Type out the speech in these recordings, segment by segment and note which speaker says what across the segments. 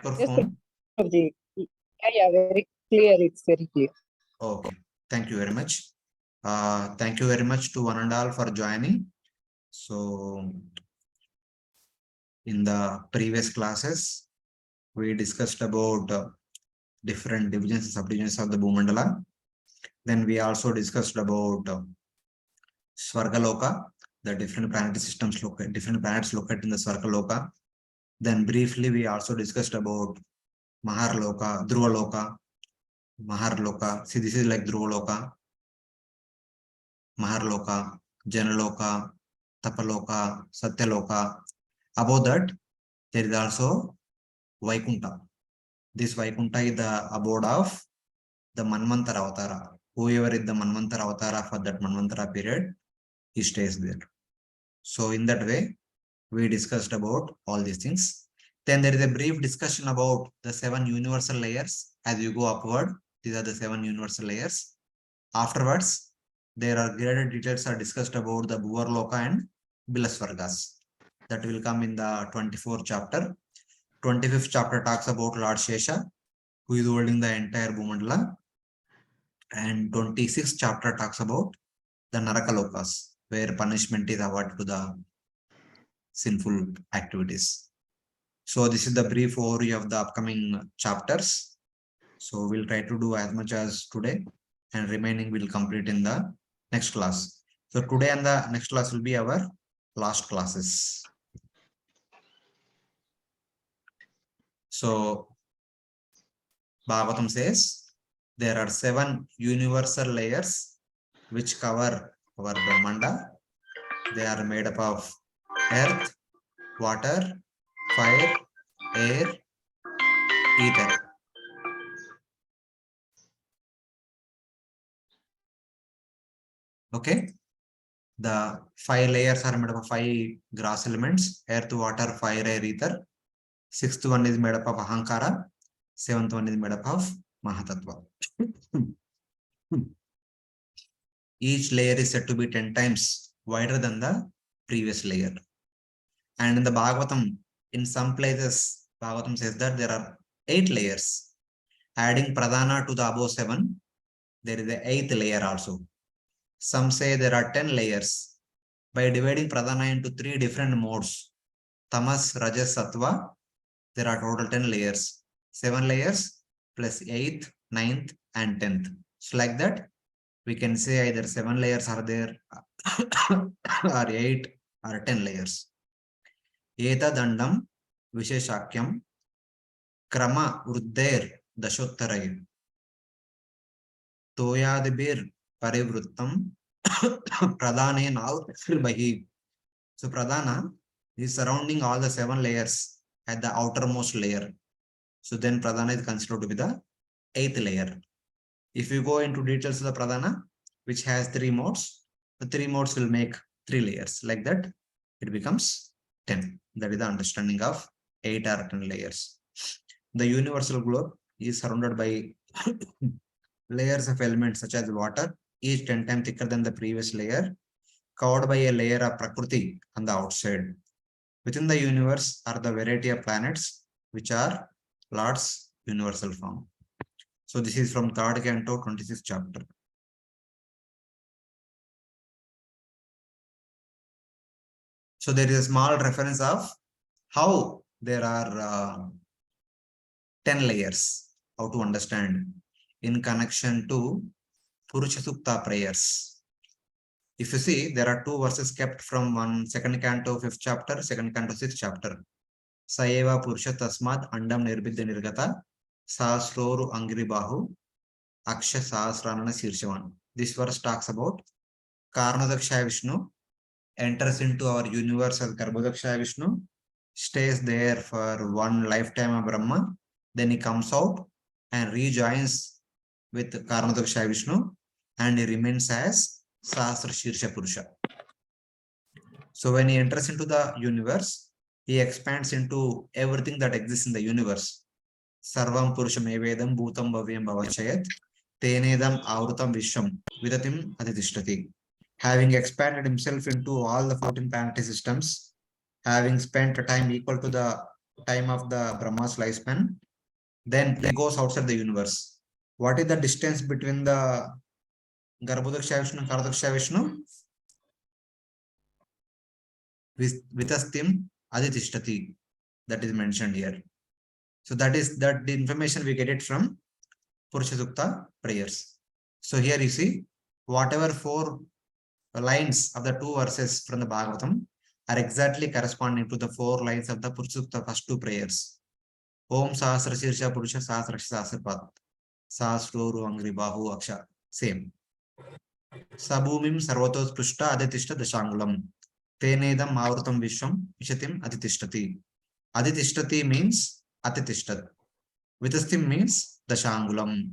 Speaker 1: Your
Speaker 2: Yes,
Speaker 1: phone?
Speaker 2: Prabhuji. Yeah, very clear. It's very clear.
Speaker 1: Okay. Thank you very much. Thank you very much to one and all for joining. So, in the previous classes, we discussed about different divisions and subdivisions of the Bhumandala. Then we also discussed about Svarga-loka, the different planetary systems, different planets located in the Svarga-loka. Then briefly, we also discussed about Mahar-loka, Dhruva-loka, Mahar-loka. See, this is like Dhruva-loka, Mahar-loka, Jana-loka, Tapa-loka, Satya-loka. Above that, there is also Vaikunta. This Vaikunta is the abode of the Manvantara Avatara. Whoever is the Manvantara Avatara for that Manvantara period, he stays there. So in that way, we discussed about all these things. Then there is a brief discussion about the 7 universal layers. As you go upward, these are the 7 universal layers. Afterwards, there are greater details are discussed about the Bhuvar-loka and Bila-svargas. That will come in the 24th chapter. 25th chapter talks about Lord Shesha, who is holding the entire Bhumandala. And 26th chapter talks about the Narakalokas, where punishment is awarded to the sinful activities. So this is the brief overview of the upcoming chapters. So we'll try to do as much as today, and remaining will complete in the next class. So today and the next class will be our last classes. So Bhagavatam says there are 7 universal layers which cover our Brahmanda. They are made up of earth, water, fire, air, ether. Okay. The 5 layers are made up of 5 gross elements: earth, water, fire, air, ether. 6th one is made up of Ahankara. 7th one is made up of Mahatattva. Each layer is said to be 10 times wider than the previous layer. And in the Bhagavatam, in some places, Bhagavatam says that there are 8 layers. Adding Pradhana to the above 7, there is the 8th layer also. Some say there are 10 layers. By dividing Pradhana into 3 different modes, Tamas, Rajas, Sattva, there are total 10 layers. 7 layers plus 8th, 9th, and 10th. So like that, we can say either 7 layers are there or 8 or 10 layers. Eta Dandam Visheshakyam Krama Vruddher Dashottaray Toyadibir Parivrittam Pradhane Bahi. So Pradhana is surrounding all the 7 layers at the outermost layer. So then Pradhana is considered to be the 8th layer. If you go into details of the Pradhana, which has 3 modes, the 3 modes will make 3 layers. Like that, it becomes 10. That is the understanding of 8 or 10 layers. The universal globe is surrounded by layers of elements such as water, each 10 times thicker than the previous layer, covered by a layer of Prakriti on the outside. Within the universe are the variety of planets, which are Lord's universal form. So this is from 3rd canto, 26th chapter. So there is a small reference of how there are 10 layers, how to understand in connection to Purusha Sukta prayers. If you see, there are 2 verses kept from 2nd canto, 5th chapter, 2nd canto, 6th chapter. Saeva Purusha Tasmad Andam Nirbidya Nirgata Sahasroru Angribahu Aksha Sahasranana Sirshavan. This verse talks about Karnadakshaya Vishnu enters into our universe as Garbhodakshaya Vishnu, stays there for 1 lifetime of Brahma, then he comes out and rejoins with Karnadakshaya Vishnu, and he remains as Sahasra Shirsha Purusha. So when he enters into the universe, he expands into everything that exists in the universe. Sarvam Purusham Evedam Bhutam Bhavyam Bhavachayat Tenedam Avrutam Vishwam Vidatim Adhitishtati. Having expanded himself into all the 14 planetary systems, having spent a time equal to the time of the Brahma's lifespan. Then he goes outside the universe. What is the distance between the Garbhodaksha Vishnu and Karadaksha Vishnu? Vitastim Aditishthati. That is mentioned here. So that is that the information we get it from Purusha Sukta prayers. So here you see whatever 4 lines of the 2 verses from the Bhagavatam are exactly corresponding to the 4 lines of the Purusha Sukta first 2 prayers. Om Sahasra Sirsha Purusha Sahasraksha Sahasrapad Sahasroru Angri Bahu Aksha. Same. Sabhumim Sarvatos Prushta Aditishta Dashangulam. Tenedam Mavrutam Vishwam Vishatim Aditishthati. Aditishthati means Atitishtat. Vitastim means Dashangulam.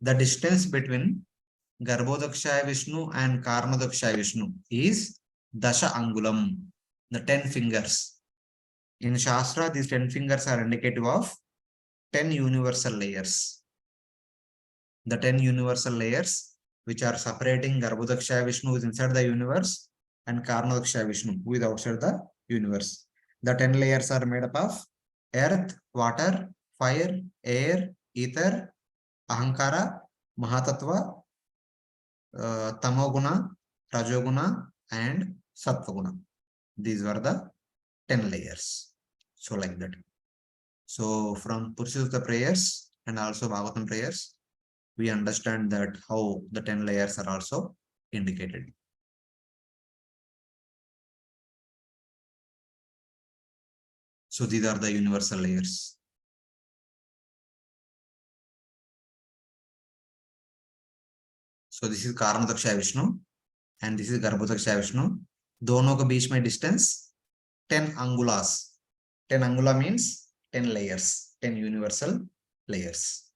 Speaker 1: The distance between Garbhodaksha Vishnu and Karmadaksha Vishnu is Dasha Angulam, the 10 fingers. In Shastra, these 10 fingers are indicative of 10 universal layers. The 10 universal layers which are separating Garbhodaksha Vishnu is inside the universe and Karmadaksha Vishnu who is outside the universe. The 10 layers are made up of earth, water, fire, air, ether, Ahankara, Mahatattva, Tamoguna, Rajoguna, and Sattvaguna. These were the 10 layers. So like that. So from Purusha Sukta prayers and also Bhagavatam prayers, we understand that how the 10 layers are also indicated. So these are the universal layers. So this is Karmadaksha Vishnu and this is Garbhodaksha Vishnu. Dono ka beech mein distance 10 angulas. 10 angula means 10 layers, 10 universal layers.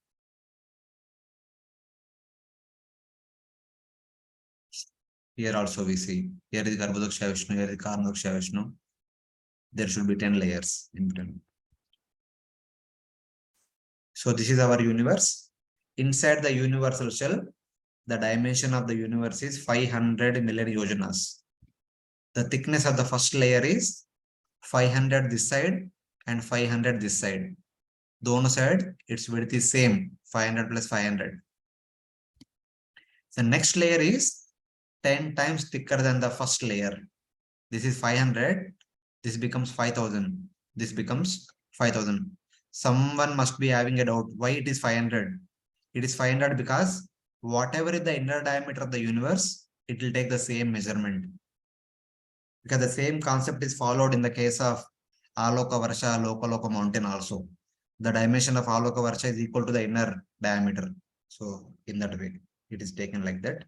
Speaker 1: Here also we see, here is Garbhodaksha Vishnu, here is Karmadaksha Vishnu. There should be 10 layers in between. So this is our universe. Inside the universal shell, the dimension of the universe is 500 million yojanas. The thickness of the first layer is 500 this side and 500 this side. Dono side, its width is same, 500 plus 500. The next layer is 10 times thicker than the first layer. This is 500. This becomes 5,000. This becomes 5,000. Someone must be having a doubt. Why it is 500? It is 500 because whatever is the inner diameter of the universe, it will take the same measurement. Because the same concept is followed in the case of Aloka Varsha, Loka mountain also. The dimension of Aloka Varsha is equal to the inner diameter. So in that way, it is taken like that.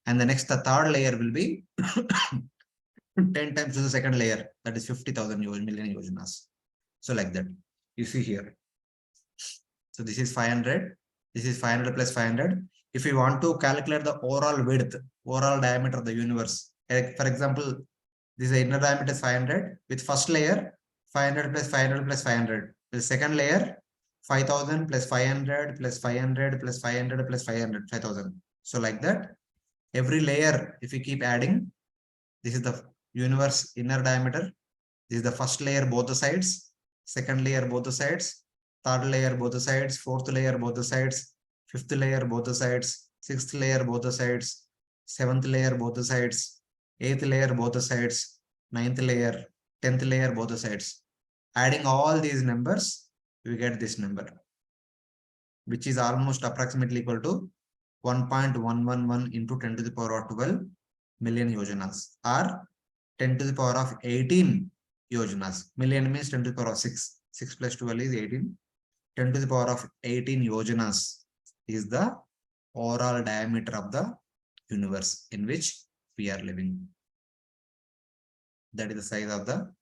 Speaker 1: And the next, the third layer will be 10 times to the second layer. That is 50,000 million yojanas. So like that. You see here. So this is 500. This is 500 plus 500. If you want to calculate the overall width, overall diameter of the universe, for example, this is inner diameter is 500. With first layer, 500 plus 500 plus 500. With second layer, 5,000 plus 500 plus 500 plus 500 plus 500, 5,000. So like that, every layer, if you keep adding, this is the universe inner diameter. This is the first layer, both the sides. Second layer, both the sides. Third layer, both the sides. Fourth layer, both the sides. Fifth layer, both the sides. Sixth layer, both the sides. Seventh layer, both the sides. Eighth layer, both the sides. Ninth layer, 10th layer, both the sides. Adding all these numbers, we get this number, which is almost approximately equal to 1.111 into 10 to the power of 12 million yojanas, or 10 to the power of 18 yojanas. Million means 10 to the power of 6. 6 plus 12 is 18. 10 to the power of 18 yojanas is the overall diameter of the universe in which we are living. That is the size of the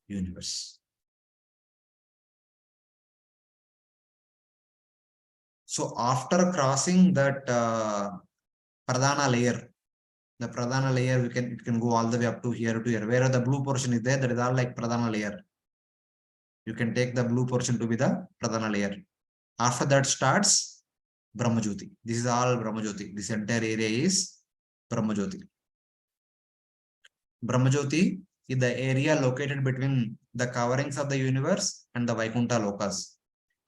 Speaker 1: universe. So after crossing that Pradhana layer, the Pradhana layer, it can go all the way up to here to here. Where the blue portion is there, that is all like Pradhana layer. You can take the blue portion to be the Pradhana layer. After that starts Brahmajyoti. This is all Brahmajyoti. This entire area is Brahmajyoti. Brahmajyoti is the area located between the coverings of the universe and the Vaikuntha lokas.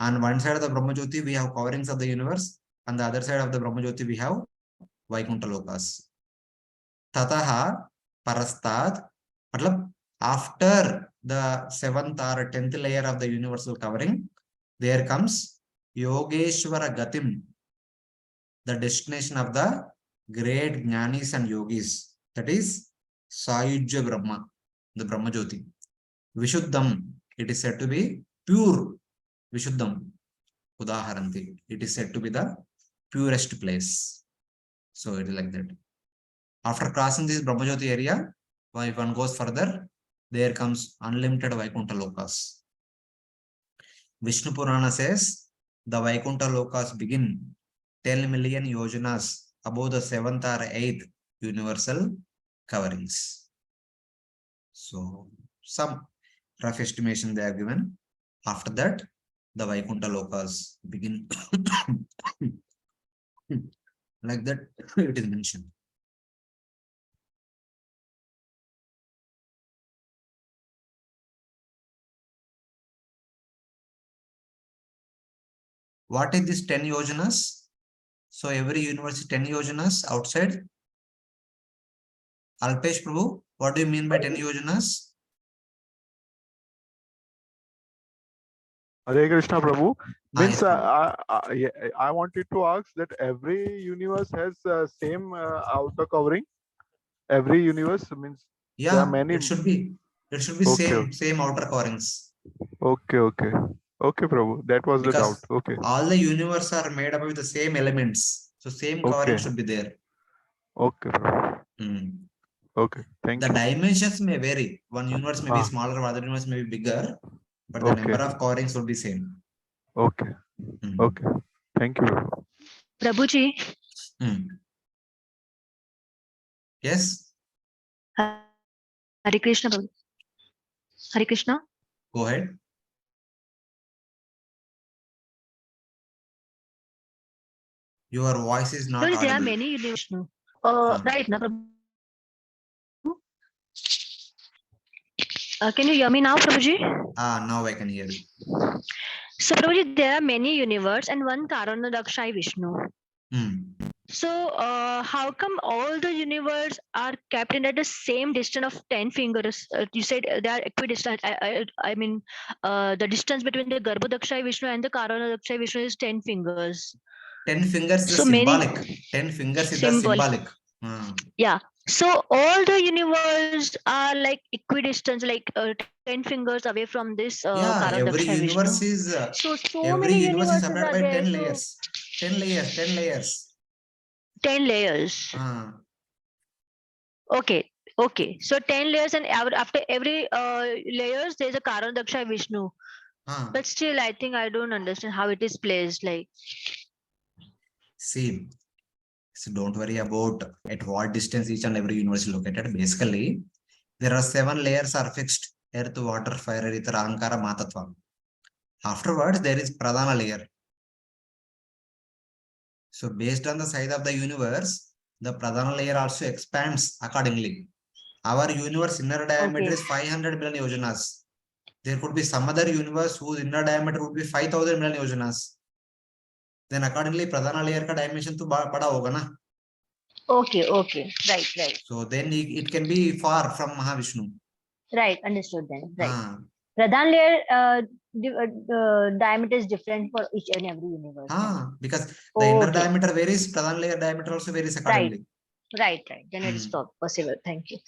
Speaker 1: On one side of the Brahmajyoti, we have coverings of the universe. On the other side of the Brahmajyoti, we have Vaikuntha lokas. Tataha parastat, matlab after the 7th or 10th layer of the universal covering, there comes Yogeshwara Gatim, the destination of the great Jnanis and Yogis. That is Sayujya Brahma, the Brahmajyoti. Vishuddham, it is said to be pure. Vishuddham, Udaharanti, it is said to be the purest place. So it is like that. After crossing this Brahmajyoti area, if one goes further, there comes unlimited Vaikuntha lokas. Vishnu Purana says the Vaikuntha lokas begin 10 million yojanas above the 7th or 8th universal coverings. So some rough estimation they are given. After that, the Vaikuntha lokas begin. Like that, it is mentioned. What is this 10 yojanas? So every universe is 10 yojanas outside. Alpesh Prabhu, what do you mean by 10 yojanas?
Speaker 3: Hare Krishna Prabhu. Means
Speaker 1: Yes, Prabhu.
Speaker 3: I wanted to ask that every universe has same outer covering. Every universe means there are many.
Speaker 1: It should be. It should be
Speaker 3: Okay.
Speaker 1: same outer coverings.
Speaker 3: Okay, Prabhu. That was the doubt.
Speaker 1: Because
Speaker 3: Okay.
Speaker 1: all the universe are made up with the same elements. So same covering should be there.
Speaker 3: Okay, Prabhu. Okay, thank
Speaker 1: the
Speaker 3: you.
Speaker 1: dimensions may vary. One universe may be smaller, other universe may be bigger, but the number of coverings would be same.
Speaker 3: Okay. Okay. Thank you, Prabhu.
Speaker 4: Prabhuji.
Speaker 1: Yes.
Speaker 4: Hare Krishna. Prabhu. Hare Krishna.
Speaker 1: Go ahead. Your voice is not audible.
Speaker 4: There are many universes. Right now, Prabhu. Can you hear me now, Prabhuji?
Speaker 1: Now I can hear you.
Speaker 4: So, Prabhuji, there are many universes and one Karanadaksha Vishnu. So, how come all the universe are kept in at the same distance of 10 fingers? You said they are equidistant. I mean, the distance between the Garbhodaksha Vishnu and the Karanadaksha Vishnu is 10 fingers.
Speaker 1: 10 fingers is symbolic. 10 fingers is the symbolic.
Speaker 4: Yeah. So all the universe are like equidistant, like 10 fingers away from this
Speaker 1: every universe
Speaker 4: Vishnu.
Speaker 1: is every universe is separated by 10 layers. 10 layers, 10 layers.
Speaker 4: 10 layers. Okay. So 10 layers, and after every layers there is a Karanadaksha Vishnu. But still, I think I don't understand how it is placed. Like,
Speaker 1: see, so don't worry about at what distance each and every universe is located. Basically, there are 7 layers are fixed: earth, water, fire, ether, ahankara, matatva. Afterwards, there is pradhana layer. So based on the size of the universe, the pradhana layer also expands accordingly. Our universe inner diameter is 500 million yojanas. There could be some other universe whose inner diameter would be 5,000 million yojanas. Then accordingly, pradhana layer ka dimension to bada hoga na.
Speaker 4: Okay. Right.
Speaker 1: So then it can be far from Mahavishnu.
Speaker 4: Right, understood then. Right. Pradhan layer diameter is different for each and every universe.
Speaker 1: Because the inner diameter varies, pradhan layer diameter also varies accordingly.
Speaker 4: Right. Then it is possible. Thank you.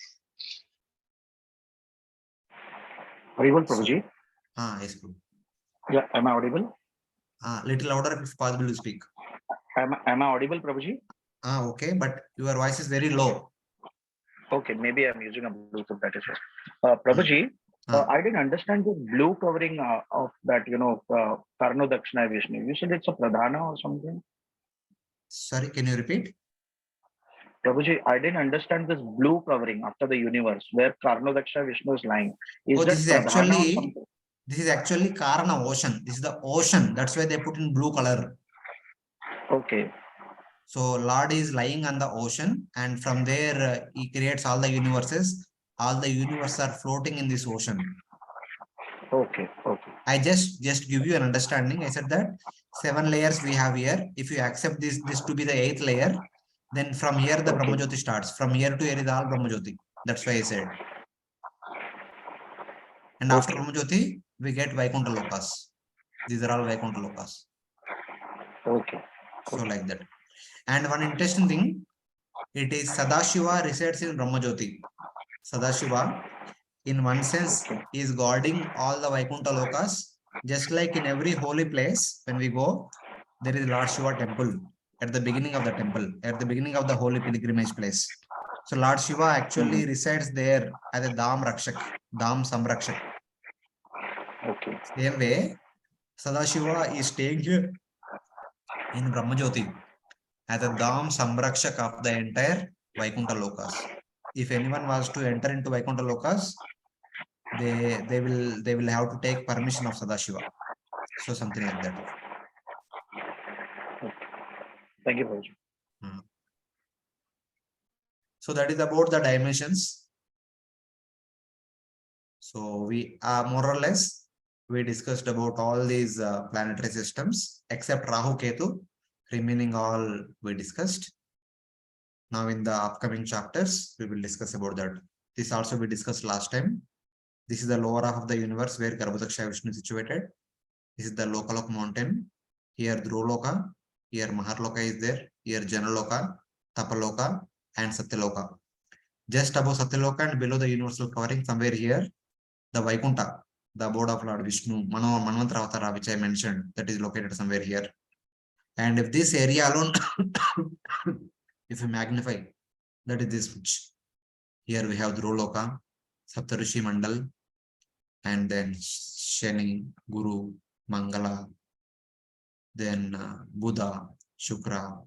Speaker 5: Audible, Prabhuji?
Speaker 1: Yes, Prabhu.
Speaker 5: Yeah, am I audible?
Speaker 1: Little louder if possible to speak.
Speaker 5: Am I audible, Prabhuji?
Speaker 1: Okay, but your voice is very low.
Speaker 5: Okay, maybe I'm using a Bluetooth, that is it. Prabhuji, I didn't understand the blue covering of that, Karno Dakshina Vishnu. You said it's a Pradhana or something?
Speaker 1: Sorry, can you repeat?
Speaker 5: Prabhuji, I didn't understand this blue covering after the universe where Karno Dakshina Vishnu is lying. This
Speaker 1: is actually Karna ocean. This is the ocean. That's why they put in blue color.
Speaker 5: Okay.
Speaker 1: So Lord is lying on the ocean, and from there he creates all the universes. All the universes are floating in this ocean.
Speaker 5: Okay. Okay.
Speaker 1: I just give you an understanding. I said that 7 layers we have here. If you accept this to be the 8th layer, then from here the
Speaker 5: Okay.
Speaker 1: Brahmajyoti starts. From here to here is all Brahmajyoti. That's why I said. And after
Speaker 5: Okay.
Speaker 1: Brahmajyoti, we get Vaikuntha Lokas. These are all Vaikuntha Lokas.
Speaker 5: Okay.
Speaker 1: So like that. And one interesting thing, it is Sadashiva resides in Brahmajyoti. Sadashiva, in one sense, is guarding all the Vaikuntha Lokas. Just like in every holy place, when we go, there is Lord Shiva temple at the beginning of the temple, at the beginning of the holy pilgrimage place. So Lord Shiva actually resides there as a Dham Rakshak, Dham Samrakshak.
Speaker 5: Okay.
Speaker 1: Same way, Sadashiva is staying here in Brahmajyoti as a Dham Samrakshak of the entire Vaikuntha Lokas. If anyone was to enter into Vaikuntha Lokas, they will have to take permission of Sadashiva. So something like that.
Speaker 5: Thank you, Prabhuji.
Speaker 1: So that is about the dimensions. So we are more or less, we discussed about all these planetary systems except Rahu Ketu, remaining all we discussed. Now in the upcoming chapters, we will discuss about that. This also we discussed last time. This is the lower half of the universe where Garbhodaksha Vishnu is situated. This is the Lokalok mountain. Here Dhruloka, here Maharloka is there, here Janaloka, Tapaloka, and Satyaloka. Just above Satyaloka and below the universal covering, somewhere here, the Vaikuntha, the abode of Lord Vishnu, Manvantara Avatara, which I mentioned, that is located somewhere here. And if this area alone, if you magnify, that is this much. Here we have Dhruloka, Saptarishi Mandal, and then Shani, Guru, Mangala, then Buddha, Shukra,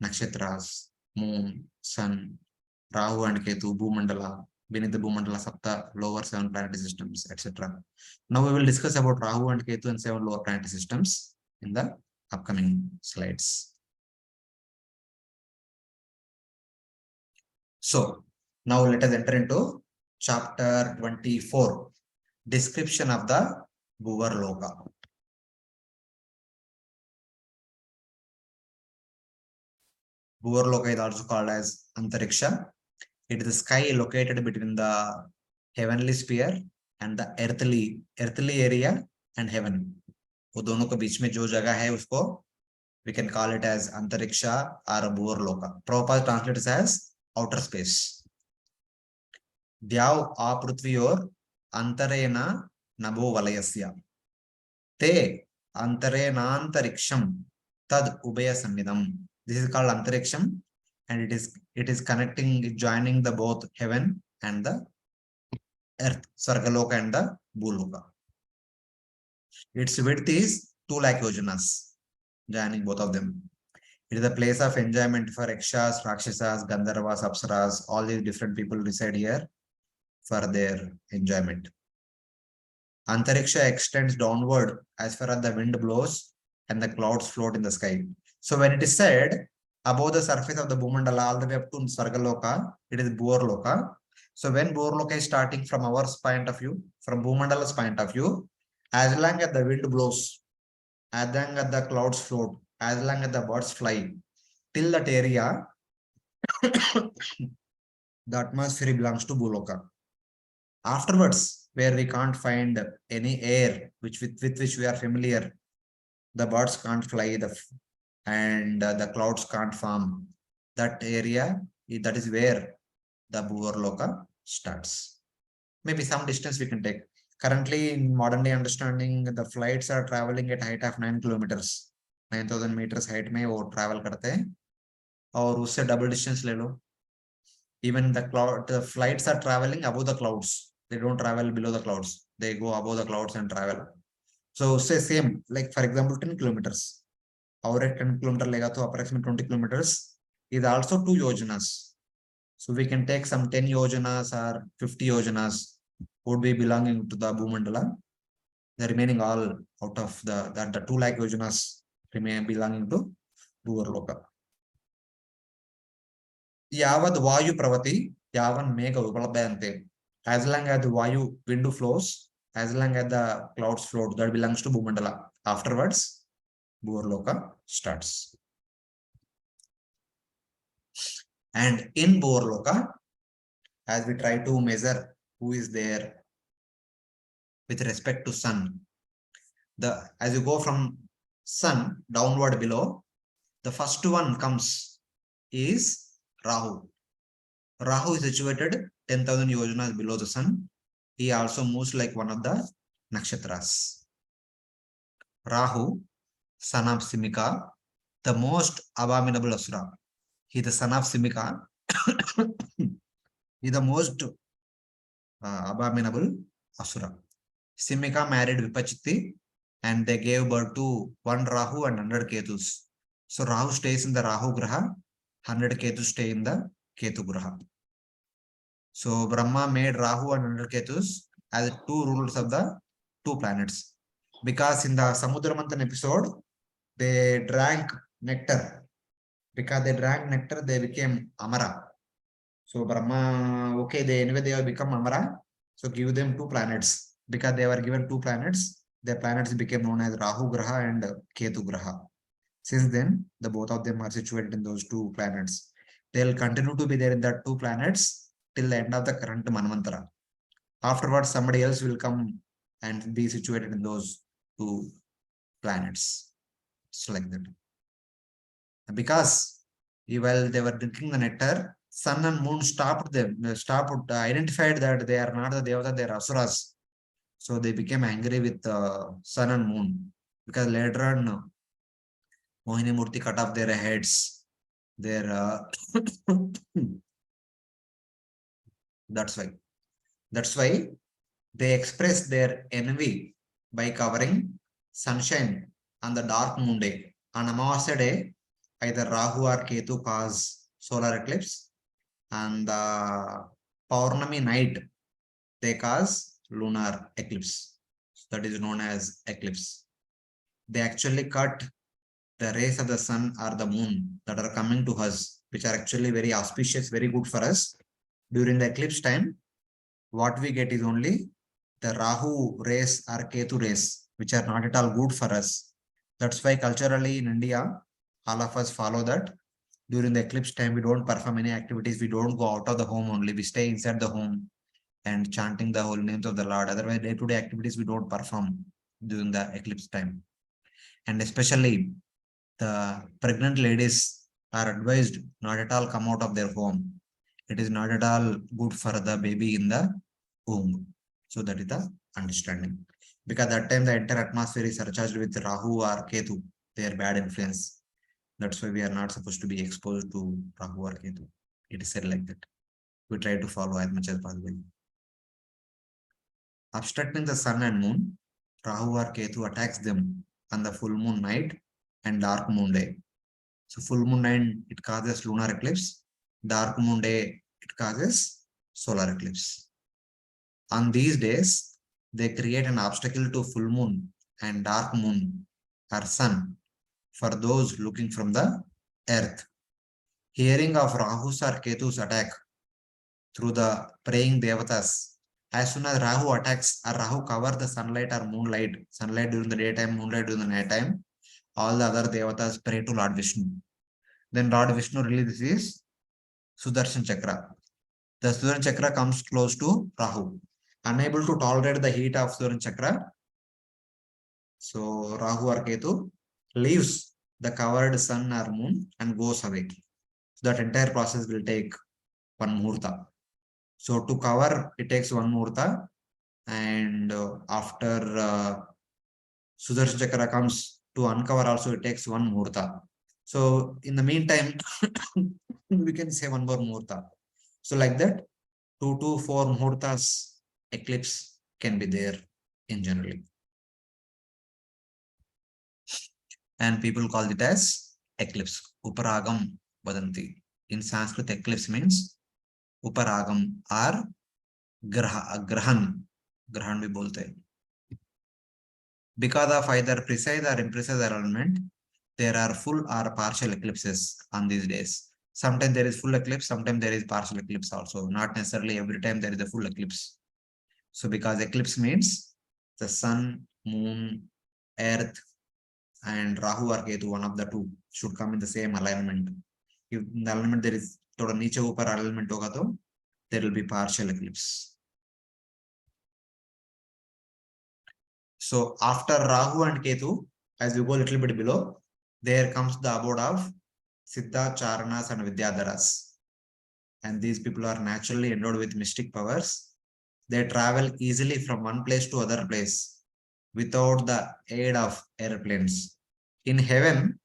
Speaker 1: Nakshatras, Moon, Sun, Rahu and Ketu, Bhumandala, beneath the Bhumandala Sapta, lower 7 planetary systems, etc. Now we will discuss about Rahu and Ketu and 7 lower planetary systems in the upcoming slides. So now let us enter into chapter 24, description of the Bhuvar-loka. Bhuvar-loka is also called as Antariksha. It is the sky located between the heavenly sphere and the earthly area and heaven. वो दोनों के बीच में जो जगह है उसको we can call it as Antariksha or Bhuvar-loka. Prabhupada translates as outer space. Dyav aprutviyor antarena nabo valayasya te antarenantariksham tad ubaya samidam. This is called Antariksham, and it is connecting, joining the both heaven and the earth, Sargaloka and the Bhuloka. Its width is 2 lakh yojanas, joining both of them. It is a place of enjoyment for Yakshas, Rakshasas, Gandharvas, Apsaras. All these different people reside here for their enjoyment. Antariksha extends downward as far as the wind blows and the clouds float in the sky. So when it is said above the surface of the Bhumandala all the way up to Sargaloka, it is Bhuvar-loka. So when Bhuvar-loka is starting from our point of view, from Bhumandala's point of view, as long as the wind blows, as long as the clouds float, as long as the birds fly, till that area, the atmosphere belongs to Bhuloka. Afterwards, where we can't find any air with which we are familiar, the birds can't fly, and the clouds can't form. That area, that is where the Bhuvar-loka starts. Maybe some distance we can take. Currently, in modern day understanding, the flights are traveling at height of 9 kilometers. 9,000 meters height में वो travel करते हैं और उससे double distance ले लो. Even the flights are traveling above the clouds. They don't travel below the clouds. They go above the clouds and travel. So say same, like for example 10 kilometers. Our 10 kilometer lega to approximately 20 kilometers is also 2 yojanas. So we can take some 10 yojanas or 50 yojanas would be belonging to the Bhumandala. The remaining all out of the 2 lakh yojanas remain belonging to Bhuvar-loka. Yavad Vayu Pravati, Yavan Mega Upalabhayante. As long as the Vayu wind flows, as long as the clouds float, that belongs to Bhumandala. Afterwards, Bhuvar-loka starts. And in Bhuvar-loka, as we try to measure who is there with respect to sun, as you go from sun downward below, the first one comes is Rahu. Rahu is situated 10,000 yojanas below the sun. He also moves like one of the nakshatras. Rahu, son of Simika, the most abominable asura. He is the son of Simika. He is the most abominable asura. Simika married Vipachiti and they gave birth to 1 Rahu and 100 Ketus. So Rahu stays in the Rahu Graha, 100 Ketus stay in the Ketu Graha. So Brahma made Rahu and 100 Ketus as 2 rulers of the 2 planets. Because in the Samudra Manthan episode, they drank nectar. Because they drank nectar, they became Amara. So Brahma, okay, anyway they have become Amara. So give them 2 planets. Because they were given 2 planets, their planets became known as Rahu Graha and Ketu Graha. Since then, the both of them are situated in those 2 planets. They'll continue to be there in that 2 planets till the end of the current Manvantara. Afterwards, somebody else will come and be situated in those 2 planets. It's like that. Because while they were drinking the nectar, sun and moon identified that they are not the Devata, they are Asuras. So they became angry with sun and moon. Because later on, Mohini Murti cut off their heads. That's why they express their envy by covering sunshine on the dark moon day. On Amavasya day, either Rahu or Ketu cause solar eclipse. And the Paurnami night, they cause lunar eclipse. So that is known as eclipse. They actually cut the rays of the sun or the moon that are coming to us, which are actually very auspicious, very good for us. During the eclipse time, what we get is only the Rahu rays or Ketu rays, which are not at all good for us. That's why culturally in India, all of us follow that. During the eclipse time, we don't perform any activities. We don't go out of the home only. We stay inside the home and chanting the holy names of the Lord. Otherwise, day-to-day activities we don't perform during the eclipse time. And especially the pregnant ladies are advised not at all come out of their home. It is not at all good for the baby in the womb. So that is the understanding. Because that time the entire atmosphere is surcharged with Rahu or Ketu, their bad influence. That's why we are not supposed to be exposed to Rahu or Ketu. It is said like that. We try to follow as much as possible. Obstructing the sun and moon, Rahu or Ketu attacks them on the full moon night and dark moon day. So full moon night, it causes lunar eclipse. Dark moon day, it causes solar eclipse. On these days, they create an obstacle to full moon and dark moon or sun for those looking from the earth. Hearing of Rahu's or Ketu's attack through the praying devatas, as soon as Rahu attacks or Rahu covers the sunlight or moonlight, sunlight during the daytime, moonlight during the nighttime, all the other devatas pray to Lord Vishnu. Then Lord Vishnu releases Sudarshan Chakra. The Sudarshan Chakra comes close to Rahu. Unable to tolerate the heat of Sudarshan Chakra, so Rahu or Ketu leaves the covered sun or moon and goes away. So that entire process will take 1 muhurta. So to cover, it takes 1 muhurta, and after Sudarshan Chakra comes to uncover also, it takes 1 muhurta. So in the meantime, we can say 1 more muhurta. So like that, 2 to 4 muhurtas eclipse can be there in generally. And people call it as eclipse. Uparagam vadanti. In Sanskrit, eclipse means Uparagam or Grahan. Grahan we bolte. Because of either precise or imprecise alignment, there are full or partial eclipses on these days. Sometimes there is full eclipse, sometimes there is partial eclipse also. Not necessarily every time there is a full eclipse. So because eclipse means the sun, moon, earth, and Rahu or Ketu, one of the two, should come in the same alignment. If in the alignment there is thoda niche upar alignment hoga to there will be partial eclipse. So after Rahu and Ketu, as we go a little bit below, there comes the abode of Siddha, Charanas and Vidyadharas. And these people are naturally endowed with mystic powers. They travel easily from one place to other place without the aid of airplanes. In heaven,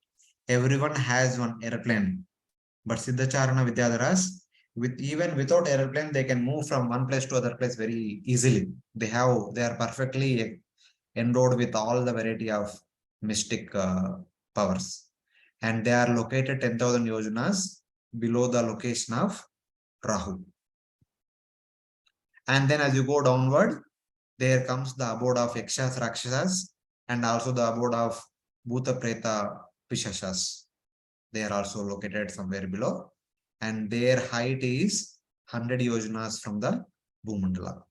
Speaker 1: everyone has one airplane, but Siddhacharana Vidyadharas, even without airplane, they can move from one place to other place very easily. They are perfectly endowed with all the variety of mystic powers, and they are located 10,000 yojanas below the location of Rahu. And then as you go downward, there comes the abode of Yakshas, Rakshasas, and also the abode of Bhuta, Preta, Pishashas. They are also located somewhere below, and their height is 100 yojanas from the Bhumandala.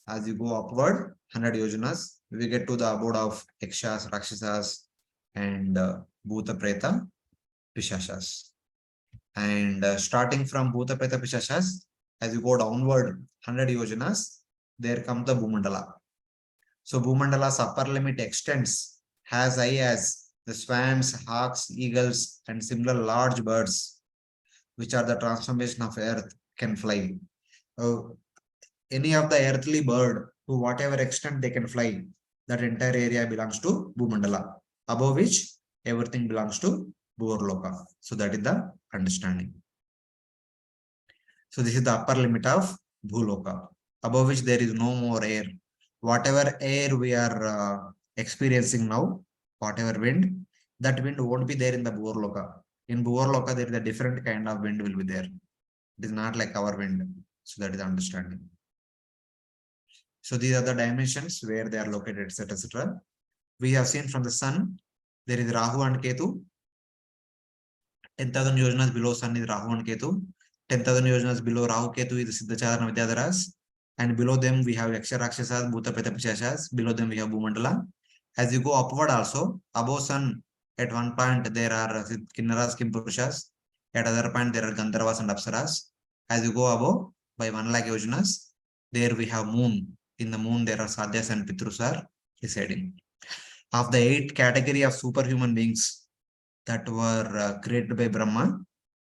Speaker 1: As you go upward, 100 yojanas, we get to the abode of Yakshas, Rakshasas, and Bhuta, Preta, Pishashas. And starting from Bhuta, Preta, Pishashas, as you go downward 100 yojanas, there comes the Bhumandala. So Bhumandala's upper limit extends as high as the swans, hawks, eagles, and similar large birds, which are the transformation of earth, can fly. Any of the earthly bird, to whatever extent they can fly, that entire area belongs to Bhumandala, above which everything belongs to Bhuvar-loka. So that is the understanding. So this is the upper limit of Bhuloka, above which there is no more air. Whatever air we are experiencing now, whatever wind, that wind won't be there in the Bhuvar-loka. In Bhuvar-loka, there is a different kind of wind will be there. It is not like our wind. So that is the understanding. So these are the dimensions where they are located, etc., etc. We have seen from the sun, there is Rahu and Ketu. 10,000 yojanas below sun is Rahu and Ketu. 10,000 yojanas below Rahu Ketu is Siddhacharana Vidyadharas. And below them we have Yaksha Rakshasas, Bhuta Preta Pishashas. Below them we have Bhumandala. As you go upward also, above sun, at one point there are Kinnaras, Kimpurushas. At other point there are Gandharvas and Apsaras. As you go above by 1 lakh yojanas, there we have moon. In the moon there are Sadhyas and Pitrus are residing. Of the 8 category of superhuman beings that were created by Brahma,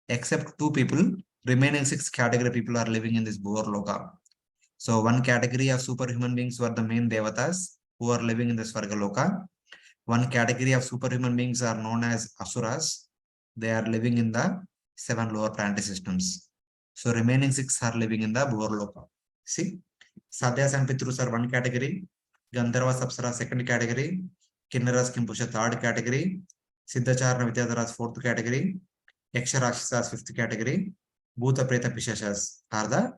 Speaker 1: except 2 people, remaining 6 category people are living in this Bhuvar-loka. So 1 category of superhuman beings were the main devatas who are living in the Svarga-loka. 1 category of superhuman beings are known as Asuras. They are living in the 7 lower planetary systems. So remaining 6 are living in the Bhuvar-loka. See, Sadhyas and Pitrus are 1 category, Gandharvas, Apsara 2nd category, Kinnaras, Kimpusha 3rd category, Siddhacharana Vidyadharas 4th category, Yaksha Rakshasas 5th category, Bhuta Preta Pishashas are the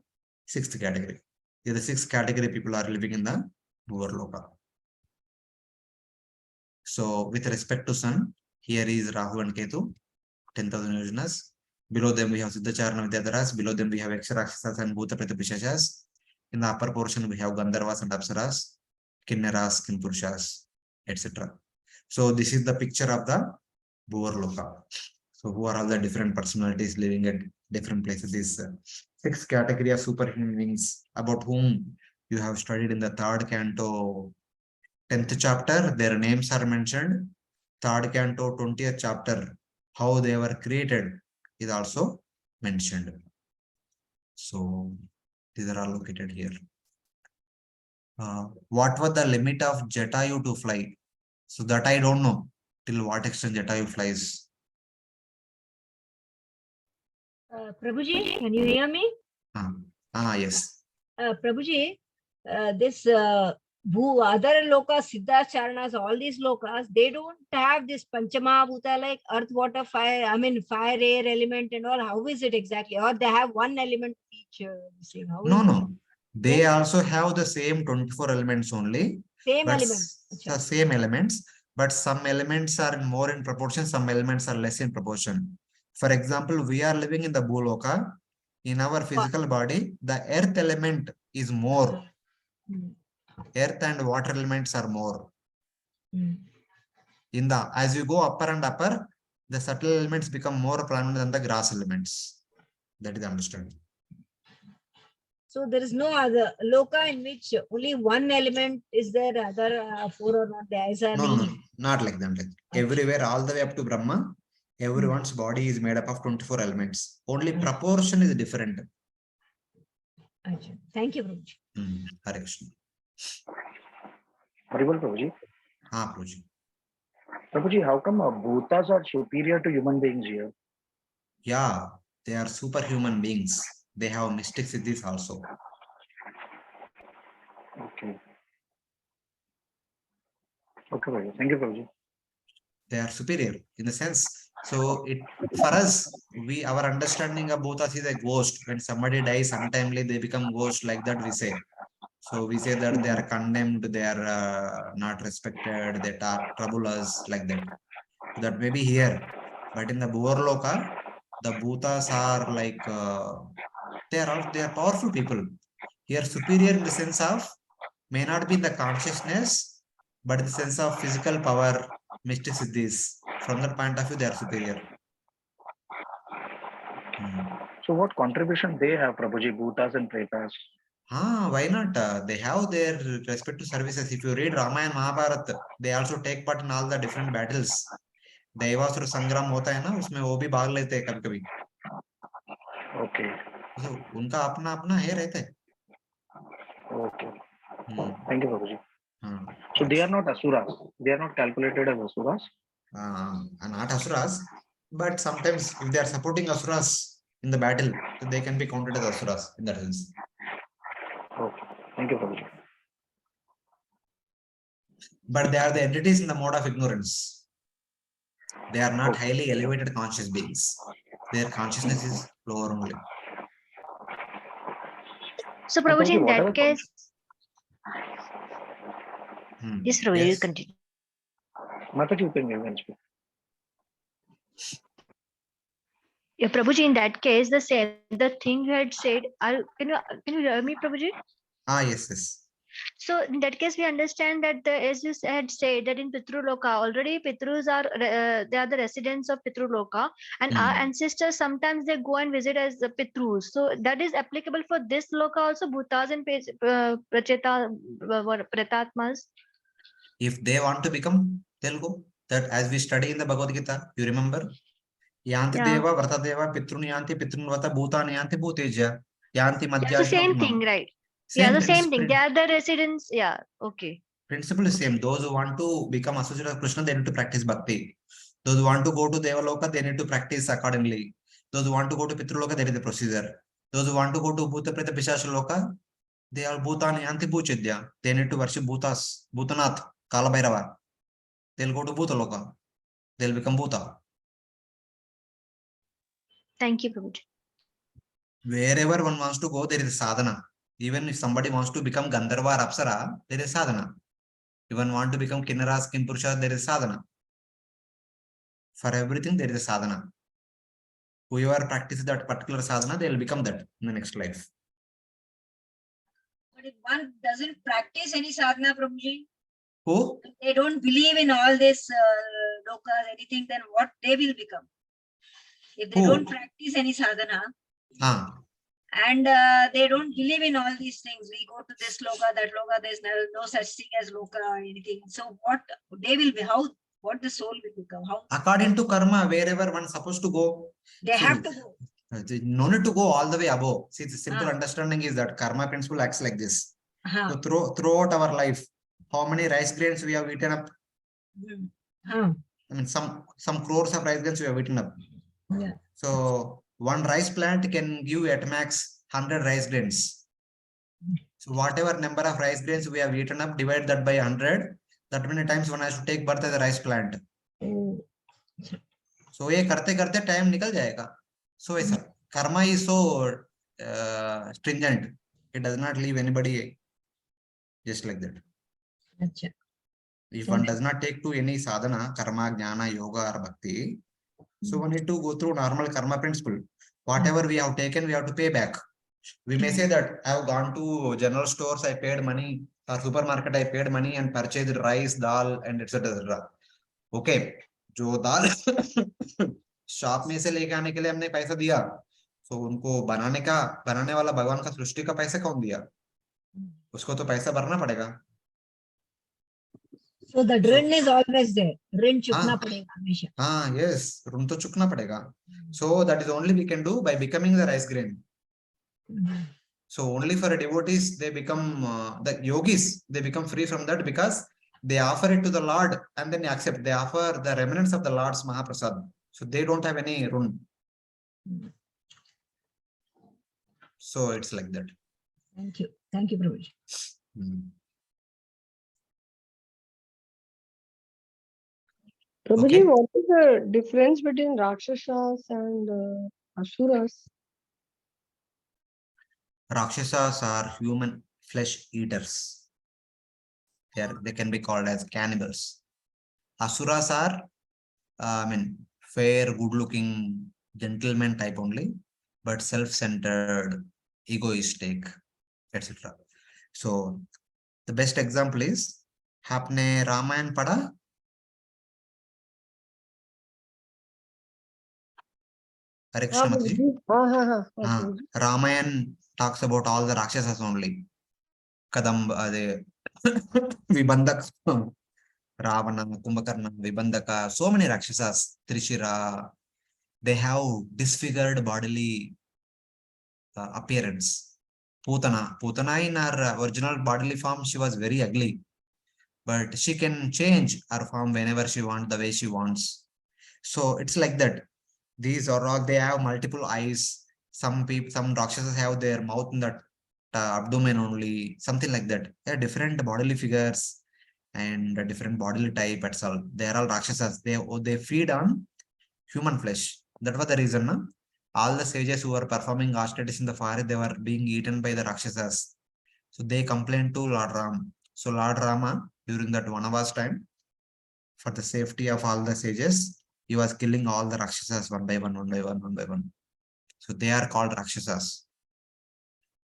Speaker 1: 6th category. The 6th category people are living in the Bhuvar-loka. So with respect to sun, here is Rahu and Ketu, 10,000 yojanas. Below them we have Siddhacharana Vidyadharas. Below them we have Yaksha Rakshasas and Bhuta Preta Pishashas. In the upper portion we have Gandharvas and Apsaras, Kinnaras, Kimpurushas, etc. So this is the picture of the Bhuvar-loka. So who are all the different personalities living at different places? These 6 category of superhuman beings about whom you have studied in the 3rd canto, 10th chapter. Their names are mentioned. 3rd canto, 20th chapter, how they were created is also mentioned. So these are all located here. What was the limit of Jatayu to fly? So that I don't know till what extent Jatayu flies.
Speaker 6: Prabhuji, can you hear me?
Speaker 1: Yes.
Speaker 6: Prabhuji, this other lokas, Siddhacharanas, all these lokas, they don't have this Panchamahabhuta like earth, water, fire, fire, air element and all. How is it exactly? Or they have one element each?
Speaker 1: No. They also have the same 24 elements only.
Speaker 6: Same elements.
Speaker 1: The same elements, but some elements are more in proportion, some elements are less in proportion. For example, we are living in the Bhuloka. In our physical body, the earth element is more. earth and water elements are more.
Speaker 6: Mm.
Speaker 1: As you go upper and upper, the subtle elements become more prominent than the gross elements. That is understood.
Speaker 6: So there is no other loka in which only one element is there, other four are not there.
Speaker 1: No, not like that. Like everywhere, all the way up to Brahma, everyone's body is made up of 24 elements. Only proportion is different.
Speaker 6: Thank you, Prabhuji.
Speaker 1: Hare Krishna.
Speaker 5: Haribol, Prabhuji.
Speaker 1: Prabhuji.
Speaker 5: Prabhuji, how come bhutas are superior to human beings here?
Speaker 1: Yeah, they are superhuman beings. They have mystic siddhis also.
Speaker 5: Okay. Okay, Prabhuji. Thank you, Prabhuji.
Speaker 1: They are superior in the sense. So for us, our understanding of bhutas is a ghost. When somebody dies untimely, they become ghost, like that we say. So we say that they are condemned, they are not respected, they trouble us, like that. So that may be here. But in the Bhuvar-loka, the bhutas are like they are powerful people. Here superior in the sense of may not be in the consciousness, but in the sense of physical power, mystic siddhis. From that point of view, they are superior.
Speaker 5: So what contribution they have, Prabhuji, bhutas and pretas?
Speaker 1: Why not? They have their respective services. If you read Ramayana and Mahabharata, they also take part in all the different battles. दैवासुर संग्राम होता है ना, उसमें वो भी भाग लेते हैं कभी-कभी.
Speaker 5: Okay.
Speaker 1: So उनका अपना अपना है रहता है.
Speaker 5: Okay. Thank you, Prabhuji.
Speaker 1: हाँ.
Speaker 5: So they are not asuras. They are not calculated as asuras.
Speaker 1: Not asuras, but sometimes if they are supporting asuras in the battle, so they can be counted as asuras in that sense.
Speaker 5: Okay. Thank you, Prabhuji.
Speaker 1: But they are the entities in the mode of ignorance. They are not highly elevated conscious beings. Their consciousness is lower only.
Speaker 4: So, Prabhuji, in that case, yes, Prabhuji, you continue.
Speaker 5: Mataji, you can speak.
Speaker 4: Yeah, Prabhuji, in that case, the thing you had said, can you hear me, Prabhuji?
Speaker 1: Yes.
Speaker 4: So in that case, we understand that as you had said that in Pitru-loka, already Pitrus are they are the residents of Pitru-loka, and our ancestors sometimes they go and visit as the Pitrus. So that is applicable for this loka also, bhutas and pretatmas.
Speaker 1: If they want to become, they'll go. That as we study in the Bhagavad Gita, you remember? Yanti deva, vrata deva, pitrun yanti, pitrun vrata, bhutan yanti, bhuteja. Yanti madhya.
Speaker 4: It's the same thing, right? The same thing. They are the residents. Yeah, okay.
Speaker 1: Principle is same. Those who want to become associated with Krishna, they need to practice bhakti. Those who want to go to Devaloka, they need to practice accordingly. Those who want to go to Pitruloka, there is a procedure. Those who want to go to Bhuta Preta Pishashaloka, they are Bhutan Yanti Bhuchidya. They need to worship Bhutas, Bhutanath, Kalabhairava. They'll go to Bhutaloka. They'll become Bhuta.
Speaker 4: Thank you, Prabhuji.
Speaker 1: Wherever one wants to go, there is sadhana. Even if somebody wants to become Gandharva or Apsara, there is sadhana. If one want to become Kinnaras, Kimpurusha, there is sadhana. For everything, there is a sadhana. Whoever practices that particular sadhana, they will become that in the next life.
Speaker 6: But if one doesn't practice any sadhana, Prabhuji,
Speaker 1: who?
Speaker 6: They don't believe in all this lokas, anything, then what they will become? If they don't practice any sadhana, and they don't believe in all these things, we go to this loka, that loka, there's no such thing as loka or anything. So what they will be, what the soul will become? How? According to karma, wherever one is supposed to go, they have to go. No need to go all the way above. See, the simple understanding is that karma principle acts like this. So throughout our life, how many rice grains we have eaten up? I mean, some crores of rice grains we have eaten up. Yeah. So one rice plant can give at max 100 rice grains. So whatever number of rice grains we have eaten up, divide that by 100. That many times one has to take birth as a rice plant. So ये करते time निकल जाएगा. So ऐसा karma is so stringent. It does not leave anybody just like that. Achha. If one does not take to any sadhana, karma, jnana, yoga or bhakti, so one need to go through normal karma principle. Whatever we have taken, we have to pay back. We may say that I have gone to general stores, I paid money,
Speaker 1: or supermarket, I paid money and purchased rice, dal, and etc. Okay, जो दाल shop में से लेके आने के लिए हमने पैसा दिया, तो उनको बनाने वाला भगवान का सृष्टि का पैसा कौन दिया? उसको तो पैसा भरना पड़ेगा.
Speaker 6: So the ऋण is always there. ऋण चुकना पड़ेगा हमेशा.
Speaker 1: Yes, ऋण तो चुकना पड़ेगा. So that is only we can do by becoming the rice grain. So only for devotees they become the yogis, they become free from that because they offer it to the Lord and then accept. They offer the remnants of the Lord's Mahaprasad. So they don't have any run. So it's like that.
Speaker 6: Thank you. Thank you, Prabhuji.
Speaker 2: Prabhuji,
Speaker 1: Okay.
Speaker 2: what is the difference between Rakshasas and Asuras?
Speaker 1: Rakshasas are human flesh eaters. They can be called as cannibals. Asuras are, fair, good-looking gentleman type only, but self-centered, egoistic, etc. So the best example is Hapne Ramayan Pada. Hare Krishna Mataji. Ramayan talks about all the Rakshasas only. Kadamba, Vibhandak, Ravana, Kumbhakarna, Vibhandaka, so many Rakshasas, Trishira, they have disfigured bodily appearance. Putana in her original bodily form, she was very ugly, but she can change her form whenever she wants, the way she wants. So it's like that. These are all, they have multiple eyes. Some Rakshasas have their mouth in that abdomen only, something like that. They are different bodily figures and a different bodily type itself. They are all Rakshasas. They feed on human flesh. That was the reason. No? All the sages who were performing austerities in the forest, they were being eaten by the Rakshasas. So they complained to Lord Ram. So Lord Rama, during that Vanavas time, for the safety of all the sages, he was killing all the Rakshasas one by one. So they are called Rakshasas.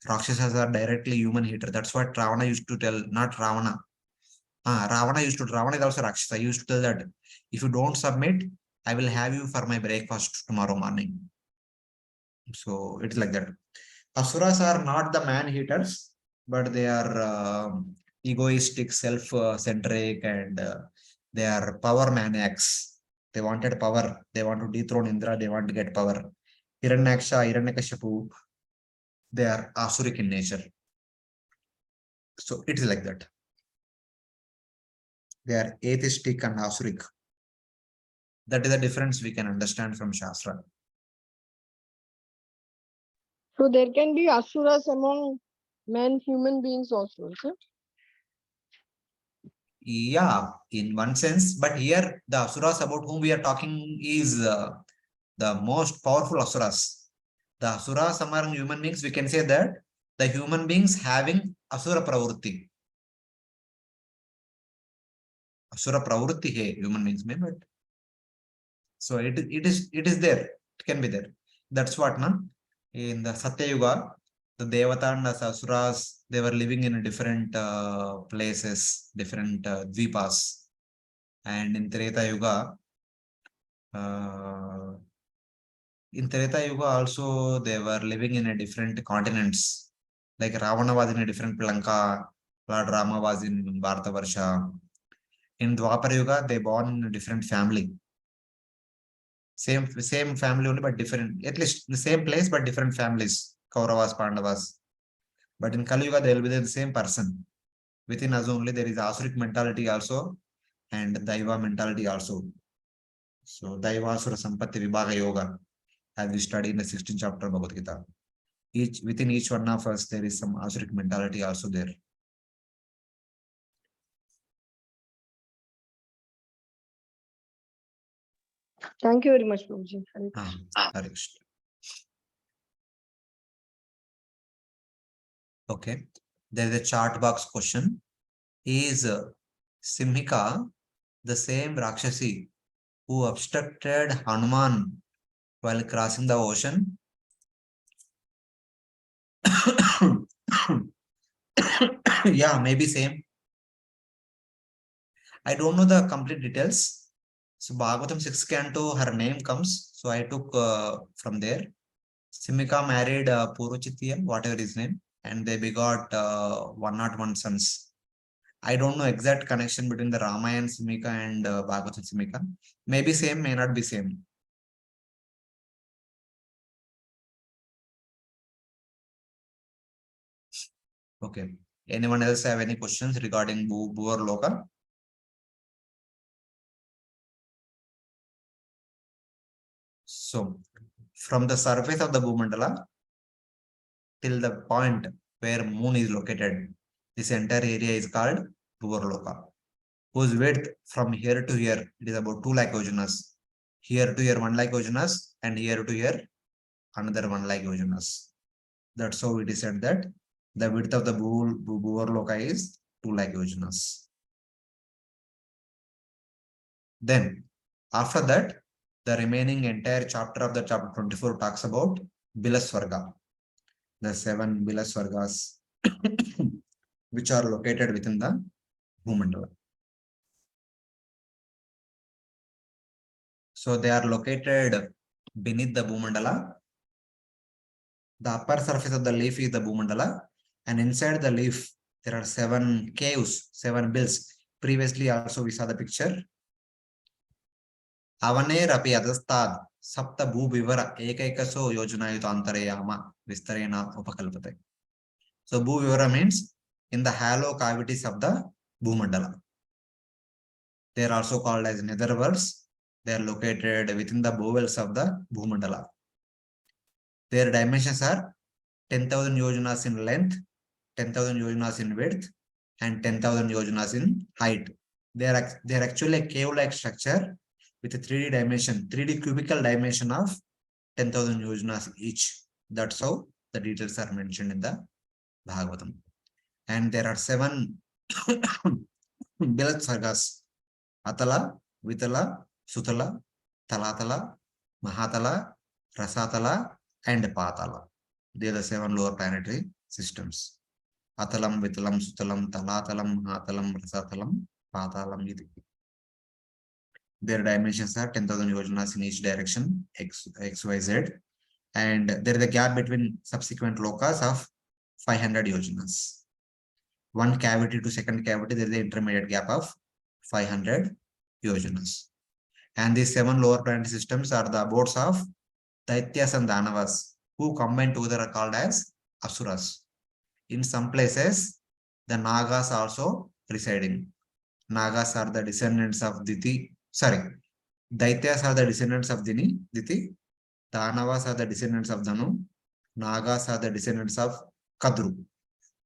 Speaker 1: Rakshasas are directly human eater. That's what Ravana used to tell, not Ravana. Ravana is also Rakshasa. He used to tell that if you don't submit, I will have you for my breakfast tomorrow morning. So it's like that. Asuras are not the man-eaters, but they are egoistic, self-centric, and they are power maniacs. They wanted power. They want to dethrone Indra. They want to get power. Hiranyaksha, Hiranyakashipu, they are asuric in nature. So it is like that. They are atheistic and asuric. That is the difference we can understand from Shastra.
Speaker 2: So there can be Asuras among human beings also, sir?
Speaker 1: Yeah, in one sense, but here the Asuras about whom we are talking is the most powerful Asuras. The Asuras among human beings, we can say that the human beings having Asura Pravrutti. Asura Pravrutti hai human beings may, but so it is there. It can be there. That's what, na? In the Satya Yuga, the Devata and the Asuras, they were living in different places, different dvipas. And in Treta Yuga, also they were living in a different continents. Like Ravana was in a different Lanka, Lord Rama was in Bharatavarsha. In Dwapara Yuga, they born in a different family. Same family only, but different. At least the same place, but different families. Kauravas, Pandavas. But in Kali Yuga, they will be the same person. Within us only, there is Asuric mentality also and Daiva mentality also. So Daiva Asura Sampatti Vibhaga Yoga, as we study in the 16th chapter of Bhagavad Gita. Within each one of us, there is some Asuric mentality also there.
Speaker 2: Thank you very much, Prabhuji.
Speaker 1: Hare Krishna. Okay. There is a chart box question. Is Simhika the same Rakshasi who obstructed Hanuman while crossing the ocean? Yeah, maybe same. I don't know the complete details. So Bhagavatam 6 canto, her name comes. So I took from there. Simika married Puruchitya, whatever his name, and they begot 101 sons. I don't know exact connection between the Ramayana Simika and Bhagavatam Simika. Maybe same, may not be same. Okay. Anyone else have any questions regarding Bhuvar-loka? So, from the surface of the Bhumandala till the point where moon is located, this entire area is called Bhuvar-loka, whose width from here to here, it is about 2 lakh yojanas. Here to here 1 lakh yojanas, and here to here another 1 lakh yojanas. That's how it is said that the width of the Bhuvar-loka is 2 lakh yojanas. Then, after that, the remaining entire chapter of the chapter 24 talks about Bila-svarga, the 7 Bila-svargas, which are located within the Bhumandala. So they are located beneath the Bhumandala. The upper surface of the leaf is the Bhumandala, and inside the leaf there are 7 caves, 7 bills. Previously also we saw the picture. Avane rapi adastad sapta bhuvivara ekaikaso yojanayutantarayama vistarena upakalpate. So bhuvivara means in the hollow cavities of the Bhumandala. They are also called as netherworlds. They are located within the bowels of the Bhumandala. Their dimensions are 10,000 yojanas in length, 10,000 yojanas in width, and 10,000 yojanas in height. They are actually a cave-like structure with a 3D dimension, 3D cubical dimension of 10,000 yojanas each. That's how the details are mentioned in the Bhagavatam. And there are 7 Bila-svargas: Atala, Vitala, Sutala, Talatala, Mahatala, Rasatala, and Patala. They are the 7 lower planetary systems. Atalam, Vitalam, Sutalam, Talatalam, Mahatalam, Rasatalam, Patalam. Their dimensions are 10,000 yojanas in each direction, X, Y, Z. And there is a gap between subsequent lokas of 500 yojanas. One cavity to second cavity, there is an intermediate gap of 500 yojanas. And these 7 lower planetary systems are the abodes of Daityas and Danavas, who combined together are called as Asuras. In some places, the Nagas also residing. Nagas are the descendants of Diti. Sorry, Daityas are the descendants of Diti. Danavas are the descendants of Danu. Nagas are the descendants of Kadru,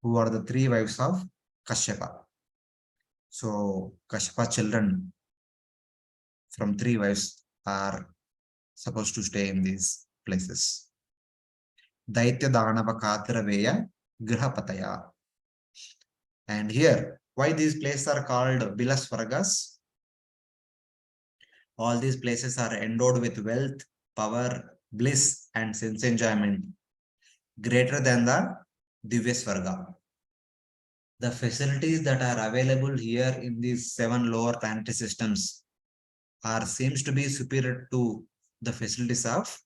Speaker 1: who are the 3 wives of Kashyapa. So, Kashyapa children from 3 wives are supposed to stay in these places. Daitya Danava Katraveya Grihapataya. And here, why these places are called Bila-svargas? All these places are endowed with wealth, power, bliss, and sense enjoyment greater than the Divya-svarga. The facilities that are available here in these 7 lower planetary systems seems to be superior to the facilities of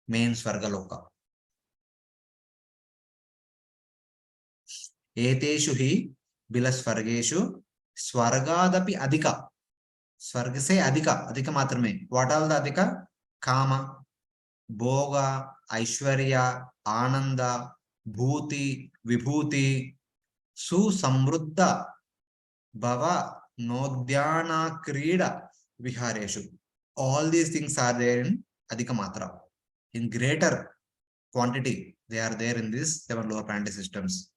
Speaker 1: main Svargaloka. Eteshu hi Bila-svargeshu Swargadapi adhika. Swarga se adhika matrame. What all the adhika? Kama, Bhoga, Aishwarya, Ananda, Bhuti, Vibhuti, Susamruddha, Bhava, Nodhyana, Krida, Vihareshu. All these things are there in Adhika Matra. In greater quantity, they are there in these 7 lower planetary systems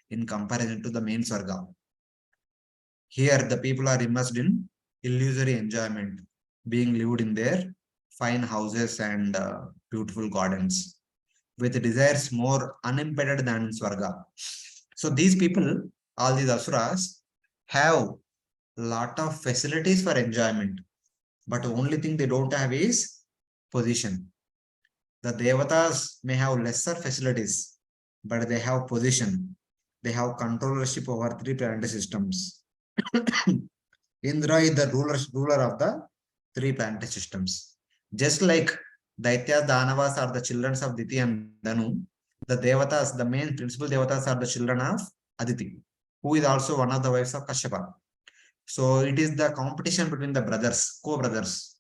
Speaker 1: in comparison to the main Swarga. Here, the people are immersed in illusory enjoyment, being lived in their fine houses and beautiful gardens, with desires more unimpeded than Swarga. So these people, all these Asuras, have lot of facilities for enjoyment, but the only thing they don't have is position. The Devatas may have lesser facilities, but they have position. they have controllership over 3 planetary systems. Indra is the ruler of the 3 planetary systems. Just like Daityas, Danavas are the children of Diti and Danu, the Devatas, the main principal Devatas are the children of Aditi, who is also one of the wives of Kashyapa. So it is the competition between the brothers, co-brothers.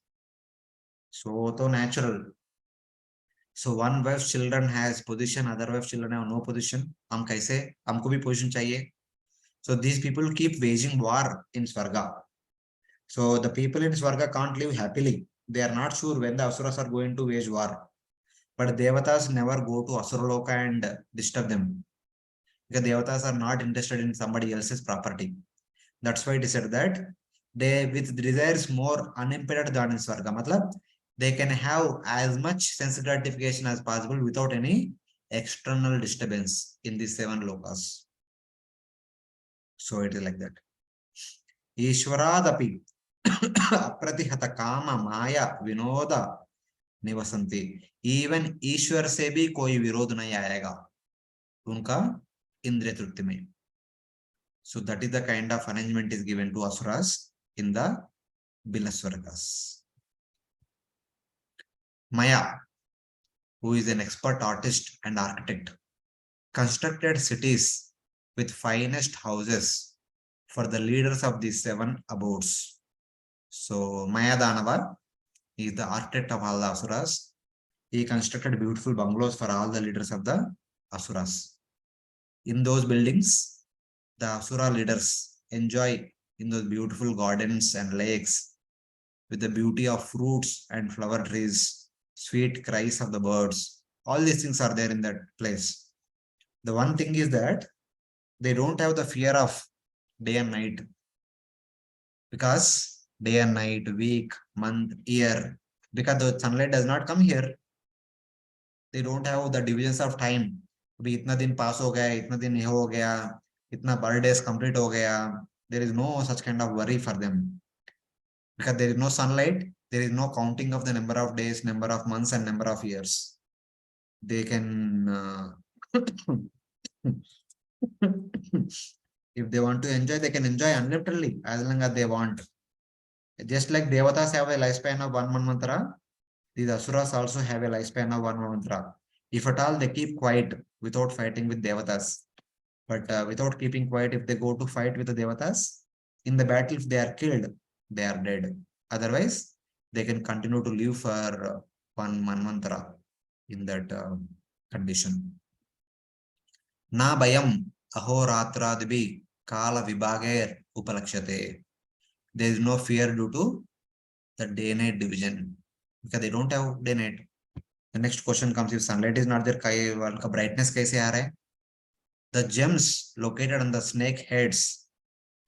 Speaker 1: So natural. So one wife's children has position, other wife's children have no position. Hum kaise? Humko bhi position chahiye. So these people keep waging war in Swarga. So the people in Swarga can't live happily. They are not sure when the Asuras are going to wage war. But Devatas never go to Asura-loka and disturb them. Because Devatas are not interested in somebody else's property. That's why it is said that they with desires more unimpeded than in Swarga. Matlab, they can have as much sense gratification as possible without any external disturbance in these 7 lokas. So it is like that. Ishwaradapi apratihata kama maya vinoda nivasanti. Even Ishwar se bhi koi virodh nahi aayega. Unka indriya trupti mein. So that is the kind of arrangement is given to Asuras in the Bila-svargas. Maya, who is an expert artist and architect, constructed cities with finest houses for the leaders of these 7 abodes. So Maya Danava is the architect of all the Asuras. He constructed beautiful bungalows for all the leaders of the Asuras. In those buildings, the Asura leaders enjoy in those beautiful gardens and lakes with the beauty of fruits and flower trees, sweet cries of the birds. All these things are there in that place. The one thing is that they don't have the fear of day and night, because day and night, week, month, year, because the sunlight does not come here. They don't have the divisions of time. Itna din pass ho gaya, itna din ye ho gaya, itna birthdays complete ho gaya. There is no such kind of worry for them. Because there is no sunlight, there is no counting of the number of days, number of months, and number of years. They can, if they want to enjoy, they can enjoy unlimitedly as long as they want. Just like Devatas have a lifespan of 1 manvantara, these Asuras also have a lifespan of 1 manvantara. If at all they keep quiet without fighting with Devatas, but without keeping quiet, if they go to fight with the Devatas, in the battle, if they are killed, they are dead. Otherwise, they can continue to live for 1 manvantara in that condition. Na bayam ahoratradibi kala vibhager upalakshate. There is no fear due to the day-night division, because they don't have day-night. The next question comes, if sunlight is not there, brightness kaise aa raha hai? The gems located on the snake heads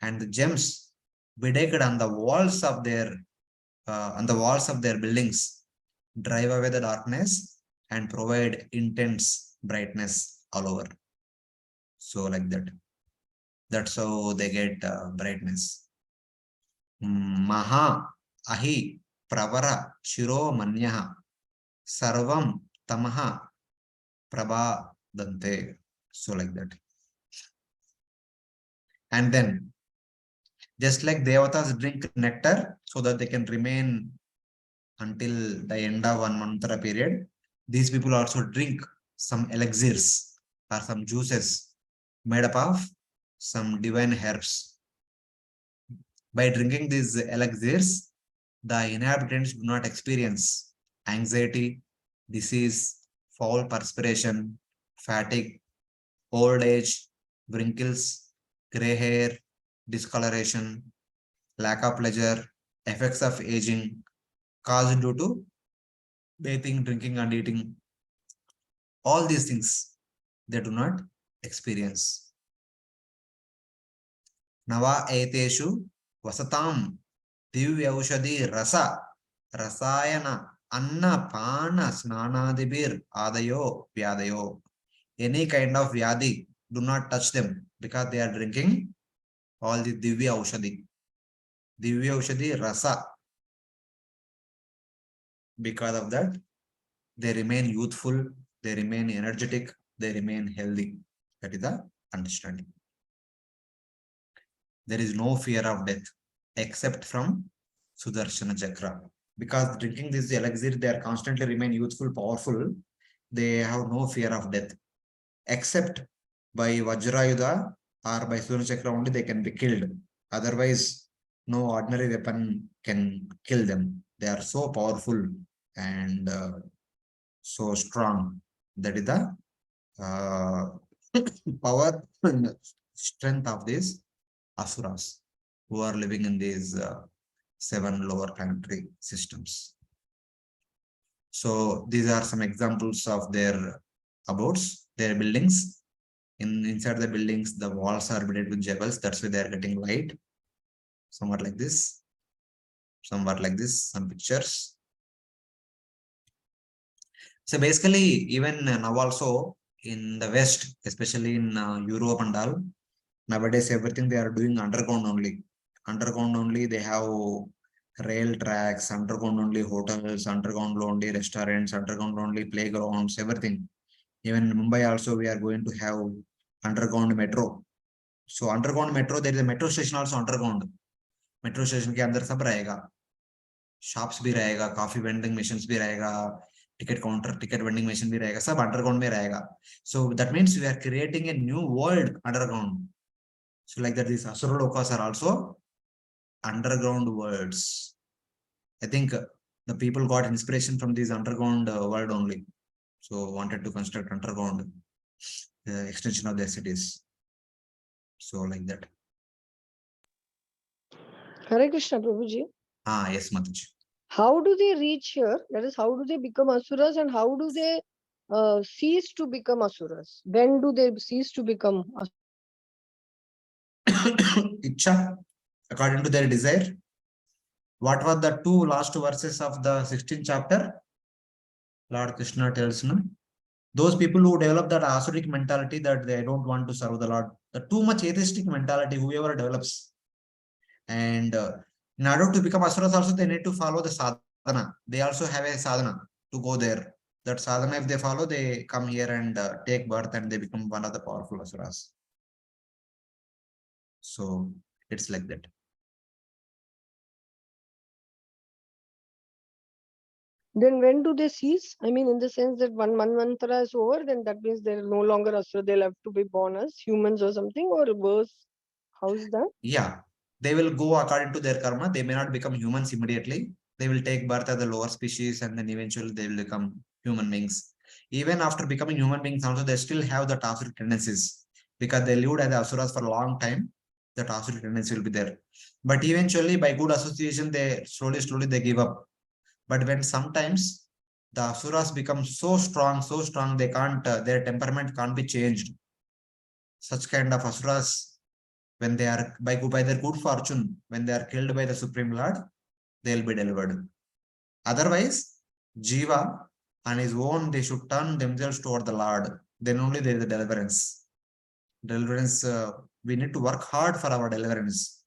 Speaker 1: and the gems bedecked on the walls of their buildings drive away the darkness and provide intense brightness all over. So like that. That's how they get brightness. Maha ahi pravara shiro manyaha sarvam tamaha prabha dante. So like that. And then, just like Devatas drink nectar so that they can remain until the end of 1 mantra period, these people also drink some elixirs or some juices made up of some divine herbs. By drinking these elixirs, the inhabitants do not experience anxiety, disease, foul perspiration, fatigue, old age, wrinkles, gray hair, discoloration, lack of pleasure, effects of aging caused due to bathing, drinking, and eating. All these things they do not experience. Nava eteshu vasatam divyaushadhi rasa rasayana anna pana snanadibir adayo vyadayo. Any kind of vyadi do not touch them because they are drinking all the divya aushadhi. Divya aushadhi rasa. Because of that, they remain youthful, they remain energetic, they remain healthy. That is the understanding. There is no fear of death except from Sudarshana Chakra. Because drinking this elixir, they are constantly remain youthful, powerful. They have no fear of death. Except by Vajrayuda or by Sudarshana Chakra only they can be killed. Otherwise, no ordinary weapon can kill them. They are so powerful and so strong. That is the power and strength of these asuras who are living in these 7 lower planetary systems. So these are some examples of their abodes, their buildings. Inside the buildings, the walls are built with jewels. That's why they are getting light. Somewhat like this. Somewhat like this. Some pictures. So basically, even now also in the West, especially in Europe and all, nowadays everything they are doing underground only. Underground only, they have rail tracks, underground only hotels, underground only restaurants, underground only playgrounds, everything. Even in Mumbai also, we are going to have underground metro. So underground metro, there is a metro station also underground. Metro station के अंदर सब रहेगा. Shops भी रहेगा, coffee vending machines भी रहेगा, ticket counter, ticket vending machine भी रहेगा, सब underground में रहेगा. So that means we are creating a new world underground. So like that, these Asura Lokas are also underground worlds. I think the people got inspiration from these underground world only. So wanted to construct underground extension of their cities. So like that.
Speaker 2: Hare Krishna, Prabhuji.
Speaker 1: Yes, Mataji.
Speaker 2: How do they reach here? That is, how do they become asuras and how do they cease to become asuras? When do they cease to become asuras?
Speaker 1: Icha, according to their desire. What were the 2 last verses of the 16th chapter? Lord Krishna tells me, those people who develop that asuric mentality that they don't want to serve the Lord, the too much atheistic mentality, whoever develops, and in order to become asuras also they need to follow the sadhana. They also have a sadhana to go there. That sadhana, if they follow, they come here and take birth and they become one of the powerful asuras. So it's like that.
Speaker 2: Then when do they cease? I mean, in the sense that one manvantara is over, then that means they're no longer asura, they'll have to be born as humans or something, or worse. How is that?
Speaker 1: Yeah, they will go according to their karma. They may not become humans immediately. They will take birth as the lower species and then eventually they will become human beings. Even after becoming human beings also, they still have the asuric tendencies because they lived as asuras for a long time. That asuric tendency will be there. But eventually by good association, they slowly they give up. But when sometimes the asuras become so strong, they can't, their temperament can't be changed. Such kind of asuras, when they are by their good fortune, when they are killed by the Supreme Lord, they will be delivered. Otherwise, Jiva on his own, they should turn themselves toward the Lord. Then only there is a deliverance. Deliverance, we need to work hard for our deliverance.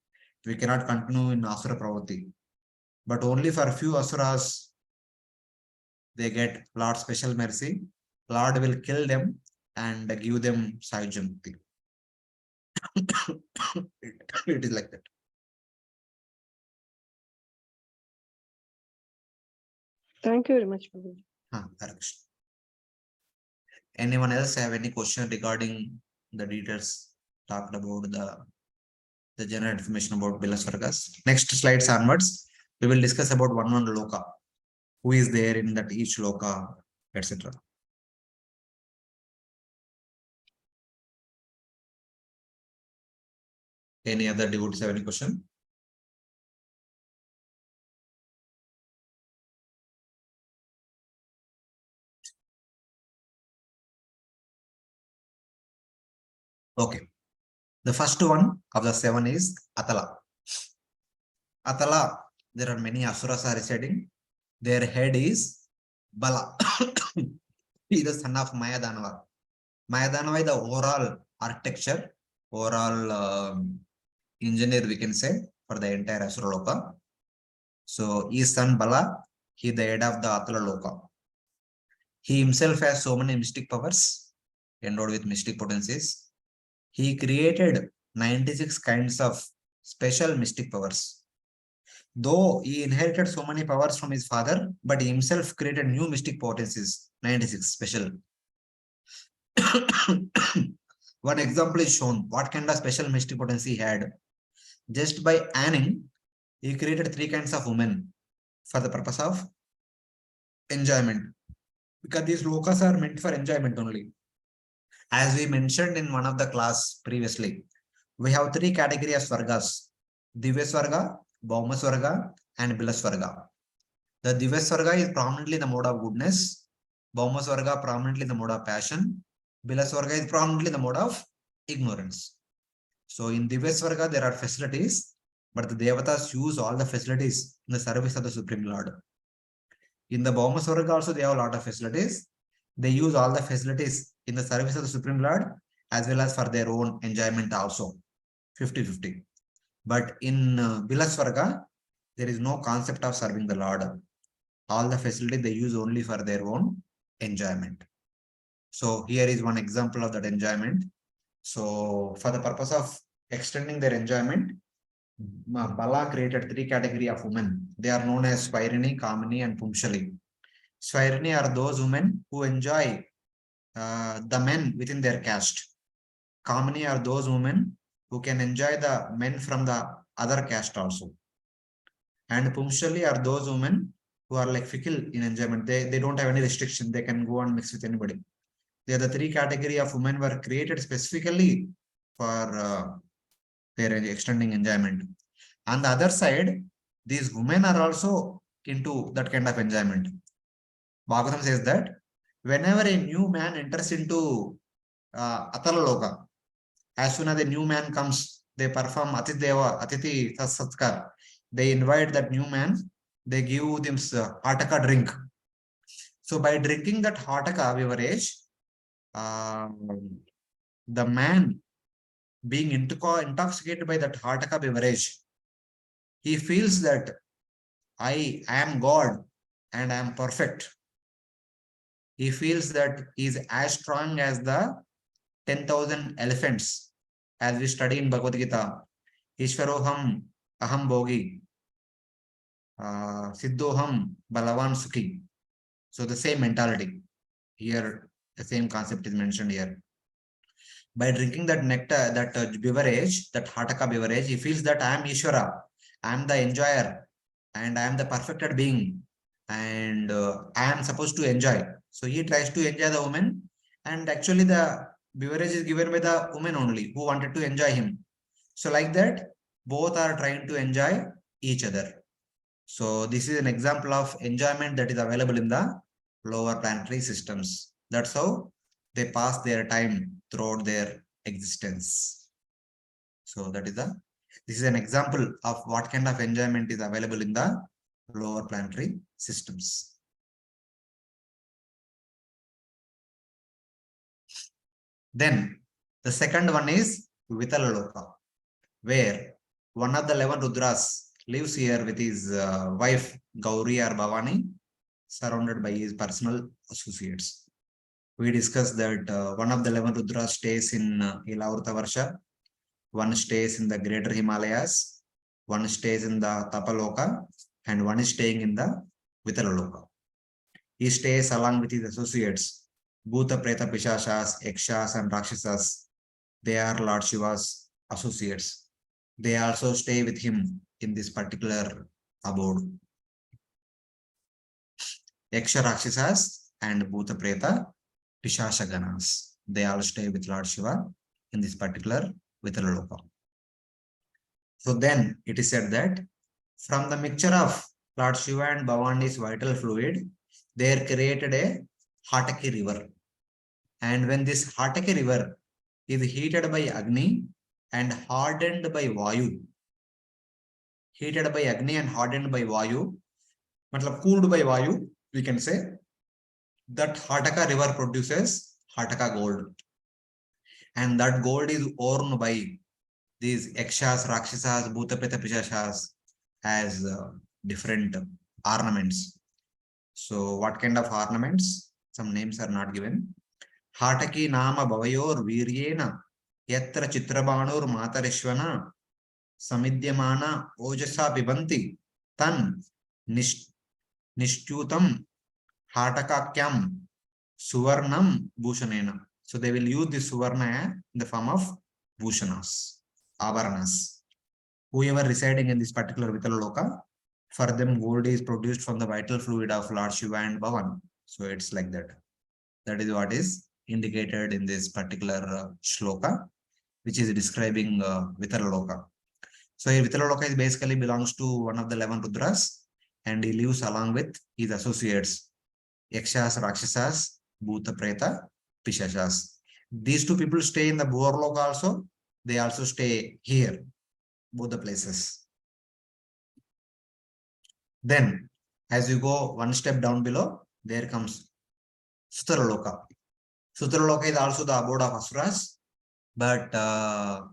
Speaker 1: We cannot continue in Asura Pravati. But only for a few Asuras, they get Lord's special mercy. Lord will kill them and give them Sahyajamukti. It is like that.
Speaker 2: Thank you very much, Prabhuji.
Speaker 1: Anyone else have any question regarding the details talked about the general information about Bila-svargas? Next slides onwards, we will discuss about one loka, who is there in that each loka, etc. Any other devotees have any question? Okay. The first one of the 7 is Atala. Atala, there are many asuras are residing. Their head is Bala. He is the son of Mayadanava. Mayadanava is the overall architecture, overall engineer, we can say, for the entire Asura Loka. So his son Bala, he is the head of the Atala Loka. He himself has so many mystic powers, endowed with mystic potencies. he created 96 kinds of special mystic powers. Though he inherited so many powers from his father, but he himself created new mystic potencies, 96 special. One example is shown. What kind of special mystic potency he had? Just by Anning, he created 3 kinds of women for the purpose of enjoyment. Because these lokas are meant for enjoyment only. As we mentioned in one of the class previously, we have 3 categories of svargas: Divya-svarga, Bhuvar-loka and Bila-svargas. The Divya-svarga is prominently the mode of goodness. Bhuvar-loka prominently the mode of passion. Bila-svarga is prominently the mode of ignorance. So in Divya-svarga there are facilities, but the Devatas use all the facilities in the service of the Supreme Lord. In the Bhuvar-loka also they have a lot of facilities. They use all the facilities in the service of the Supreme Lord as well as for their own enjoyment also. 50-50. But in Bila-svarga, there is no concept of serving the Lord. All the facility they use only for their own enjoyment. So here is one example of that enjoyment. So for the purpose of extending their enjoyment, Bala created 3 categories of women. They are known as Swairini, Kamini and Pumshali. Swairini are those women who enjoy the men within their caste. Kamini are those women who can enjoy the men from the other caste also. And Pumshali are those women who are like fickle in enjoyment. They don't have any restriction. They can go and mix with anybody. They are the 3 categories of women were created specifically for their extending enjoyment. On the other side, these women are also into that kind of enjoyment. Bhagavatam says that whenever a new man enters into Atala-loka, as soon as a new man comes, they perform Atithi Satkar. They invite that new man, they give them Hataka drink. So by drinking that Hataka beverage, the man being intoxicated by that Hataka beverage, he feels that I am God and I am perfect. He feels that he is as strong as the 10,000 elephants, as we study in Bhagavad Gita. Ishvaroham aham bogi, siddhoham balavan sukhi. So the same mentality here, the same concept is mentioned here. By drinking that nectar, that beverage, that Hataka beverage, he feels that I am Ishvara, I am the enjoyer, and I am the perfected being, and I am supposed to enjoy. So he tries to enjoy the woman, and actually the beverage is given by the woman only who wanted to enjoy him. So like that, both are trying to enjoy each other. So this is an example of enjoyment that is available in the lower planetary systems. That's how they pass their time throughout their existence. So that is this is an example of what kind of enjoyment is available in the lower planetary systems. Then the second one is Vitala-loka, where one of the 11 Rudras lives here with his wife Gauri or Bhavani, surrounded by his personal associates. We discussed that one of the 11 Rudras stays in Ilavrita Varsha, one stays in the greater Himalayas, one stays in the Tapa-loka, and one is staying in the Vitala-loka. He stays along with his associates, Bhuta, Preta, Pishashas, Yakshas, and Rakshasas. They are Lord Shiva's associates. They also stay with him in this particular abode. Yaksha, Rakshasas, and Bhuta, Preta, Pishashaganas. They all stay with Lord Shiva in this particular Vitala-loka. So then it is said that from the mixture of Lord Shiva and Bhavani's vital fluid, they created a Hataki river. And when this Hataki river is heated by Agni and hardened by Vayu, heated by Agni and hardened by Vayu, cooled by Vayu, we can say, that Hataka river produces Hataka gold. And that gold is worn by these Yakshas, Rakshasas, Bhuta, Preta, Pishashas as different ornaments. So what kind of ornaments? Some names are not given. Hataki nama bhavayor viryena Yatra Chitrabanur Matarishvana Samidyamana Ojasa Pibanti Tan Nishtutam Hatakakyam Suvarnam Bhushanena. So they will use this Suvarna in the form of Bhushanas, Avaranas. Whoever residing in this particular Vitaloka, for them gold is produced from the vital fluid of Lord Shiva and Bhavan. So it's like that. That is what is indicated in this particular shloka, which is describing Vitaloka. So Vitaloka is basically belongs to one of the 11 Rudras, and he lives along with his associates, Yakshas, Rakshasas, Bhuta, Preta, Pishashas. These two people stay in the Bhuvar-loka also. They also stay here, both the places. Then, as you go one step down below, there comes Sutaraloka. Sutaraloka is also the abode of Asuras, but the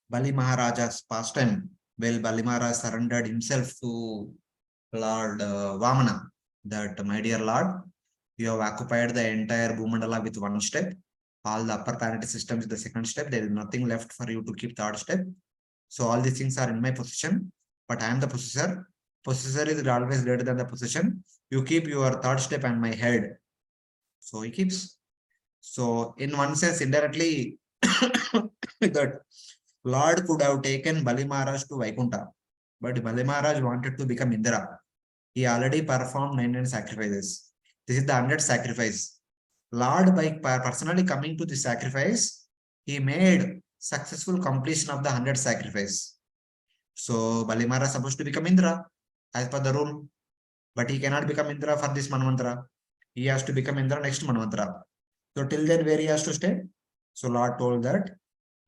Speaker 1: Bali Maharaja's pastime, well, Bali Maharaj surrendered himself to Lord Vamana, that my dear Lord, you have occupied the entire Bhumandala with one step. All the upper planetary systems is the second step. There is nothing left for you to keep third step. So all these things are in my possession, but I am the possessor. Possessor is always greater than the possession. You keep your third step on my head. So he keeps. So in one sense, indirectly, that Lord could have taken Bali Maharaj to Vaikuntha, but Bali Maharaj wanted to become Indra. He already performed 99 sacrifices. This is the 100th sacrifice. Lord, by personally coming to the sacrifice, he made successful completion of the 100th sacrifice. So Bali Maharaj is supposed to become Indra as per the rule, but he cannot become Indra for this Manvantara. He has to become Indra next Manvantara. So till then, where he has to stay? So Lord told that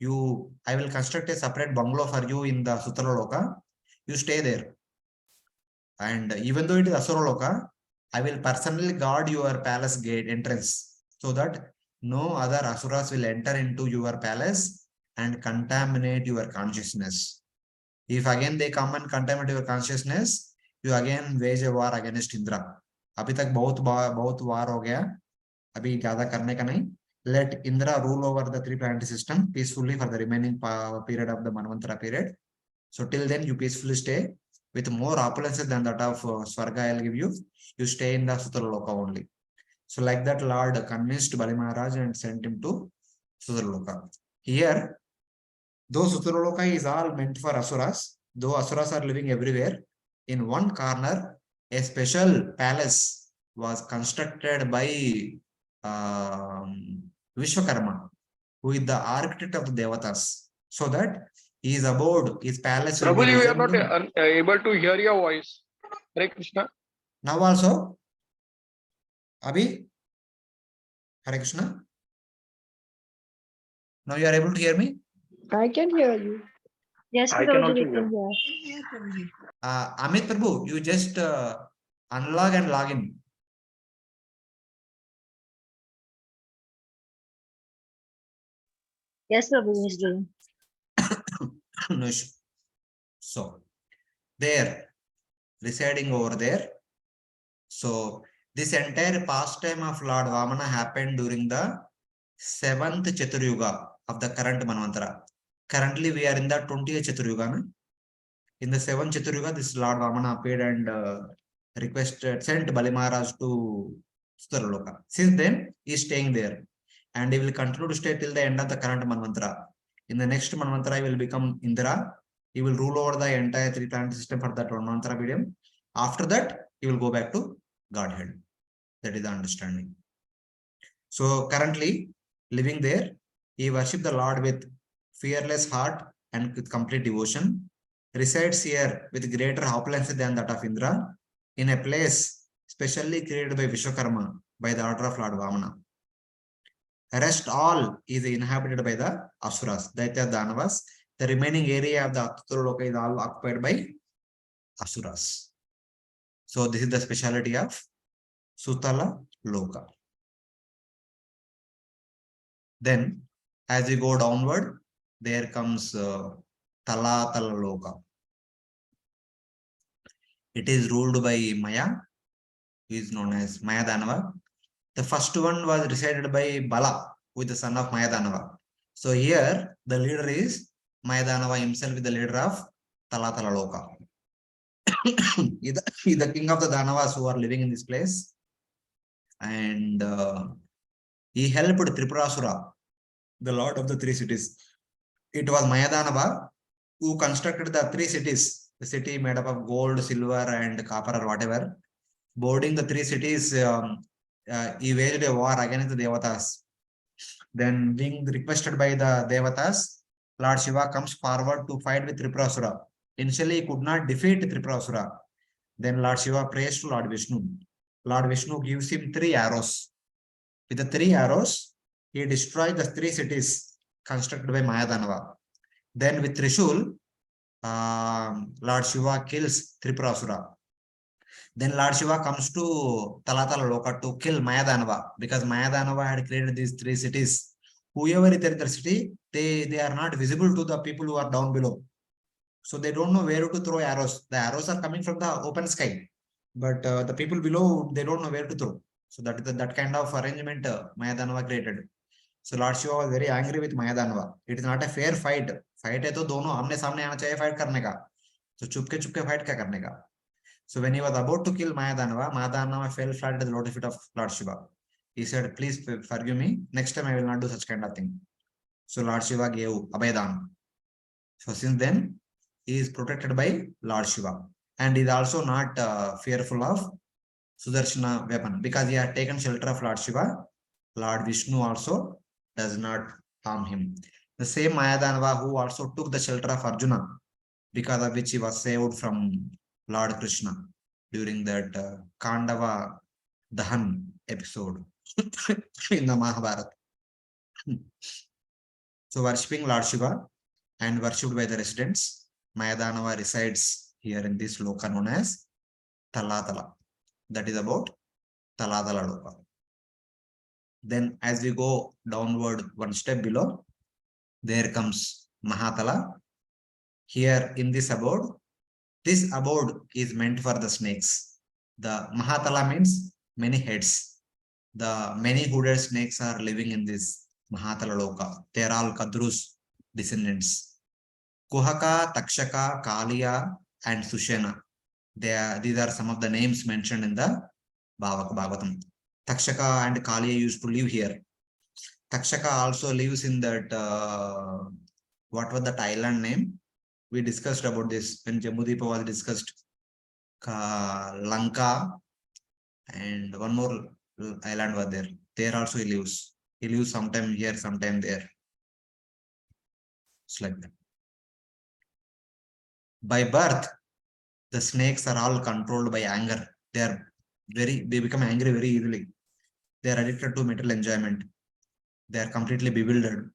Speaker 1: I will construct a separate bungalow for you in the Sutaraloka. You stay there. And even though it is Asuraloka, I will personally guard your palace gate entrance so that no other Asuras will enter into your palace and contaminate your consciousness. If again they come and contaminate your consciousness, you again wage a war against Indra. अभी तक बहुत war हो गया, अभी ज़्यादा करने का नहीं. Let Indra rule over the 3 planetary system peacefully for the remaining period of the Manvantara period. So till then, you peacefully stay with more opulences than that of Swarga I'll give you. You stay in the Sutaraloka only. So like that, Lord convinced Bali Maharaj and sent him to Sutaraloka. Here, though Sutaraloka is all meant for Asuras, though Asuras are living everywhere, in one corner, a special palace was constructed by Vishwakarma, who is the architect of the Devatas, so that his abode, his palace will
Speaker 7: Prabhuji,
Speaker 1: be
Speaker 7: we are not able to hear your voice. Hare Krishna.
Speaker 1: Now also, Abhi, Hare Krishna. Now you are able to hear me?
Speaker 2: I can hear you.
Speaker 4: Yes,
Speaker 5: I can
Speaker 4: Prabhuji,
Speaker 5: also
Speaker 4: we can hear.
Speaker 1: Amit Prabhu, you just unlog and log in.
Speaker 4: Yes, Prabhuji is doing.
Speaker 1: No issue. So, there, residing over there. So, this entire pastime of Lord Vamana happened during the 7th Chaturyuga of the current Manvantara. Currently, we are in the 20th Chaturyuga. In the 7th Chaturyuga, this Lord Vamana appeared and sent Bali Maharaj to Sutaraloka. Since then, he is staying there. And he will continue to stay till the end of the current Manvantara. In the next Manvantara, he will become Indra. He will rule over the entire 3 planet system for that one Manvantara medium. After that, he will go back to Godhead. That is the understanding. So currently, living there, he worships the Lord with fearless heart and with complete devotion. Resides here with greater opulence than that of Indra, in a place specially created by Vishwakarma by the order of Lord Vamana. Rest all is inhabited by the Asuras, Daitya Danavas. The remaining area of the Sutaraloka is all occupied by Asuras. So this is the speciality of Sutala Loka. Then, as we go downward, there comes Talatala Loka. It is ruled by Maya, who is known as Maya Danava. The first one was decided by Bala with the son of Mayadanava. So here the leader is Mayadanava himself, with the leader of Talatala Loka. He's the king of the Danavas who are living in this place. And he helped Tripurasura, the lord of the three cities. It was Mayadanava who constructed the three cities, the city made up of gold, silver, and copper, or whatever. Boarding the three cities, he waged a war against the Devatas. Then, being requested by the Devatas, Lord Shiva comes forward to fight with Tripurasura. Initially, he could not defeat Tripurasura. Then Lord Shiva prays to Lord Vishnu. Lord Vishnu gives him 3 arrows. With the 3 arrows, he destroys the 3 cities constructed by Mayadanava. Then with Trishul, Lord Shiva kills Tripurasura. Then Lord Shiva comes to Talatala Loka to kill Mayadanava, because Mayadanava had created these 3 cities. Whoever is in the city, they are not visible to the people who are down below. So they don't know where to throw arrows. The arrows are coming from the open sky, but the people below, they don't know where to throw. So that is that kind of arrangement Mayadanava created. So Lord Shiva was very angry with Mayadanava. It is not a fair fight. Fight है तो दोनों आमने सामने आना चाहिए fight करने का. So चुपके fight क्या करने का? So when he was about to kill Mayadanava, Mayadanava fell flat at the lotus feet of Lord Shiva. He said, "Please forgive me. Next time I will not do such kind of thing." So Lord Shiva gave Abhaydan. So since then, he is protected by Lord Shiva, and is also not fearful of Sudarshana weapon, because he had taken shelter of Lord Shiva. Lord Vishnu also does not harm him. The same Mayadanava who also took the shelter of Arjuna, because of which he was saved from Lord Krishna during that Kandava Dahan episode in the Mahabharata. So worshipping Lord Shiva and worshipped by the residents, Mayadanava resides here in this loka known as Talatala. That is about Talatala Loka. Then as we go downward one step below, there comes Mahatala. Here in this abode is meant for the snakes. The Mahatala means many heads. The many hooded snakes are living in this Mahatala Loka. They are all Kadru's descendants. Kuhaka, Takshaka, Kaliya, and Sushena. These are some of the names mentioned in the Bhagavatam. Takshaka and Kaliya used to live here. Takshaka also lives in that, what was that island name? We discussed about this when Jambudipa was discussed. Lanka and one more island was there. There also he lives. He lives sometime here, sometime there. It's like that. By birth, the snakes are all controlled by anger. They become angry very easily. They are addicted to material enjoyment. They are completely bewildered.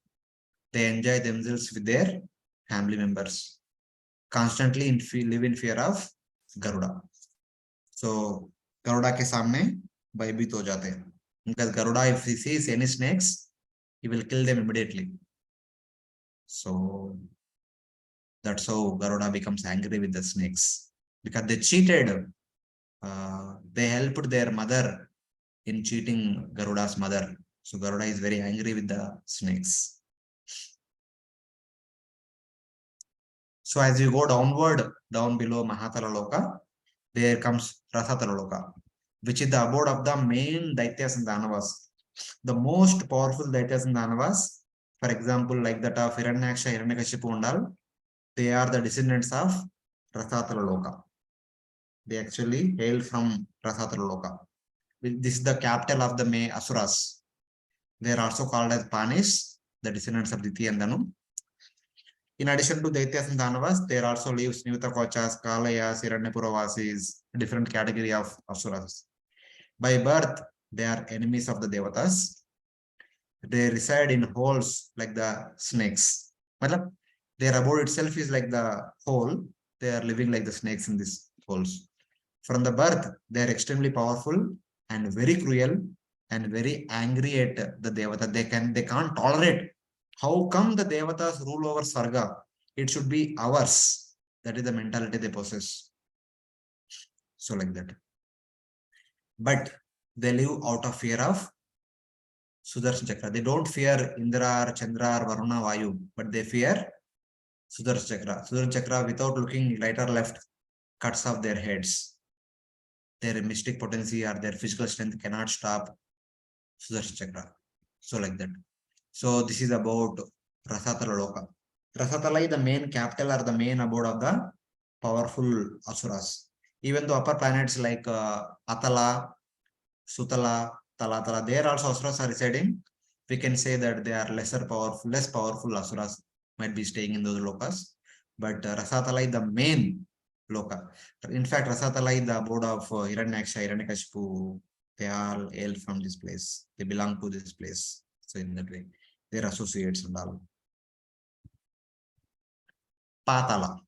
Speaker 1: They enjoy themselves with their family members. Constantly live in fear of Garuda. So Garuda ke samne भयभीत हो जाते हैं. Because Garuda, if he sees any snakes, he will kill them immediately. So that's how Garuda becomes angry with the snakes, because they cheated. They helped their mother in cheating Garuda's mother. So Garuda is very angry with the snakes. So as you go downward, down below Mahatala Loka, there comes Rasatala Loka, which is the abode of the main Daityas and Danavas. The most powerful Daityas and Danavas, for example, like that of Hiranyaksha, Hiranyakashipu and all, they are the descendants of Rasatala Loka. They actually hail from Rasatala Loka. This is the capital of the Asuras. They are also called as Panis, the descendants of Diti and Danu. In addition to Daityas and Danavas, there also lives Nivatakochas, Kalayas, Hiranyapuravasis, different category of Asuras. By birth, they are enemies of the Devatas. They reside in holes like the snakes. Their abode itself is like the hole. They are living like the snakes in these holes. From the birth, they are extremely powerful and very cruel and very angry at the Devata. They can't tolerate. How come the Devatas rule over Svarga? It should be ours. That is the mentality they possess. So like that. But they live out of fear of Sudarshan Chakra. They don't fear Indra or Chandra or Varuna Vayu, but they fear Sudarshan Chakra. Sudarshan Chakra, without looking right or left, cuts off their heads. Their mystic potency or their physical strength cannot stop Sudarshan Chakra. So like that. So this is about Rasatala Loka. Rasatala is the main capital or the main abode of the powerful Asuras. Even though upper planets like Atala, Sutala, Talatala, there also Asuras are residing. We can say that they are less powerful Asuras might be staying in those lokas. But Rasatala is the main loka. In fact, Rasatala is the abode of Hiranyaksha, Hiranyakashipu. They all hail from this place. They belong to this place. So in that way, they're associates and all. Patala.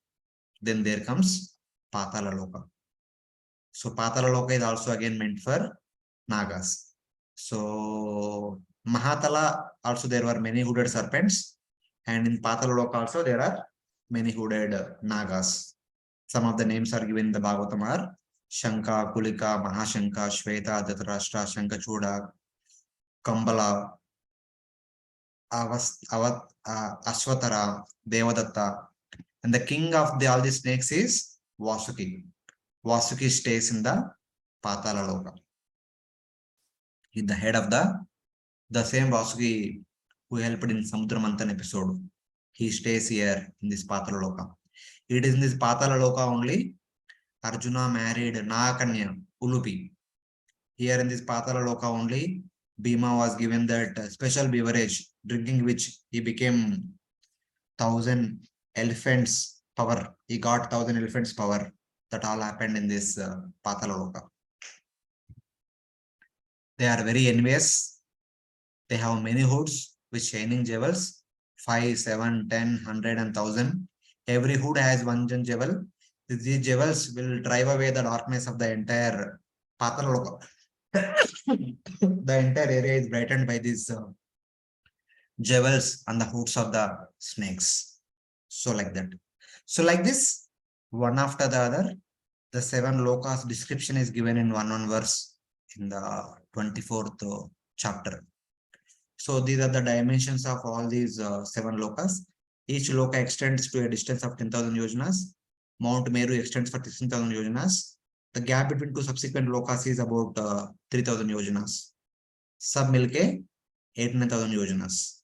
Speaker 1: Then there comes Patala Loka. So Patala Loka is also again meant for Nagas. So Mahatala also there were many hooded serpents, and in Patala Loka also there are many hooded Nagas. Some of the names are given in the Bhagavatam are Shanka, Kulika, Mahashanka, Shweta, Dhatarashtra, Shankachuda, Kambala, Ashwatara, Devadatta. And the king of all these snakes is Vasuki. Vasuki stays in the Patala Loka. He's the head of the same Vasuki who helped in Samudra Manthan episode. He stays here in this Patala Loka. It is in this Patala Loka only Arjuna married Nagakanya, Ulupi. Here in this Patala Loka only Bhima was given that special beverage, drinking which he became 1,000 elephants power. He got 1,000 elephants power. That all happened in this Patala Loka. They are very envious. They have many hoods with shining jewels. 5, 7, 10, 100 and 1,000. Every hood has one jewel. These jewels will drive away the darkness of the entire Patala Loka. The entire area is brightened by these jewels on the hoods of the snakes. So like that. So like this, one after the other, the 7 lokas description is given in one verse in the 24th chapter. So these are the dimensions of all these 7 lokas. Each loka extends to a distance of 10,000 yojanas. Mount Meru extends for 16,000 yojanas. The gap between 2 subsequent lokas is about 3,000 yojanas. Sub milke 89,000 yojanas.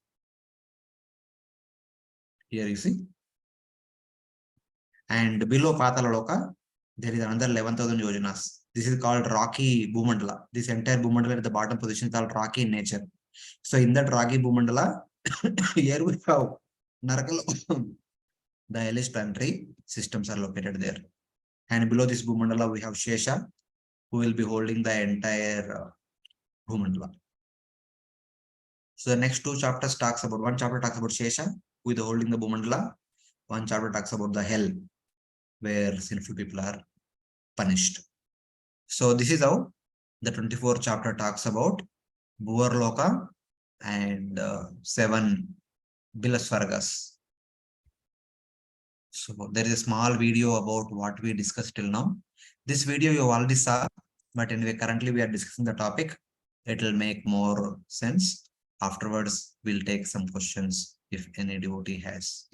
Speaker 1: Here you see. And below Patala Loka, there is another 11,000 yojanas. This is called rocky Bhumandala. This entire Bhumandala at the bottom position is called rocky in nature. So in that rocky Bhumandala, here we have Narakala. The hellish planetary systems are located there. And below this Bhumandala, we have Shesha, who will be holding the entire Bhumandala. So the next 2 chapters talks about, one chapter talks about Shesha, who is holding the Bhumandala. One chapter talks about the hell, where sinful people are punished. So this is how the 24th chapter talks about Bhuvar-loka and 7 Bila-svargas. So there is a small video about what we discussed till now. This video you already saw, but anyway, currently we are discussing the topic. It will make more sense. Afterwards, we'll take some questions if any devotee has.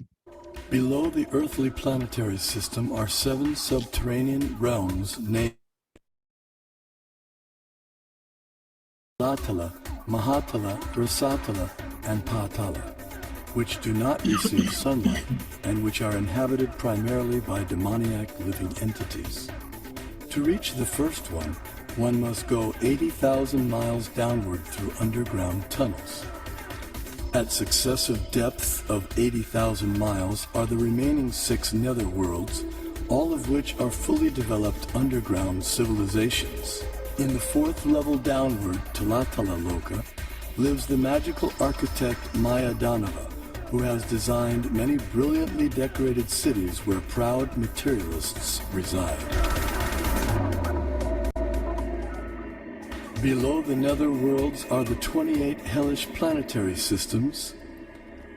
Speaker 8: Below the earthly planetary system are 7 subterranean realms named Latala, Mahatala, Rasatala, and Patala, which do not receive sunlight and which are inhabited primarily by demoniac living entities. To reach the first one must go 80,000 miles downward through underground tunnels. At successive depths of 80,000 miles are the remaining 6 netherworlds, all of which are fully developed underground civilizations. In the 4th level downward, Talatala Loka, lives the magical architect Maya Danava, who has designed many brilliantly decorated cities where proud materialists reside. Below the netherworlds are the 28 hellish planetary systems.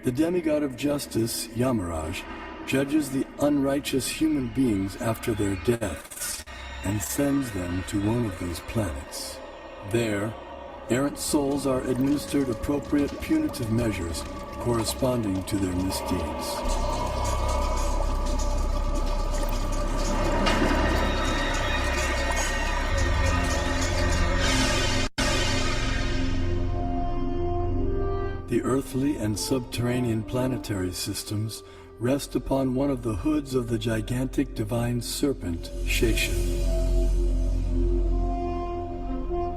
Speaker 8: The demigod of justice, Yamaraj, judges the unrighteous human beings after their deaths and sends them to one of these planets. There, errant souls are administered appropriate punitive measures corresponding to their misdeeds. The earthly and subterranean planetary systems rest upon one of the hoods of the gigantic divine serpent, Shesha.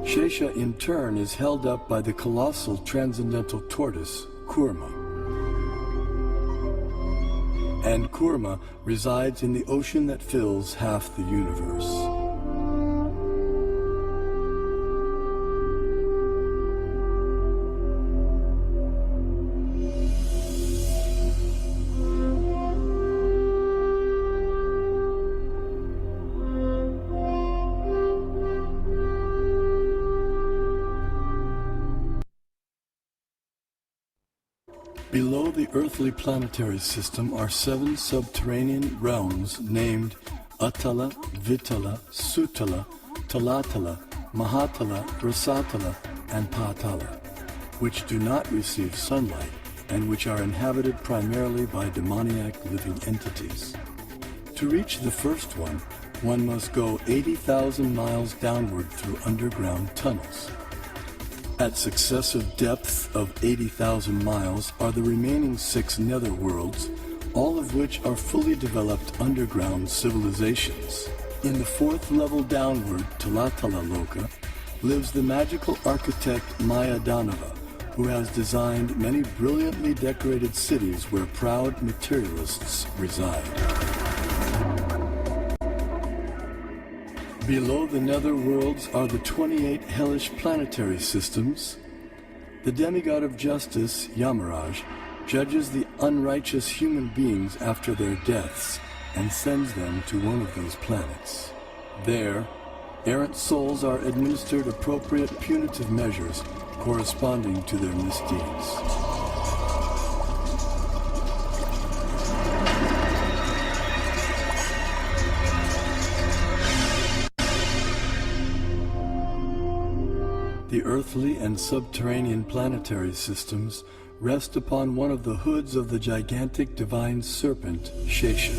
Speaker 8: Shesha in turn is held up by the colossal transcendental tortoise, Kurma. And Kurma resides in the ocean that fills half the universe. Below the earthly planetary system are 7 subterranean realms named Atala, Vitala, Sutala, Talatala, Mahatala, Rasatala, and Patala, which do not receive sunlight and which are inhabited primarily by demoniac living entities. To reach the first one must go 80,000 miles downward through underground tunnels. At successive depths of 80,000 miles are the remaining 6 netherworlds, all of which are fully developed underground civilizations. In the 4th level downward, Bhuvar-loka, lives the magical architect Maya Danava, who has designed many brilliantly decorated cities where proud materialists reside. Below the netherworlds are the 28 hellish planetary systems. The demigod of justice, Yamaraj, judges the unrighteous human beings after their deaths and sends them to one of these planets. There, errant souls are administered appropriate punitive measures corresponding to their misdeeds. The earthly and subterranean planetary systems rest upon one of the hoods of the gigantic divine serpent, Shesha.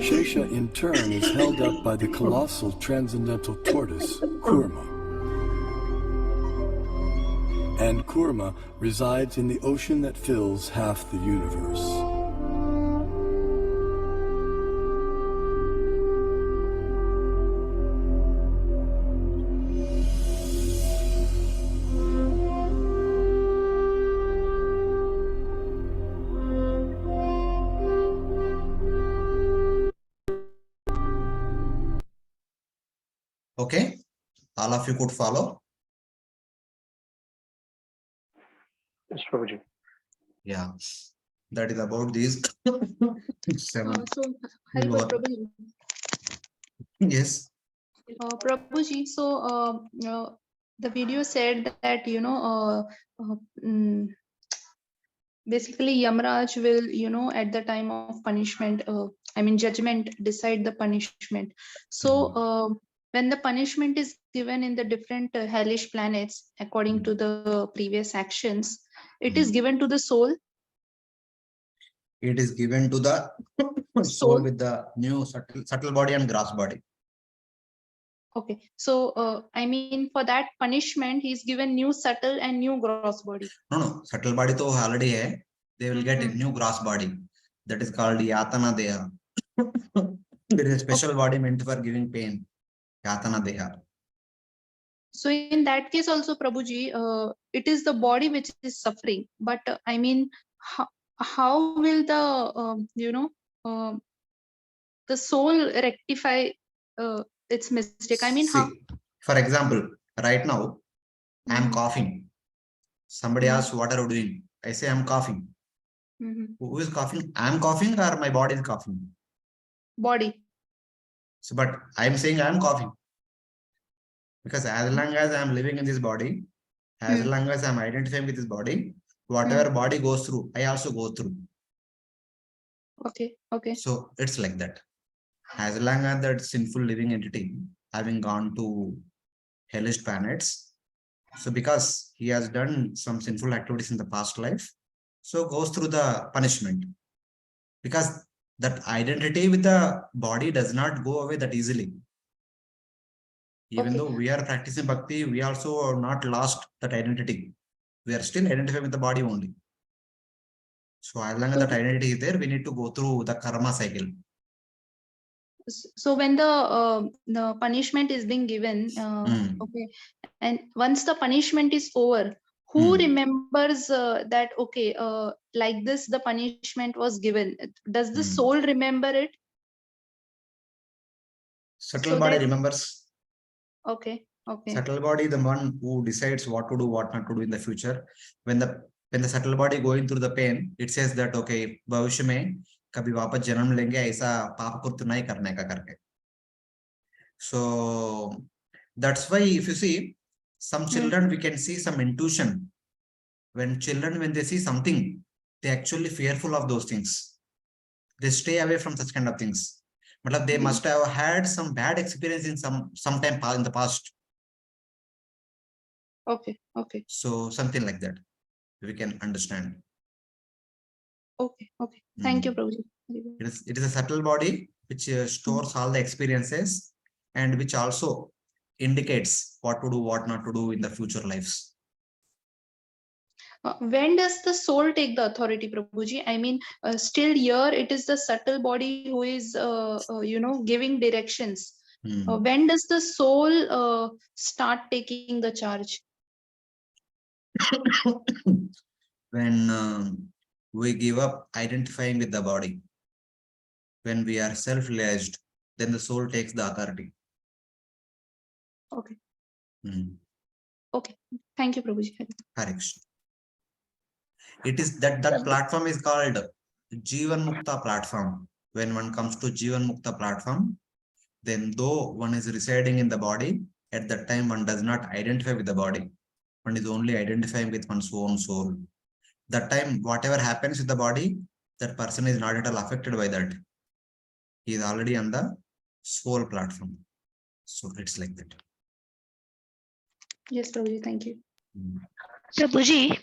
Speaker 8: Shesha in turn is held up by the colossal transcendental tortoise, Kurma. And Kurma resides in the ocean that fills half the universe.
Speaker 1: Okay, all of you could follow.
Speaker 5: Yes, Prabhuji.
Speaker 1: Yeah, that is about these 7.
Speaker 9: So, Haribol Prabhuji.
Speaker 1: Yes.
Speaker 9: Prabhuji, so the video said that basically Yamaraj will at the time of punishment, judgment, decide the punishment. So when the punishment is given in the different hellish planets according to the previous actions, it is given to the soul.
Speaker 1: It is given to the soul with the new subtle body and gross body.
Speaker 9: Okay, so for that punishment, he is given new subtle and new gross body.
Speaker 1: No, subtle body to already hai. They will get a new gross body that is called Yatana Deha. There is a special body meant for giving pain, Yatana Deha.
Speaker 9: So in that case also, Prabhuji, it is the body which is suffering. But how will the the soul rectify its mistake?
Speaker 1: For example, right now I am coughing. Somebody asks, "What are you doing?" I say, "I'm coughing." Who is coughing? I am coughing, or my body is coughing?
Speaker 9: Body.
Speaker 1: So, but I am saying I am coughing. Because as long as I am living in this body, as long as I am identifying with this body, whatever body goes through, I also go through.
Speaker 9: Okay.
Speaker 1: So it's like that. As long as that sinful living entity having gone to hellish planets. So because he has done some sinful activities in the past life, so goes through the punishment. Because that identity with the body does not go away that easily. Even though we are practicing bhakti, we also are not lost that identity. We are still identified with the body only. So as long as that identity is there, we need to go through the karma cycle.
Speaker 9: So when the punishment is being given, okay, and once the punishment is over, who remembers that, okay, like this the punishment was given? Does the soul remember it?
Speaker 1: Subtle body remembers.
Speaker 9: Okay.
Speaker 1: Subtle body, the one who decides what to do, what not to do in the future. When the subtle body going through the pain, it says that, okay, भविष्य में कभी वापस जन्म लेंगे, ऐसा पाप कृत्य नहीं करने का करके. So that's why if you see some children, we can see some intuition. When children, when they see something, they actually fearful of those things. They stay away from such kind of things. But they must have had some bad experience in some time in the past.
Speaker 9: Okay.
Speaker 1: So something like that, we can understand.
Speaker 9: Okay. Thank you, Prabhuji.
Speaker 1: It is a subtle body which stores all the experiences and which also indicates what to do, what not to do in the future lives.
Speaker 9: When does the soul take the authority, Prabhuji? I mean, still here it is the subtle body who is, giving directions. When does the soul start taking the charge?
Speaker 1: When we give up identifying with the body, when we are self-realized, then the soul takes the authority.
Speaker 9: Okay. Okay. Thank you, Prabhuji.
Speaker 1: Hare Krishna. It is that platform is called Jivan Mukta platform. When one comes to Jivan Mukta platform, then though one is residing in the body, at that time one does not identify with the body. One is only identifying with one's own soul. That time, whatever happens with the body, that person is not at all affected by that. He is already on the soul platform. So it's like that.
Speaker 9: Yes, Prabhuji, thank you.
Speaker 4: Prabhuji,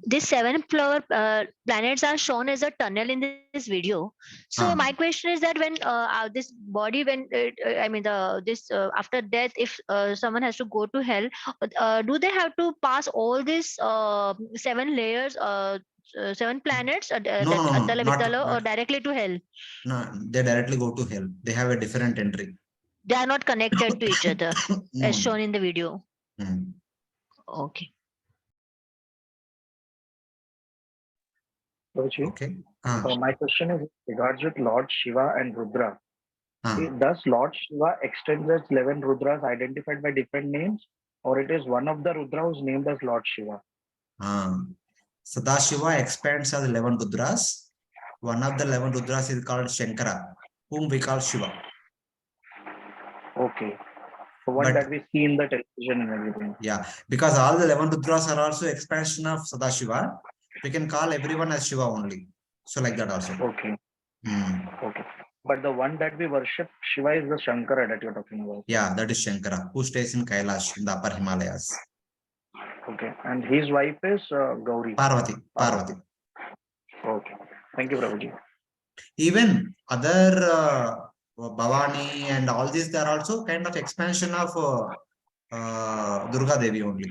Speaker 4: these 7 planets are shown as a tunnel in this video. So my question is that when this body, when after death, if someone has to go to hell, do they have to pass all these 7 layers, 7 planets, Atala, Vitala, or directly to hell?
Speaker 1: No, they directly go to hell. They have a different entry.
Speaker 4: They are not connected to each other as shown in the video. Okay.
Speaker 1: Okay.
Speaker 5: My question is regards with Lord Shiva and Rudra. Does Lord Shiva extend as 11 Rudras identified by different names, or it is one of the Rudra who's named as Lord Shiva?
Speaker 1: Sadashiva expands as 11 Rudras. One of the 11 Rudras is called Shankara, whom we call Shiva.
Speaker 5: Okay. The one that we see in the television and everything.
Speaker 1: Yeah, because all the 11 Rudras are also expansion of Sadashiva. We can call everyone as Shiva only. So like that also.
Speaker 5: Okay. Okay. But the one that we worship, Shiva, is the Shankara that you're talking about.
Speaker 1: Yeah, that is Shankara, who stays in Kailash, in the upper Himalayas.
Speaker 5: Okay. And his wife is Gauri.
Speaker 1: Parvati.
Speaker 5: Okay. Thank you, Prabhuji.
Speaker 1: Even other Bhavani and all these, they are also kind of expansion of Durga Devi only.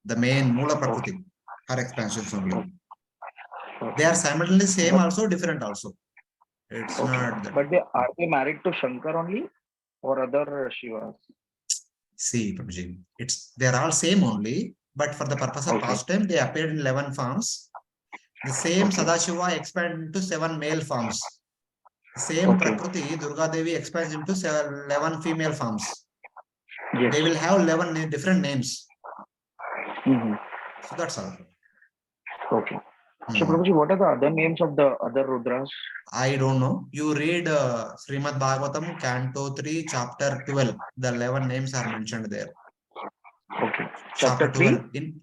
Speaker 1: The main Mula Prakriti, her expansions only. They are simultaneously same also, different also. It's not that.
Speaker 5: But are they married to Shankar only or other Shivas?
Speaker 1: See, Prabhuji, they are all same only, but for the purpose of pastime, they appeared in 11 forms. The same Sadashiva expands into 7 male forms. The same Prakriti, Durga Devi expands into 11 female forms. Yes. They will have 11 different names. So that's all.
Speaker 5: Okay. So, Prabhuji, what are the other names of the other Rudras?
Speaker 1: I don't know. You read Srimad Bhagavatam, Canto 3, Chapter 12. The 11 names are mentioned there.
Speaker 5: Okay.
Speaker 1: Chapter 12. In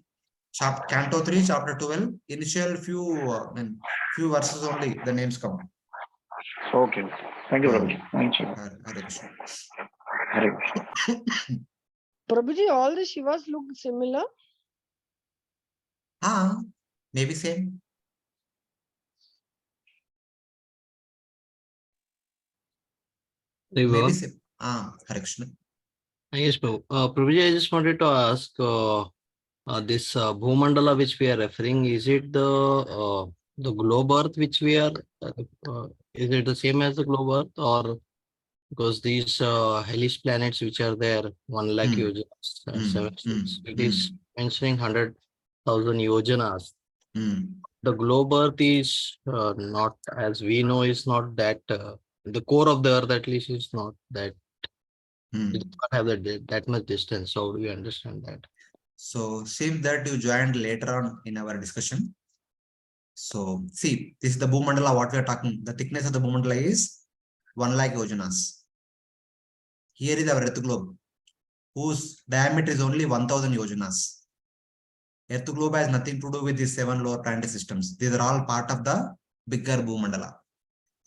Speaker 1: Canto 3, Chapter 12, initial few verses only, the names come.
Speaker 5: Okay. Thank you, Prabhuji. Thank you.
Speaker 1: Hare Krishna.
Speaker 5: Hare Krishna.
Speaker 2: Prabhuji, all the Shivas look similar.
Speaker 1: Maybe same. Maybe same. Hare Krishna.
Speaker 10: Yes, Prabhuji, I just wanted to ask, this Bhumandala which we are referring, is it the globe Earth which we are, is it the same as the globe Earth, or because these hellish planets which are there, 1 lakh yojanas and 7 states, it is mentioning 100,000 yojanas. The globe Earth is not, as we know, is not that, the core of the Earth at least is not that. It does not have that much distance. So how do we understand that?
Speaker 1: So seems that you joined later on in our discussion. So see, this is the Bhumandala, what we are talking. The thickness of the Bhumandala is 1 lakh yojanas. Here is our Earth globe, whose diameter is only 1000 yojanas. Earth globe has nothing to do with these 7 lower planetary systems. These are all part of the bigger Bhumandala.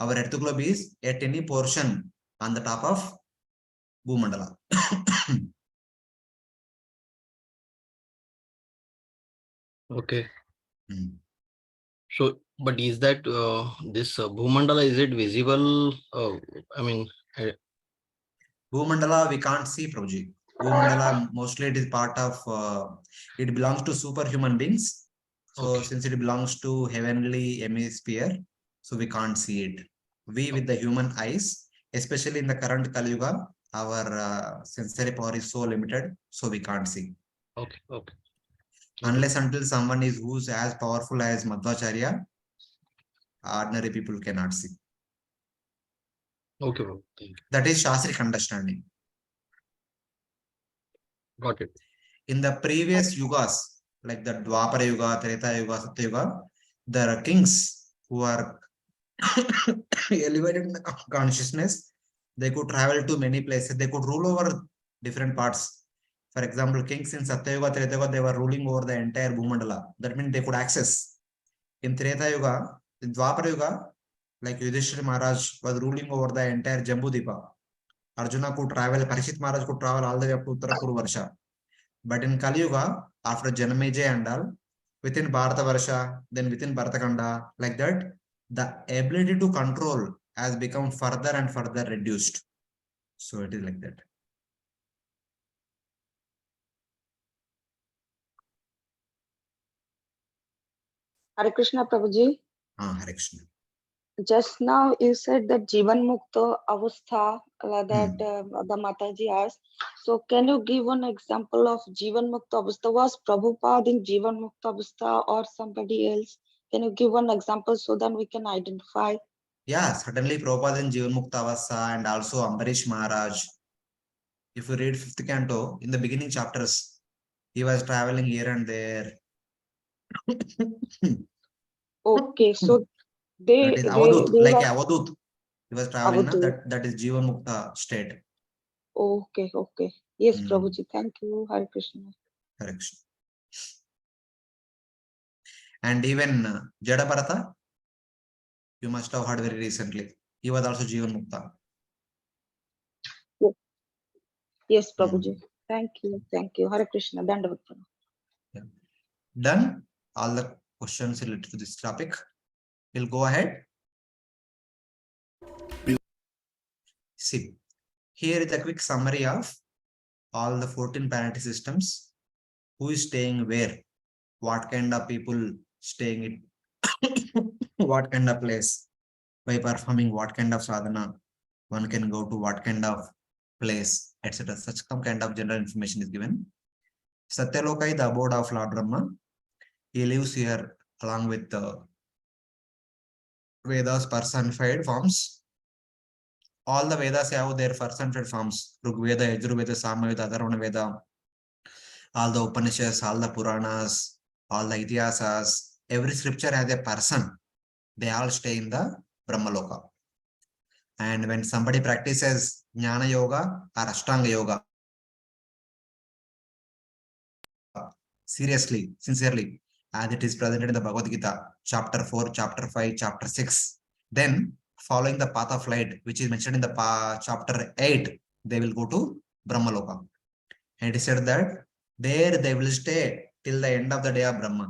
Speaker 1: Our Earth globe is a tiny portion on the top of Bhumandala.
Speaker 10: Okay. So, but is that this Bhumandala, is it visible? I mean,
Speaker 1: Bhumandala we can't see, Prabhuji. Bhumandala mostly it is part of, it belongs to superhuman beings. So since it belongs to heavenly hemisphere, so we can't see it. We with the human eyes, especially in the current Kali Yuga, our sensory power is so limited, so we can't see.
Speaker 10: Okay.
Speaker 1: Unless until someone is who's as powerful as Madhvacharya, ordinary people cannot see.
Speaker 10: Okay, bro. Thank you.
Speaker 1: That is Shastric understanding.
Speaker 10: Got it.
Speaker 1: In the previous yugas, like the Dwapara Yuga, Treta Yuga, Satya Yuga, there are kings who are elevated in consciousness. They could travel to many places. They could rule over different parts. For example, kings in Satya Yuga, Treta Yuga, they were ruling over the entire Bhumandala. That means they could access. In Treta Yuga, in Dwapara Yuga, like Yudhishthira Maharaj was ruling over the entire Jambudipa. Arjuna could travel, Parishit Maharaj could travel all the way up to Uttara Purvarsha. But in Kali Yuga, after Janamejaya and all, within Bharata Varsha, then within Bharatakanda, like that, the ability to control has become further and further reduced. So it is like that.
Speaker 11: Hare Krishna, Prabhuji.
Speaker 1: Hare Krishna.
Speaker 11: Just now you said that Jivan Mukta Avastha that the Mataji asked. So can you give one example of Jivan Mukta Avastha? Was Prabhupada in Jivan Mukta Avastha or somebody else? Can you give one example so that we can identify?
Speaker 1: Yeah, certainly Prabhupada in Jivan Mukta Avastha and also Ambarish Maharaj. If you read 5th canto, in the beginning chapters, he was traveling here and there.
Speaker 11: Okay, so they
Speaker 1: like Avadut. He was traveling, that is Jivan Mukta state.
Speaker 11: Okay. Yes, Prabhuji. Thank you. Hare Krishna.
Speaker 1: Hare Krishna. And even Jadabharata, you must have heard very recently. He was also Jivan Mukta.
Speaker 11: Yes, Prabhuji. Thank you. Hare Krishna. Dandavat.
Speaker 1: Done all the questions related to this topic. We'll go ahead. See, here is a quick summary of all the 14 planetary systems. Who is staying where? What kind of people staying in what kind of place? By performing what kind of sadhana? One can go to what kind of place, etc. Such some kind of general information is given. Satyaloka is the abode of Lord Brahma. He lives here along with the Vedas personified forms. All the Vedas have their personified forms. Rigveda, Yajurveda, Samaveda, Atharvana Veda, all the Upanishads, all the Puranas, all the Itihasas, every scripture has a person. They all stay in the Brahmaloka. And when somebody practices Jnana Yoga or Ashtanga Yoga, seriously, sincerely, as it is presented in the Bhagavad Gita, chapter 4, chapter 5, chapter 6, then following the path of light, which is mentioned in the chapter 8, they will go to Brahmaloka. And it is said that there they will stay till the end of the day of Brahma.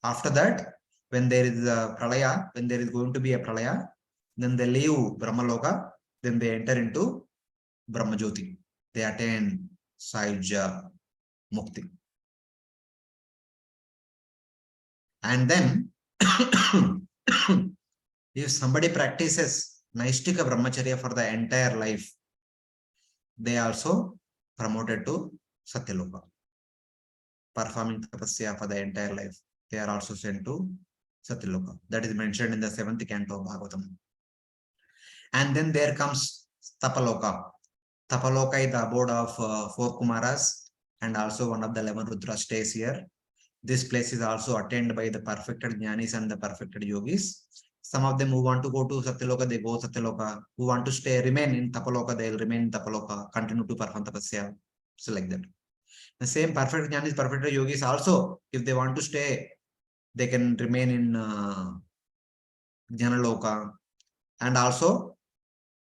Speaker 1: After that, when there is a pralaya, when there is going to be a pralaya, then they leave Brahmaloka, then they enter into Brahmajyoti. They attain Sahaja Mukti. And then, if somebody practices Naishtika Brahmacharya for the entire life, they also promoted to Satyaloka. Performing tapasya for the entire life, they are also sent to Satyaloka. That is mentioned in the 7th canto of Bhagavatam. And then there comes Tapaloka. Tapaloka is the abode of 4 Kumaras, and also one of the 11 Rudras stays here. This place is also attained by the perfected Jnanis and the perfected Yogis. Some of them who want to go to Satyaloka, they go Satyaloka. Who want to remain in Tapaloka, they will remain in Tapaloka, continue to perform tapasya. So like that. The same perfect Jnanis, perfect Yogis also, if they want to stay, they can remain in Jnanaloka and also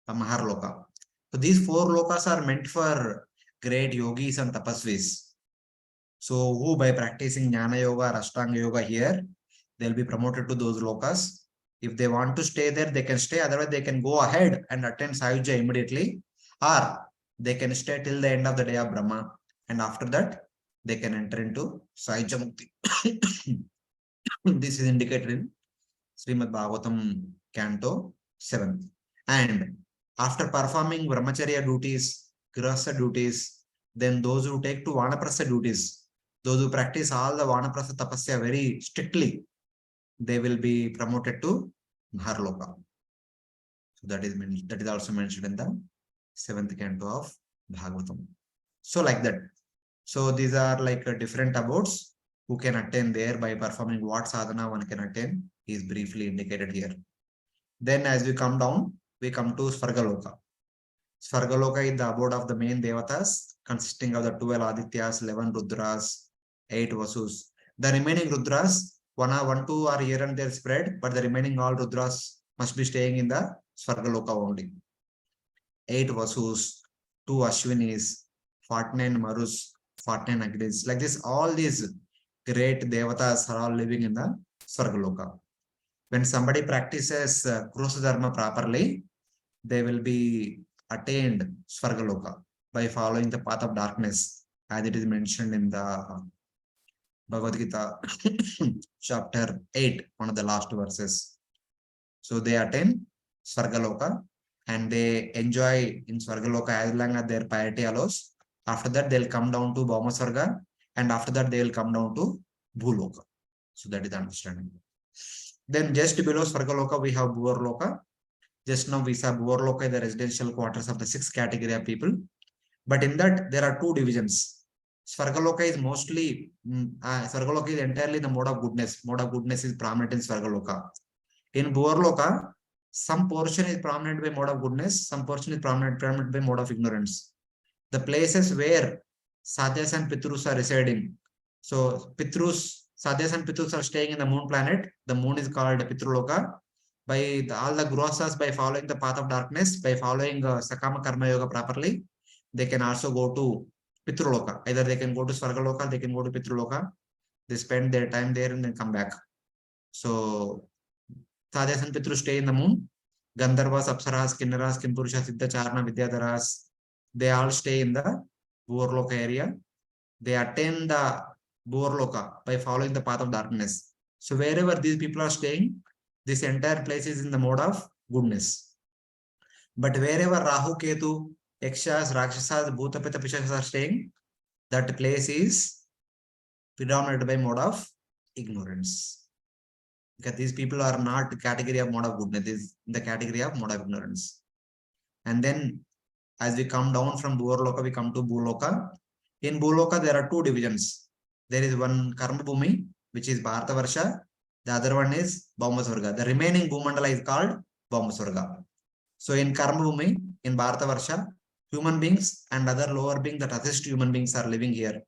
Speaker 1: Maharloka. So these 4 lokas are meant for great yogis and tapasvis. So who by practicing Jnana Yoga or Ashtanga Yoga here, they'll be promoted to those lokas. If they want to stay there, they can stay. Otherwise, they can go ahead and attain Sayuja immediately, or they can stay till the end of the day of Brahma. And after that, they can enter into Sayuja Mukti. This is indicated in Srimad Bhagavatam Canto 7. And after performing Brahmacharya duties, Grihastha duties, then those who take to Vanaprastha duties, those who practice all the Vanaprastha tapasya very strictly, they will be promoted to Maharloka. So that is also mentioned in the 7th canto of Bhagavatam. So like that. So these are like different abodes who can attain there by performing what sadhana one can attain is briefly indicated here. Then as we come down, we come to Svargaloka. Svargaloka is the abode of the main devatas, consisting of the 12 Adityas, 11 Rudras, 8 Vasus. The remaining Rudras, 1, 2 are here and there spread, but the remaining all Rudras must be staying in the Svargaloka only. 8 Vasus, 2 Ashwinis, 49 Marus, 49 Agnis. Like this, all these great devatas are all living in the Svargaloka. When somebody practices Krusa Dharma properly, they will be attained Svargaloka by following the path of darkness, as it is mentioned in the Bhagavad Gita chapter 8, one of the last verses. So they attain Svargaloka and they enjoy in Svargaloka as long as their piety allows. After that, they'll come down to Bhaumasvarga, and after that, they will come down to Bhuloka. So that is the understanding. Then just below Svargaloka, we have Bhuvar-loka. Just now we saw Bhuvar-loka, the residential quarters of the 6th category of people. But in that, there are 2 divisions. Svargaloka is mostly, Svargaloka is entirely the mode of goodness. Mode of goodness is prominent in Svargaloka. In Bhuvar-loka, some portion is prominent by mode of goodness, some portion is prominent by mode of ignorance. The places where Sadhyas and Pitrus are residing. So Pitrus, Sadhyas and Pitrus are staying in the moon planet. The moon is called Pitruloka. By all the Grihasthas, by following the path of darkness, by following Sakama Karma Yoga properly, they can also go to Pitruloka. Either they can go to Svargaloka, they can go to Pitruloka. They spend their time there and then come back. So Sadhyas and Pitrus stay in the moon. Gandharvas, Apsaras, Kinnaras, Kimpurusha, Siddha, Charna, Vidyadharas, they all stay in the Bhuvar-loka area. They attain the Bhuvar-loka by following the path of darkness. So wherever these people are staying, this entire place is in the mode of goodness. But wherever Rahu, Ketu, Yakshas, Rakshasas, Bhuta, Pitta, Pishas are staying, that place is predominated by mode of ignorance. Because these people are not the category of mode of goodness, this is the category of mode of ignorance. And then as we come down from Bhuvar-loka, we come to Bhuloka. In Bhuloka, there are 2 divisions. There is one Karma Bhumi, which is Bharatavarsha. The other one is Bhaumasvarga. The remaining Bhumandala is called Bhaumasvarga. So in Karma Bhumi, in Bharatavarsha, human beings and other lower beings that assist human beings are living here.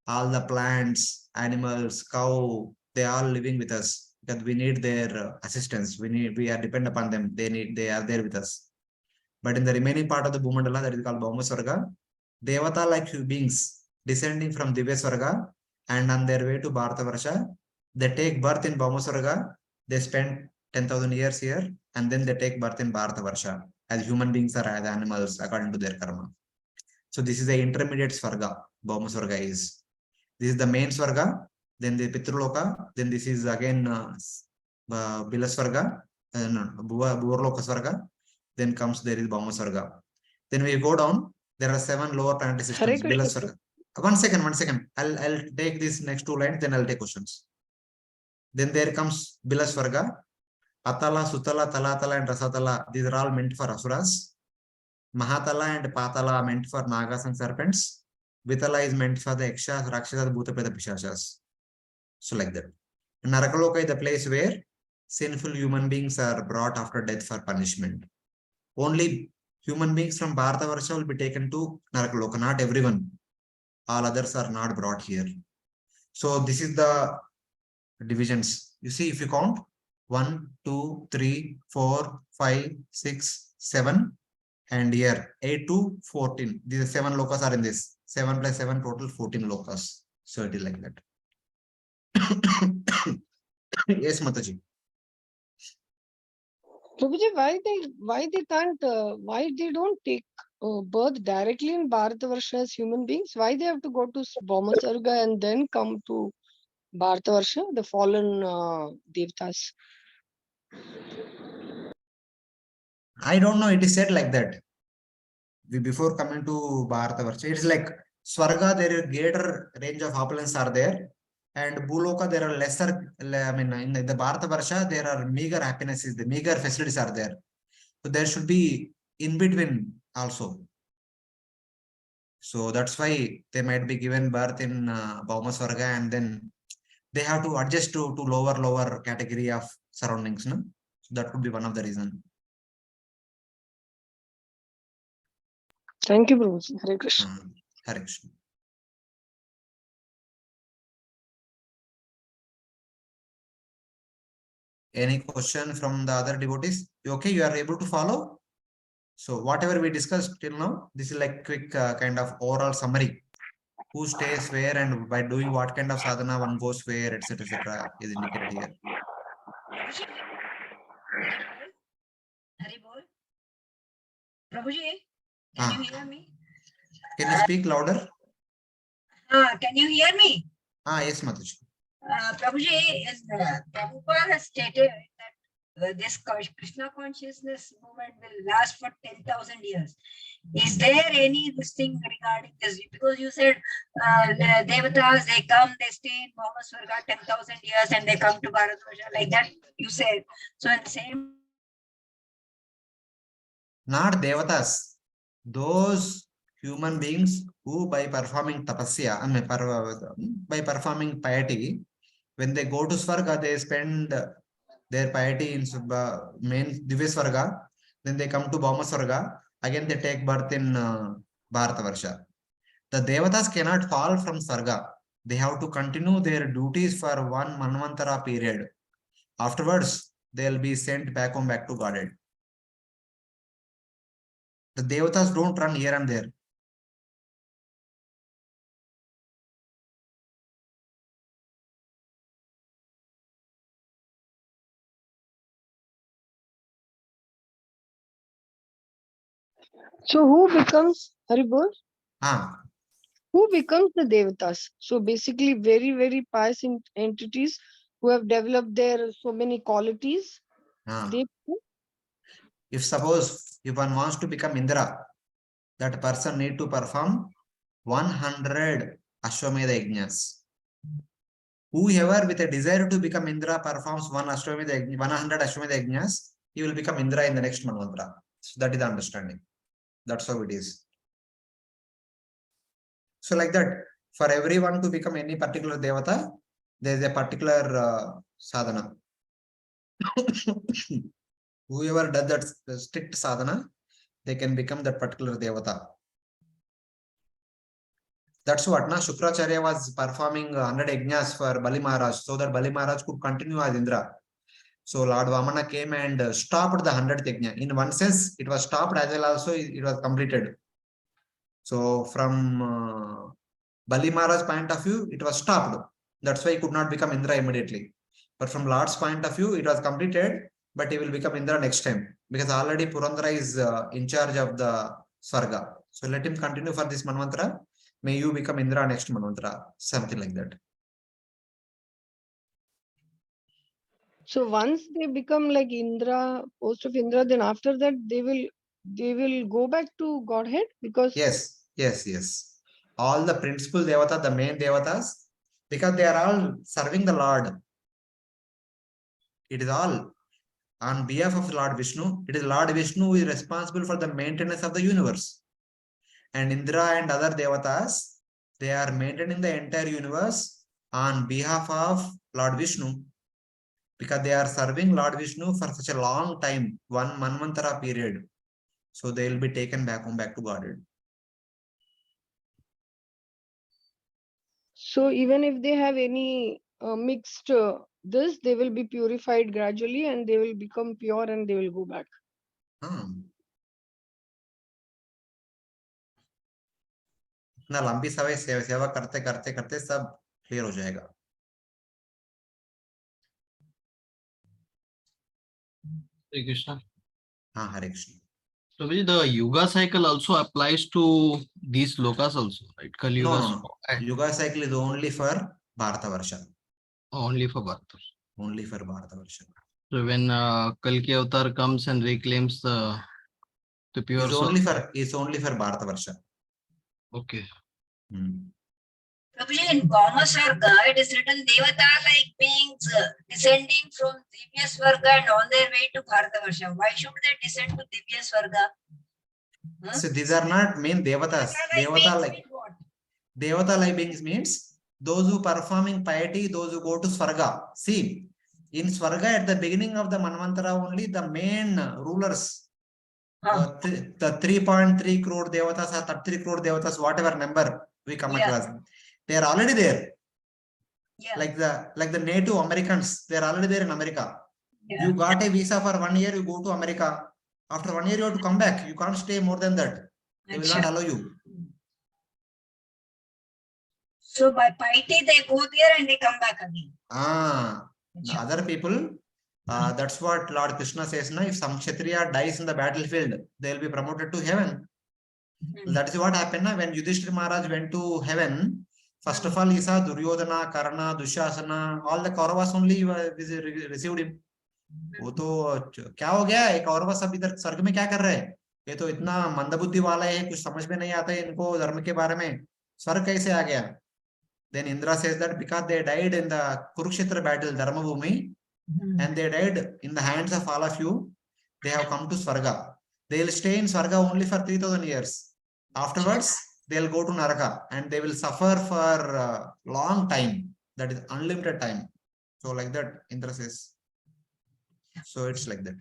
Speaker 1: All the plants, animals, cow, they are living with us because we need their assistance. We are dependent upon them. They are there with us. But in the remaining part of the Bhumandala, that is called Bhaumasvarga, Devata-like beings descending from Divya-svarga and on their way to Bharatavarsha, they take birth in Bhaumasvarga, they spend 10,000 years here, and then they take birth in Bharatavarsha as human beings or as animals according to their karma. So this is the intermediate Svarga, Bhaumasvarga is. This is the main Svarga, then the Pitruloka, then this is again Bila-svargas, Bhuvar-loka Svarga, then comes there is Bhaumasvarga. Then we go down, there are 7 lower planetary systems. Bila-svarga. One second. I'll take these next 2 lines, then I'll take questions. Then there comes Bila-svarga, Atala, Sutala, Talatala, and Rasatala. These are all meant for Asuras. Mahatala and Patala are meant for Nagas and serpents. Vitala is meant for the Yakshas, Rakshasas, Bhuta, Preta, Pishachas. So like that. Narakaloka is the place where sinful human beings are brought after death for punishment. Only human beings from Bharatavarsha will be taken to Narakaloka, not everyone. All others are not brought here. So this is the divisions. You see, if you count 1, 2, 3, 4, 5, 6, 7, and here 8 to 14. These 7 lokas are in this. 7 plus 7 total 14 lokas. So it is like that. Yes, Mataji.
Speaker 2: Prabhuji, why they don't take birth directly in Bharatavarsha as human beings? Why they have to go to Bhaumasvarga and then come to Bharatavarsha, the fallen Devatas?
Speaker 1: I don't know. It is said like that. Before coming to Bharatavarsha, it's like Swarga, there is greater range of opulence are there. And Bhuloka, there are lesser, I mean, in the Bharatavarsha, there are meager happinesses, the meager facilities are there. So there should be in between also. So that's why they might be given birth in Bhaumasvarga, and then they have to adjust to lower category of surroundings. No? So that could be one of the reasons.
Speaker 2: Thank you, Prabhuji. Hare Krishna.
Speaker 1: Hare Krishna. Any question from the other devotees? Okay, you are able to follow? So whatever we discussed till now, this is like quick kind of overall summary. Who stays where and by doing what kind of sadhana one goes where, etc. is indicated here.
Speaker 6: Prabhuji, can you hear me?
Speaker 1: Can you speak louder?
Speaker 6: Can you hear me?
Speaker 1: Yes, Mataji.
Speaker 6: Prabhuji, Prabhupada has stated that this Krishna consciousness movement will last for 10,000 years. Is there any thing regarding this? Because you said the Devatas, they come, they stay in Bhaumasvarga 10,000 years and they come to Bharatavarsha, like that you said. So in the same...
Speaker 1: Not Devatas. Those human beings who by performing tapasya, I mean, by performing piety, when they go to Svarga, they spend their piety in main Divya-svarga, then they come to Bhaumasvarga, again they take birth in Bharatavarsha. The Devatas cannot fall from Svarga. They have to continue their duties for 1 Manvantara period. Afterwards, they will be sent back home, back to Godhead. The Devatas don't run here and there.
Speaker 2: So who becomes Haribol?
Speaker 1: Who
Speaker 2: becomes the Devatas? So basically very, very pious entities who have developed their so many qualities.
Speaker 1: If suppose if one wants to become Indra, that person need to perform 100 Ashwamedha Yajnas. Whoever with a desire to become Indra performs 100 Ashwamedha Yajnas, he will become Indra in the next Manvantara. So that is the understanding. That's how it is. So like that, for everyone to become any particular Devata, there is a particular sadhana. Whoever does that strict sadhana, they can become that particular Devata. That's what Shukracharya was performing 100 yajnas for Bali Maharaj, so that Bali Maharaj could continue as Indra. So Lord Vamana came and stopped the 100th yajna. In one sense, it was stopped as well also it was completed. So from Bali Maharaj's point of view, it was stopped. That's why he could not become Indra immediately. But from Lord's point of view, it was completed, but he will become Indra next time because already Purandara is in charge of the Svarga. So let him continue for this Manvantara. May you become Indra next Manvantara, something like that.
Speaker 2: So once they become like Indra, post of Indra, then after that they will go back to Godhead because
Speaker 1: Yes. All the principal Devata, the main Devatas, because they are all serving the Lord. It is all on behalf of Lord Vishnu. It is Lord Vishnu who is responsible for the maintenance of the universe. And Indra and other Devatas, they are maintaining the entire universe on behalf of Lord Vishnu. Because they are serving Lord Vishnu for such a long time, one Manvantara period. So they will be taken back to Godhead.
Speaker 2: so even if they have any mixed this, they will be purified gradually and they will become pure and they will go back.
Speaker 1: इतना लंबी समय सेवा करते करते करते सब clear हो जाएगा.
Speaker 10: Hare Krishna.
Speaker 1: Hare Krishna.
Speaker 10: So the Yuga cycle also applies to these lokas also, right? Kali Yuga.
Speaker 1: No. Yuga cycle is only for Bharatavarsha.
Speaker 10: Only for Bharatavarsha.
Speaker 1: Only for Bharatavarsha.
Speaker 10: So when Kalki Avatar comes and reclaims the pure soul.
Speaker 1: It's only for Bharatavarsha.
Speaker 10: Okay.
Speaker 6: Prabhuji, in Bhuvar-loka, it is written Devata-like beings descending from Divya-svarga and on their way to Bharatavarsha. Why should they descend to Divya-svarga?
Speaker 1: So these are not main Devatas. Devata-like beings means those who performing piety, those who go to Svarga. See, in Svarga at the beginning of the Manvantara only the main rulers, the 3.3 crore Devatas or 33 crore Devatas, whatever number we come across, they are already there. Like the Native Americans, they are already there in America. You got a visa for 1 year, you go to America. After 1 year, you have to come back. You can't stay more than that. They will not allow you.
Speaker 6: So by piety, they go there and they come back again.
Speaker 1: The other people, that's what Lord Krishna says. Na, if some Kshatriya dies in the battlefield, they will be promoted to heaven. That is what happened na, when Yudhishthira Maharaj went to heaven. First of all, he saw Duryodhana, Karna, Dushasana, all the Kauravas only received him. वो तो क्या हो गया, एक कौरव सब इधर स्वर्ग में क्या कर रहे हैं, ये तो इतना मंदबुद्धि वाला है, कुछ समझ में नहीं आता है इनको धर्म के बारे में, स्वर्ग कैसे आ गया. Then Indra says that because they died in the Kurukshetra battle, Dharma Bhumi, and they died in the hands of all of you, they have come to Svarga. They will stay in Svarga only for 3000 years. Afterwards, they will go to Naraka and they will suffer for a long time. That is unlimited time. So like that, Indra says. So it's like that.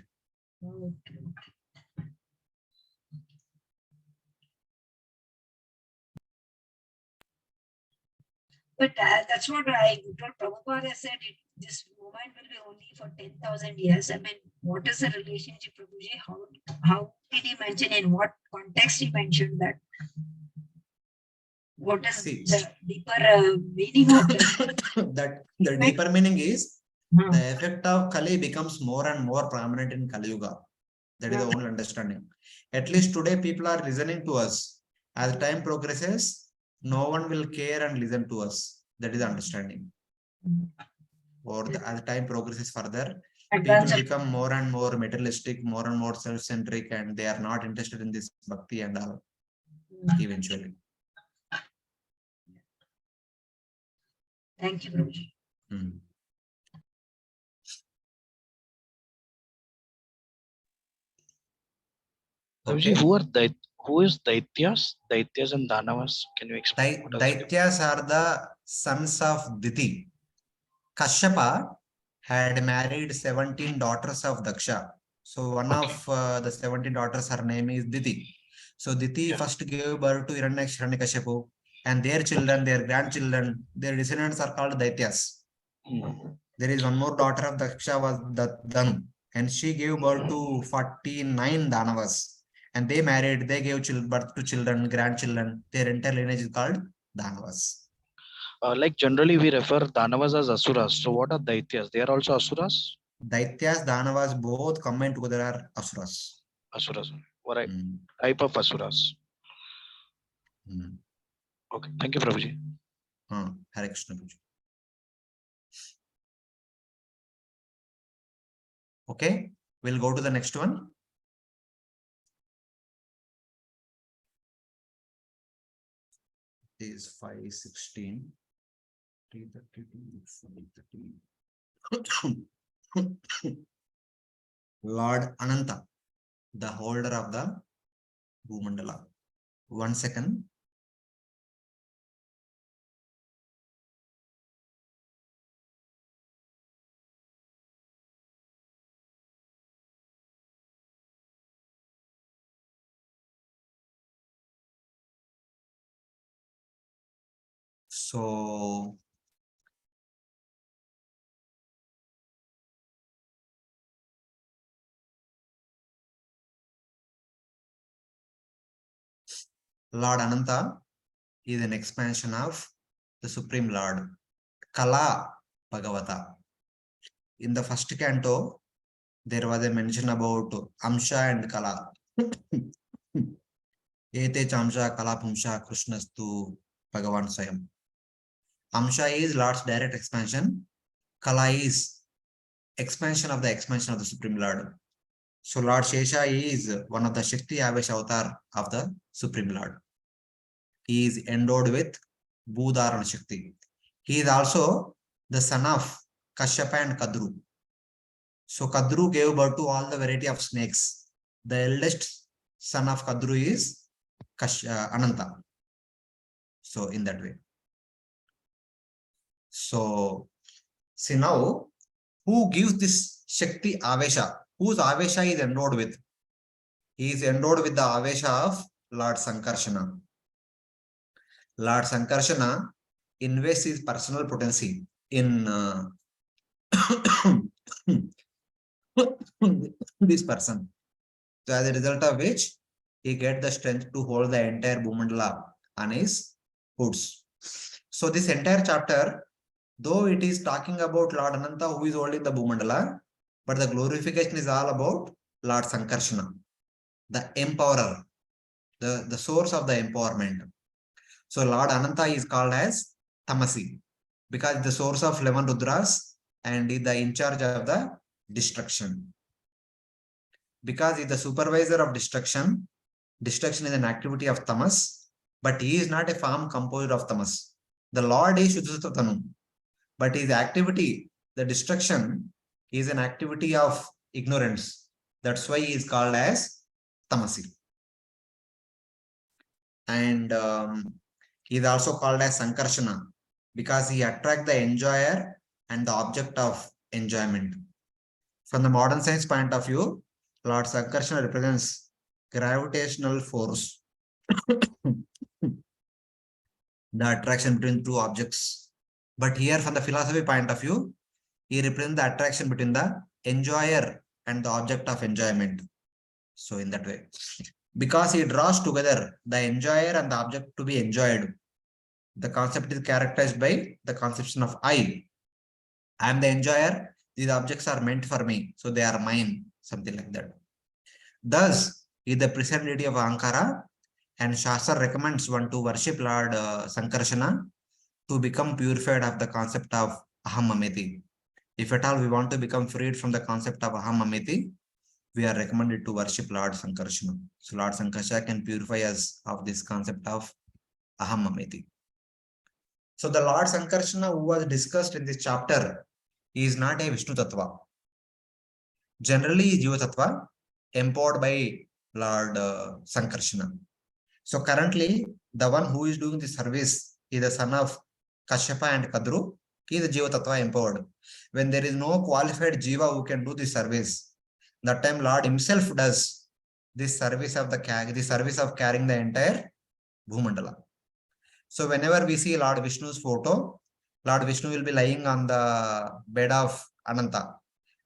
Speaker 6: But that's what Prabhupada said. This moment will be only for 10,000 years. I mean, what is the relationship, Prabhuji? How did he mention, in what context he mentioned that? What is the deeper meaning of that?
Speaker 1: The deeper meaning is the effect of Kali becomes more and more prominent in Kali Yuga. That is the only understanding. At least today, people are listening to us. As time progresses, no one will care and listen to us. That is the understanding. Or as time progresses further, people become more and more materialistic, more and more self-centric, and they are not interested in this bhakti and all eventually.
Speaker 6: Thank you, Prabhuji.
Speaker 1: Okay.
Speaker 12: Who is Daityas? Daityas and Danavas. Can you explain?
Speaker 1: Daityas are the sons of Diti. Kashyapa had married 17 daughters of Daksha. So one of the 17 daughters, her name is Diti. So Diti first gave birth to Hiranyaksha, Hiranyakashipu, and their children, their grandchildren, their descendants are called Daityas. There is one more daughter of Daksha was Danu, and she gave birth to 49 Danavas. And they married, they gave birth to children, grandchildren. Their entire lineage is called Danavas.
Speaker 12: Like generally we refer Danavas as Asuras. So what are Daityas? They are also Asuras?
Speaker 1: Daityas, Danavas, both combined together are Asuras.
Speaker 12: Asuras. What type of Asuras? Okay, thank you, Prabhuji.
Speaker 1: Hare Krishna. Okay, we'll go to the next one. Is 516, 332, 530. Lord Ananta, the holder of the Bhumandala. 1 second. So Lord Ananta is an expansion of the Supreme Lord, Kala Bhagavata. In the first canto, there was a mention about Amsha and Kala. Ete Chamsha Kala Pumsha Krishnastu Bhagavan Swayam. Amsha is Lord's direct expansion. Kala is expansion of the Supreme Lord. So Lord Shesha is one of the Shakti Avesha avatar of the Supreme Lord. He is endowed with Bhudharana Shakti. He is also the son of Kashyapa and Kadru. So Kadru gave birth to all the variety of snakes. The eldest son of Kadru is Ananta. So in that way. So see now, who gives this Shakti Avesha? Whose Avesha is endowed with? He is endowed with the Avesha of Lord Sankarshana. Lord Sankarshana invests his personal potency in this person. So as a result of which, he gets the strength to hold the entire Bhumandala on his hoods. So this entire chapter, though it is talking about Lord Ananta who is holding the Bhumandala, but the glorification is all about Lord Sankarshana, the empowerer, the source of the empowerment. So Lord Ananta is called as Tamasi because the source of 11 Rudras and is the in charge of the destruction. Because he is the supervisor of destruction, destruction is an activity of Tamas, but he is not a form composed of Tamas. The Lord is Shuddha, but his activity, the destruction, is an activity of ignorance. That's why he is called as Tamasi. And he is also called as Sankarshana because he attracts the enjoyer and the object of enjoyment. From the modern science point of view, Lord Sankarshana represents gravitational force, the attraction between two objects. But here, from the philosophy point of view, he represents the attraction between the enjoyer and the object of enjoyment. So in that way, because he draws together the enjoyer and the object to be enjoyed, the concept is characterized by the conception of I am the enjoyer, these objects are meant for me, so they are mine, something like that. Thus, is the present deity of Ankara, and Shastra recommends one to worship Lord Sankarshana to become purified of the concept of Aham Mameti. If at all we want to become freed from the concept of Aham Mameti, we are recommended to worship Lord Sankarshana. So Lord Sankarshana can purify us of this concept of Aham Mameti. So the Lord Sankarshana who was discussed in this chapter is not a Vishnu Tattva. Generally, Jiva Tattva empowered by Lord Sankarshana. So currently, the one who is doing the service is the son of Kashyapa and Kadru. He is the Jiva Tattva empowered. When there is no qualified Jiva who can do the service, that time Lord himself does this service of carrying the entire Bhumandala. So whenever we see Lord Vishnu's photo, Lord Vishnu will be lying on the bed of Ananta.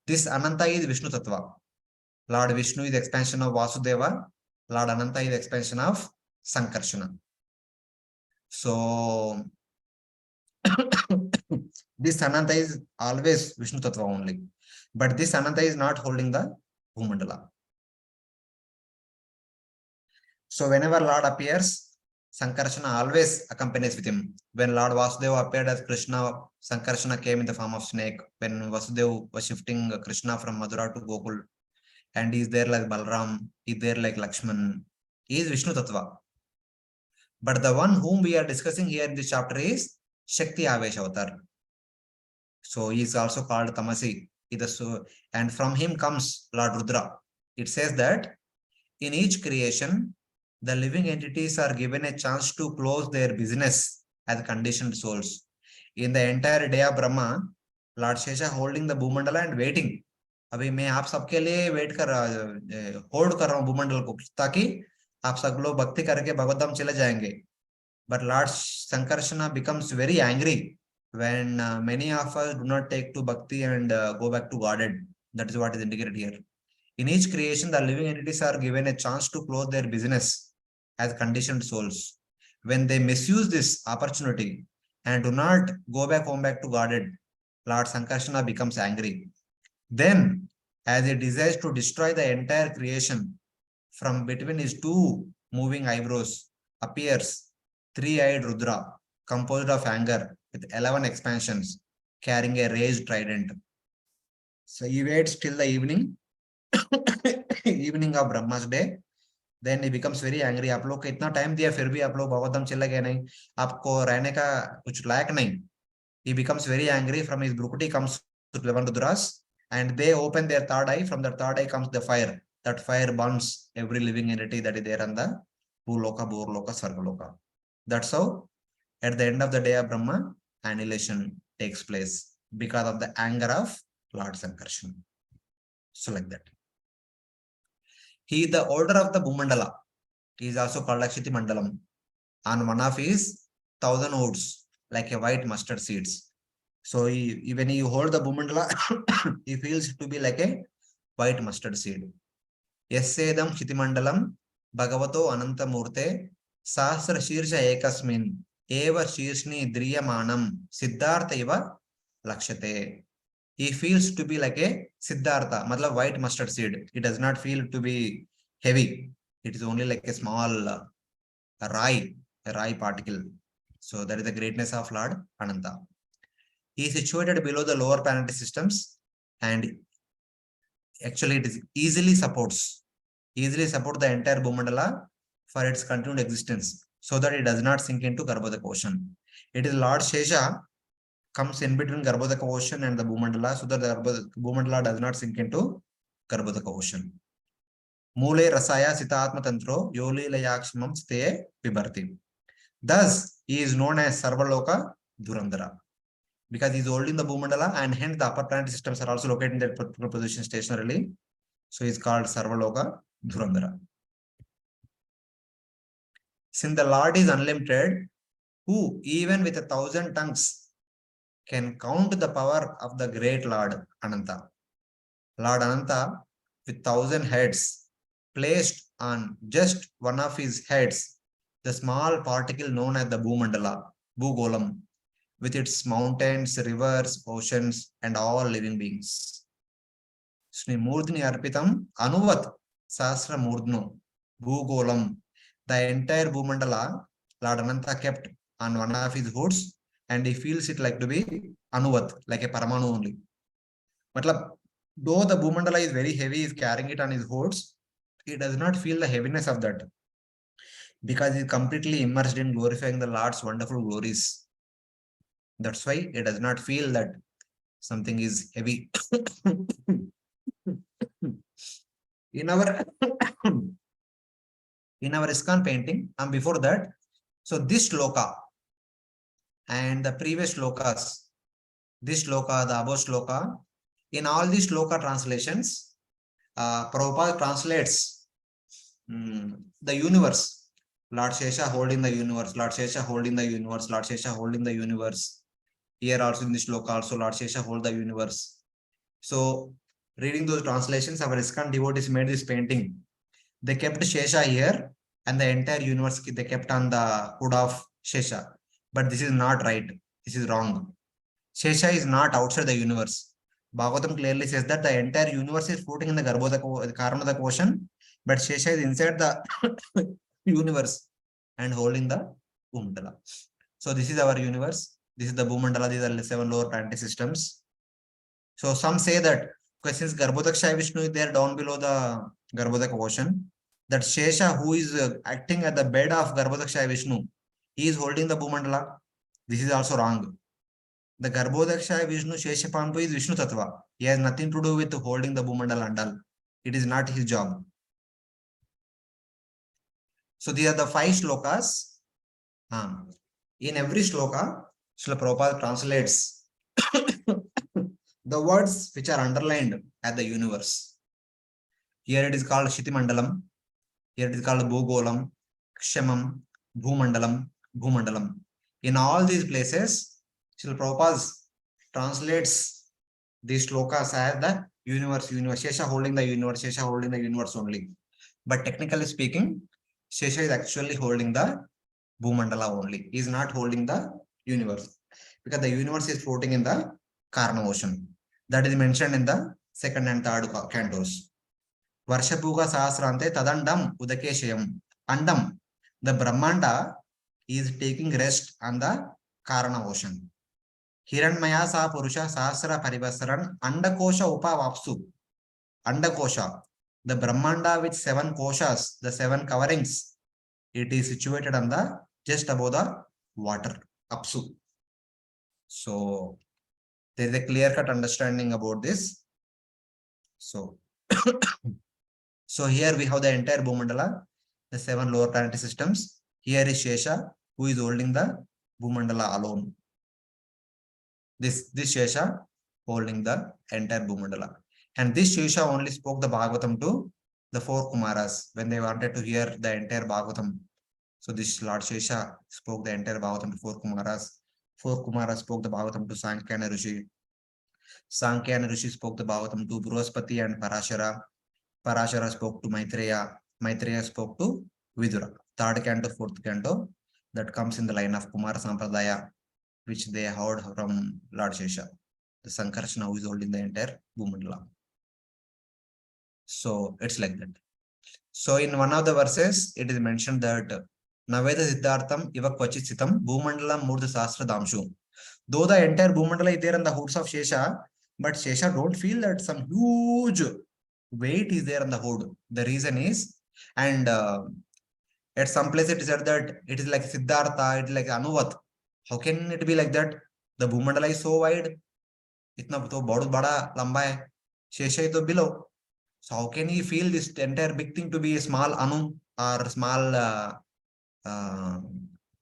Speaker 1: This Ananta is Vishnu Tattva. Lord Vishnu is the expansion of Vasudeva. Lord Ananta is the expansion of Sankarshana. So this Ananta is always Vishnu Tattva only. But this Ananta is not holding the Bhumandala. So whenever Lord appears, Sankarshana always accompanies with him. When Lord Vasudeva appeared as Krishna, Sankarshana came in the form of snake. When Vasudeva was shifting Krishna from Mathura to Gokul, and he is there like Balram, he is there like Lakshman, he is Vishnu Tattva. But the one whom we are discussing here in this chapter is Shakti Avesh Avatar. So he is also called Tamasi. And from him comes Lord Rudra. It says that in each creation, the living entities are given a chance to close their business as conditioned souls. In the entire day of Brahma, Lord Shesha holding the Bhumandala and waiting. अभी मैं आप सबके लिए wait कर hold कर रहा हूँ भूमंडल को, ताकि आप सब लोग भक्ति करके भगवतधाम चले जाएंगे. But Lord Sankarshana becomes very angry when many of us do not take to bhakti and go back to Godhead. That is what is indicated here. In each creation, the living entities are given a chance to close their business as conditioned souls. When they misuse this opportunity and do not go back home back to Godhead, Lord Sankarshana becomes angry. Then, as he desires to destroy the entire creation, from between his two moving eyebrows appears three-eyed Rudra, composed of anger, with 11 expansions, carrying a raised trident. So he waits till the evening, evening of Brahma's day. Then he becomes very angry. आप लोग को इतना time दिया फिर भी आप लोग भगवतधाम चले गए नहीं, आपको रहने का कुछ लायक नहीं. He becomes very angry. From his brukuti comes 11 Rudras, and they open their third eye. From their third eye comes the fire. That fire burns every living entity that is there on the Bhuvar-loka, Bhuvar-loka, Svarga-loka. That's how, at the end of the day of Brahma, annihilation takes place because of the anger of Lord Sankarshana. So like that. He is the order of the Bhumandala. He is also called Akshiti Mandalam. On one of his 1,000 oats, like a white mustard seeds. So when you hold the Bhumandala, he feels to be like a white mustard seed. Yasedam Kshiti Mandalam Bhagavato Ananta Murte Sahasra Shirsha Ekasmin Eva Shirshni Driyamanam Siddhartha Eva Lakshate. He feels to be like a Siddhartha, matlab white mustard seed. It does not feel to be heavy. It is only like a small rye particle. So that is the greatness of Lord Ananta. He is situated below the lower planetary systems, and actually it is easily supports the entire Bhumandala for its continued existence, so that it does not sink into Garbhodaka ocean. It is Lord Shesha comes in between Garbhodaka ocean and the Bhumandala, so that the Bhumandala does not sink into Garbhodaka ocean. Mule Rasaya Sitatma Tantro Yoli Layakshmam Ste Vibharti. Thus, he is known as Sarva-loka Dhurandhara, because he is holding the Bhumandala, and hence the upper planetary systems are also located in their particular position stationarily. So he is called Sarva-loka Dhurandhara. Since the Lord is unlimited, who even with 1,000 tongues can count the power of the great Lord Ananta. Lord Ananta, with 1,000 heads, placed on just one of his heads the small particle known as the Bhumandala, Bhugolam, with its mountains, rivers, oceans, and all living beings. Sri Murdhini Arpitam Anuvat Sasra Murdhno Bhugolam. The entire Bhumandala, Lord Ananta kept on one of his hoods, and he feels it like to be Anuvat, like a Paramanu only. Matlab, though the Bhumandala is very heavy, he is carrying it on his hoods, he does not feel the heaviness of that, because he is completely immersed in glorifying the Lord's wonderful glories. That's why he does not feel that something is heavy. In our ISKCON painting, and before that, so this shloka and the previous shlokas, this shloka, the above shloka, in all these shloka translations, Prabhupada translates the universe. Lord Shesha holding the universe, Lord Shesha holding the universe, Lord Shesha holding the universe. Here also in this shloka also Lord Shesha hold the universe. So reading those translations, our ISKCON devotees made this painting. They kept Shesha here and the entire universe they kept on the hood of Shesha. But this is not right. This is wrong. Shesha is not outside the universe. Bhagavatam clearly says that the entire universe is floating in the Karmadaka ocean, but Shesha is inside the universe and holding the Bhumandala. So this is our universe. This is the Bhumandala. These are the 7 lower planetary systems. So some say that since Garbhodakshaya Vishnu is there down below the Garbhodaka ocean, that Shesha, who is acting at the bed of Garbhodakshaya Vishnu, he is holding the Bhumandala. This is also wrong. The Garbhodakshaya Vishnu Sheshapampu is Vishnu Tattva. He has nothing to do with holding the Bhumandala and all. It is not his job. So these are the 5 shlokas. In every shloka, Srila Prabhupada translates the words which are underlined at the universe. Here it is called Shiti Mandalam. Here it is called Bhugolam, Kshamam, Bhumandalam, Bhumandalam. In all these places, Srila Prabhupada translates these shlokas as the universe, Shesha holding the universe, Shesha holding the universe only. But technically speaking, Shesha is actually holding the Bhumandala only. He is not holding the universe. Because the universe is floating in the Karna ocean. That is mentioned in the 2nd and 3rd cantos. Varshapuga Sahasrante Tadandam Udakeshayam. Andam. The Brahmanda is taking rest on the Karna ocean. Hiranmaya Sa Purusha Sahasra Parivasaran Andakosha Upavapsu. Andakosha. The Brahmanda with 7 koshas, the 7 coverings, it is situated on the just above the water. Apsu. So there is a clear-cut understanding about this. So, so here we have the entire Bhumandala, the 7 lower planetary systems. Here is Shesha, who is holding the Bhumandala alone. This Shesha holding the entire Bhumandala. And this Shesha only spoke the Bhagavatam to the 4 Kumaras when they wanted to hear the entire Bhagavatam. So this Lord Shesha spoke the entire Bhagavatam to 4 Kumaras. 4 Kumaras spoke the Bhagavatam to Sankhya Rishi. Sankhya Rishi spoke the Bhagavatam to Bruhaspati and Parashara. Parashara spoke to Maitreya. Maitreya spoke to Vidura. 3rd canto, 4th canto, that comes in the line of Kumara Sampradaya, which they heard from Lord Shesha. The Sankarsana who is holding the entire Bhumandala. So it's like that. So in one of the verses, it is mentioned that Naveda Siddhartham Iva Kvachit Sitam Bhumandalam Murtha Sastra Damshu. Though the entire Bhumandala is there on the hoods of Shesha, but Shesha don't feel that some huge weight is there on the hood. The reason is, and at some place it is said that it is like Siddhartha, it is like Anuvat. How can it be like that? The Bhumandala is so wide. Itna to bada bada lamba hai. Shesha is to below. So how can he feel this entire big thing to be a small anu or small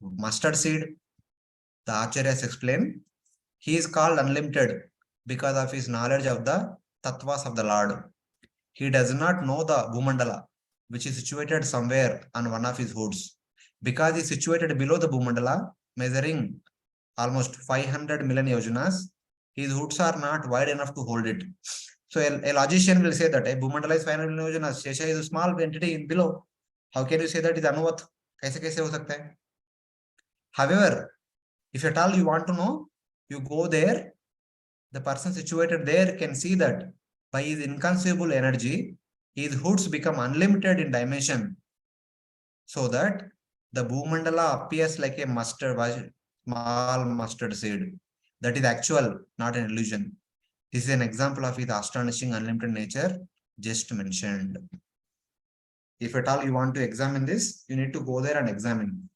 Speaker 1: mustard seed? The Acharyas explain, he is called unlimited because of his knowledge of the tattvas of the Lord. He does not know the Bhumandala, which is situated somewhere on one of his hoods. Because he is situated below the Bhumandala, measuring almost 500 million yojanas, his hoods are not wide enough to hold it. So a logician will say that Bhumandala is 500 million yojanas, Shesha is a small entity in below. How can you say that it is Anuvat? Kaise ho sakta hai? However, if at all you want to know, you go there, the person situated there can see that by his inconceivable energy, his hoods become unlimited in dimension, so that the Bhumandala appears like a small mustard seed. That is actual, not an illusion. This is an example of his astonishing unlimited nature just mentioned. If at all you want to examine this, you need to go there and examine.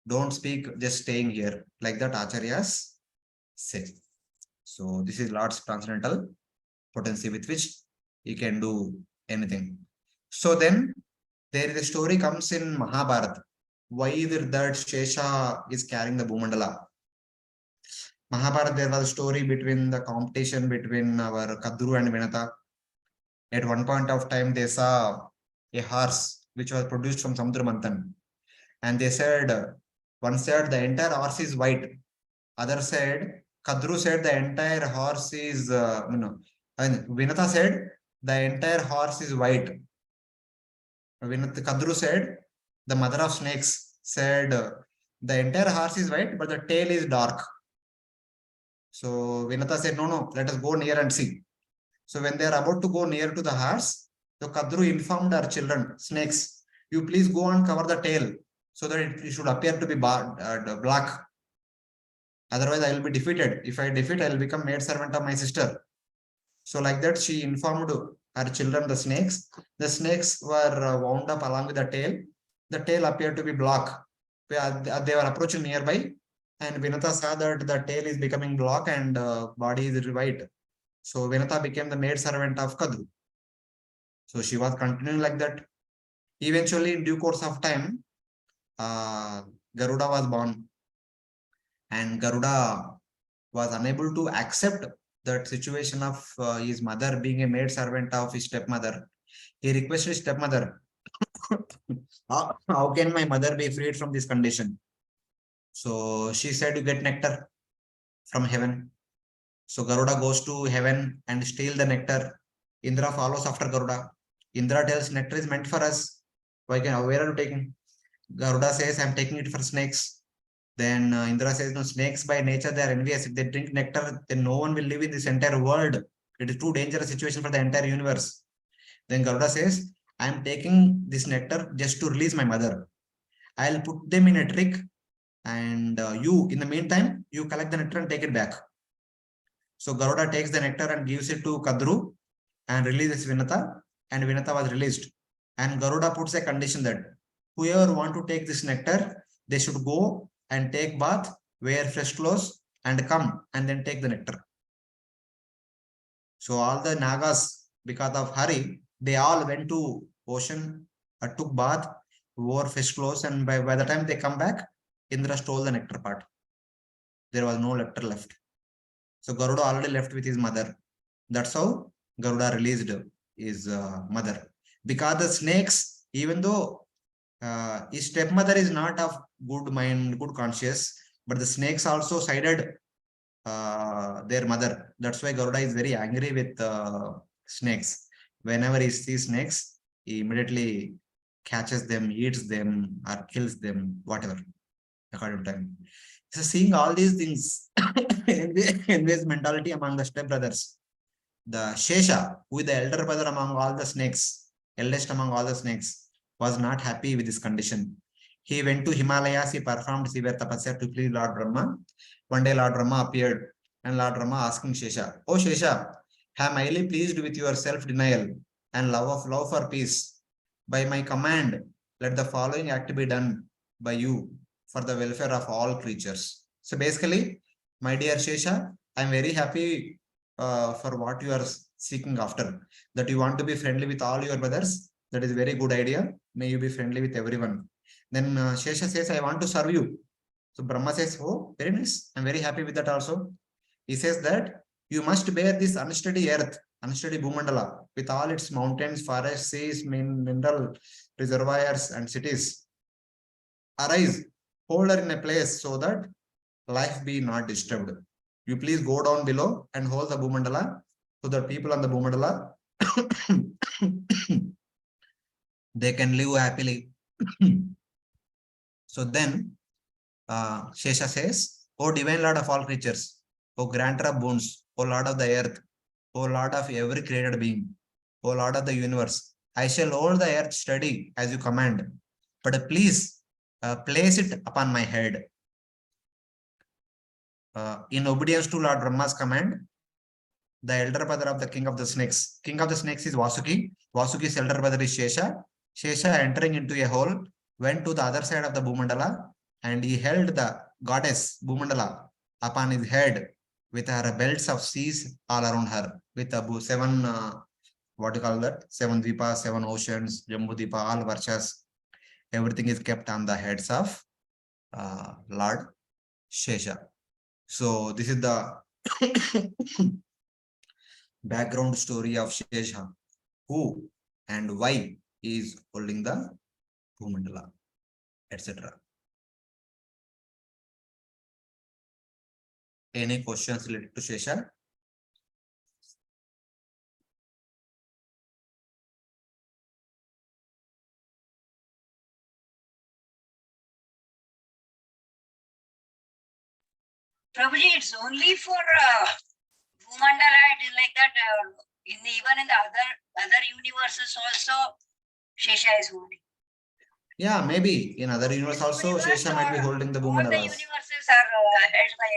Speaker 1: Don't speak just staying here, like that Acharyas say. So this is Lord's transcendental potency with which he can do anything. So then there is a story comes in Mahabharata. Why is it that Shesha is carrying the Bhumandala? Mahabharata, there was a story between the competition between our Kadru and Vinata. At one point of time, they saw a horse which was produced from Samudra Manthan. And they said, one said the entire horse is white. Other said Kadru said the entire horse is, and Vinata said the entire horse is white. Kadru said, the mother of snakes said, the entire horse is white, but the tail is dark. So Vinata said, no, let us go near and see. So when they are about to go near to the horse, so Kadru informed her children, snakes, you please go and cover the tail so that it should appear to be black. Otherwise, I will be defeated. If I defeat, I will become maid servant of my sister. So like that, she informed her children, the snakes. The snakes were wound up along with the tail. The tail appeared to be black. They were approaching nearby, and Vinata saw that the tail is becoming black and body is white. So Vinata became the maid servant of Kadru. So she was continuing like that. Eventually, in due course of time, Garuda was born. And Garuda was unable to accept that situation of his mother being a maid servant of his stepmother. He requested his stepmother, how can my mother be freed from this condition? So she said, you get nectar from heaven. So Garuda goes to heaven and steal the nectar. Indra follows after Garuda. Indra tells, nectar is meant for us. Where are you taking? Garuda says, I'm taking it for snakes. Then Indra says, no, snakes by nature, they are envious. If they drink nectar, then no one will live in this entire world. It is too dangerous situation for the entire universe. Then Garuda says, I am taking this nectar just to release my mother. I'll put them in a trick, and you, in the meantime, you collect the nectar and take it back. So Garuda takes the nectar and gives it to Kadru and releases Vinata, and Vinata was released. And Garuda puts a condition that whoever want to take this nectar, they should go and take bath, wear fresh clothes, and come and then take the nectar. So all the Nagas, because of hurry, they all went to ocean, took bath, wore fresh clothes, and by the time they come back, Indra stole the nectar part. There was no nectar left. So Garuda already left with his mother. That's how Garuda released his mother. Because the snakes, even though his stepmother is not of good mind, good conscience, but the snakes also sided their mother. That's why Garuda is very angry with snakes. Whenever he sees snakes, he immediately catches them, eats them, or kills them, whatever, according to him. So seeing all these things, envious mentality among the stepbrothers. The Shesha, who is the elder brother among all the snakes, eldest among all the snakes, was not happy with this condition. He went to Himalayas, he performed severe tapasya to please Lord Brahma. One day Lord Brahma appeared, and Lord Brahma asking Shesha, oh Shesha, am I highly pleased with your self-denial and love for peace. By my command, let the following act be done by you for the welfare of all creatures. So basically, my dear Shesha, I am very happy for what you are seeking after. That you want to be friendly with all your brothers. That is a very good idea. May you be friendly with everyone. Then Shesha says, I want to serve you. So Brahma says, oh, very nice. I'm very happy with that also. He says that you must bear this unsteady earth, unsteady Bhumandala, with all its mountains, forests, seas, mineral reservoirs, and cities. Arise, hold her in a place so that life be not disturbed. You please go down below and hold the Bhumandala so that people on the Bhumandala they can live happily. So then Shesha says, O divine Lord of all creatures, O granter of boons, O Lord of the earth, O Lord of every created being, O Lord of the universe, I shall hold the earth steady as you command, but please place it upon my head. In obedience to Lord Brahma's command, the elder brother of the king of the snakes. King of the snakes is Vasuki. Vasuki's elder brother is Shesha. Shesha, entering into a hole, went to the other side of the Bhumandala, and he held the goddess Bhumandala upon his head with her belts of seas all around her, with the seven, what do you call that? 7 Dvipas, 7 oceans, Jambu Dvipa, all Varshas. Everything is kept on the heads of Lord Shesha. So this is the background story of Shesha, who and why he is holding the Bhumandala, etc. Any questions related to Shesha?
Speaker 6: Prabhuji, it's only for Bhumandala. It is like that. Even in the other universes also, Shesha is holding.
Speaker 1: Yeah, maybe in other universe also Shesha might be holding the
Speaker 6: All the
Speaker 1: Bhumandalas.
Speaker 6: universes are held by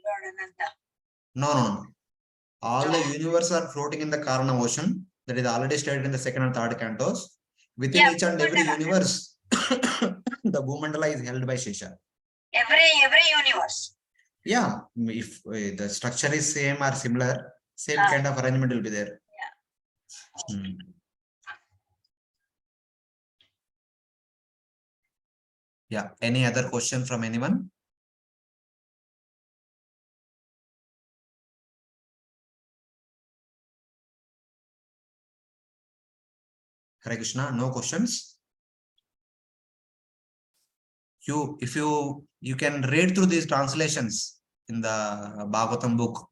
Speaker 6: Lord Ananta.
Speaker 1: No. All the universes are floating in the Karana ocean. That is already stated in the second and third cantos. Within each and every universe, the Bhumandala is held by Shesha.
Speaker 6: Every universe.
Speaker 1: Yeah, if the structure is same or similar, same kind of arrangement will be there.
Speaker 6: Yeah.
Speaker 1: Yeah. Any other question from anyone? Hare Krishna, no questions. If you can read through these translations in the Bhagavatam book.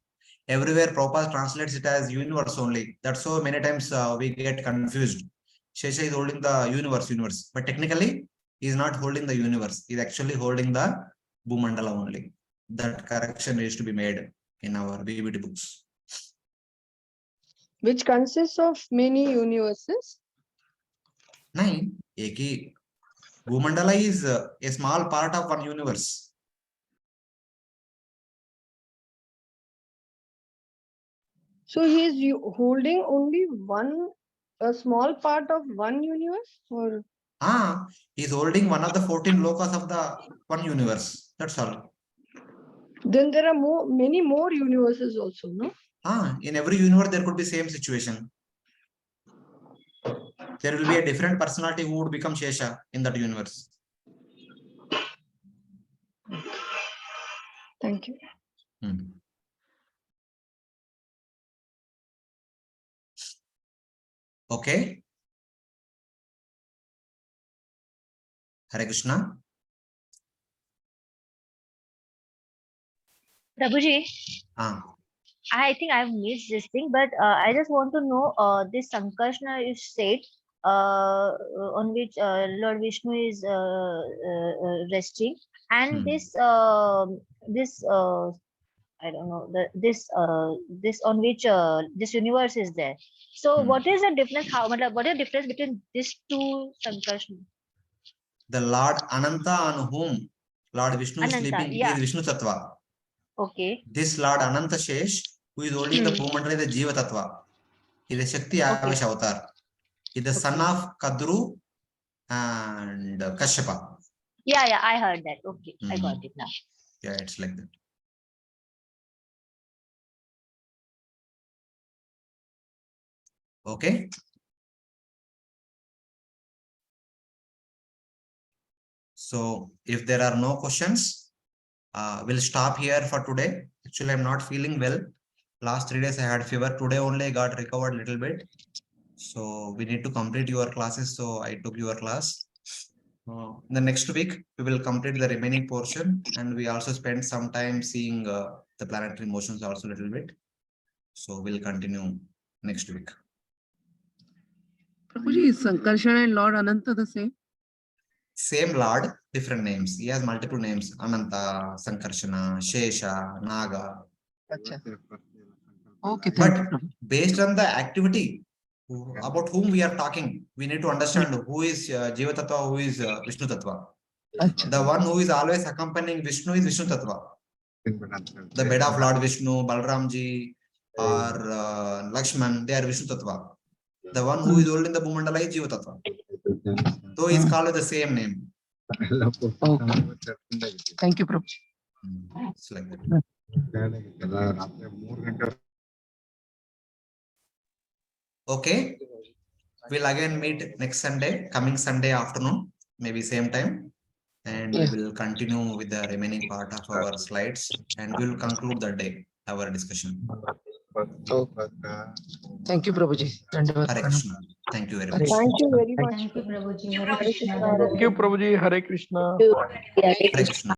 Speaker 1: Everywhere Prabhupada translates it as universe only. That's so many times we get confused. Shesha is holding the universe, but technically he is not holding the universe. He is actually holding the Bhumandala only. That correction is to be made in our BBT books.
Speaker 2: Which consists of many universes?
Speaker 1: 9. Bhumandala is a small part of one universe.
Speaker 2: So he is holding only a small part of one universe, or?
Speaker 1: He is holding one of the 14 lokas of the one universe. That's all.
Speaker 2: Then there are many more universes also, no?
Speaker 1: In every universe there could be same situation. There will be a different personality who would become Shesha in that universe.
Speaker 2: Thank you.
Speaker 1: Okay. Hare Krishna.
Speaker 4: Prabhuji, I think I've missed this thing, but I just want to know this Sankarshana is said on which Lord Vishnu is resting, and this I don't know this on which this universe is there. So what is the difference? What is the difference between these two Sankarshana?
Speaker 1: The Lord Ananta on whom Lord Vishnu is sleeping is Vishnu Tattva.
Speaker 4: Okay.
Speaker 1: This Lord Ananta Shesh, who is holding the Bhumandala, is the Jiva Tattva. He is a Shakti Avesh avatar. He is the son of Kadru and Kashyapa.
Speaker 4: Yeah, I heard that. Okay, I got it now.
Speaker 1: Yeah, it's like that. Okay. So if there are no questions, we'll stop here for today. Actually, I'm not feeling well. Last 3 days I had fever. Today only I got recovered a little bit. So we need to complete your classes. So I took your class. The next week, we will complete the remaining portion. And we also spend some time seeing the planetary motions also a little bit. So we'll continue next week.
Speaker 13: Prabhuji, is Sankarshana and Lord Ananta the same?
Speaker 1: Same Lord, different names. He has multiple names. Ananta, Sankarshana, Shesha, Naga.
Speaker 13: Okay,
Speaker 1: but based on the activity about whom we are talking, we need to understand who is Jiva Tattva, who is Vishnu Tattva. The one who is always accompanying Vishnu is Vishnu Tattva. The bed of Lord Vishnu, Balramji, or Lakshman, they are Vishnu Tattva. The one who is holding the Bhumandala is Jiva Tattva. So he is called with the same name.
Speaker 13: Okay. Thank you, Prabhu.
Speaker 1: It's like that. Okay. We'll again meet next Sunday, coming Sunday afternoon, maybe same time. And we will continue with the remaining part of our slides and we will conclude the day, our discussion.
Speaker 13: Thank you, Prabhuji.
Speaker 1: Hare Krishna. Thank you very much.
Speaker 2: Thank you very much.
Speaker 14: Thank you, Prabhuji.
Speaker 2: Hare Krishna.
Speaker 7: Thank you, Prabhuji. Hare Krishna.
Speaker 1: Hare Krishna.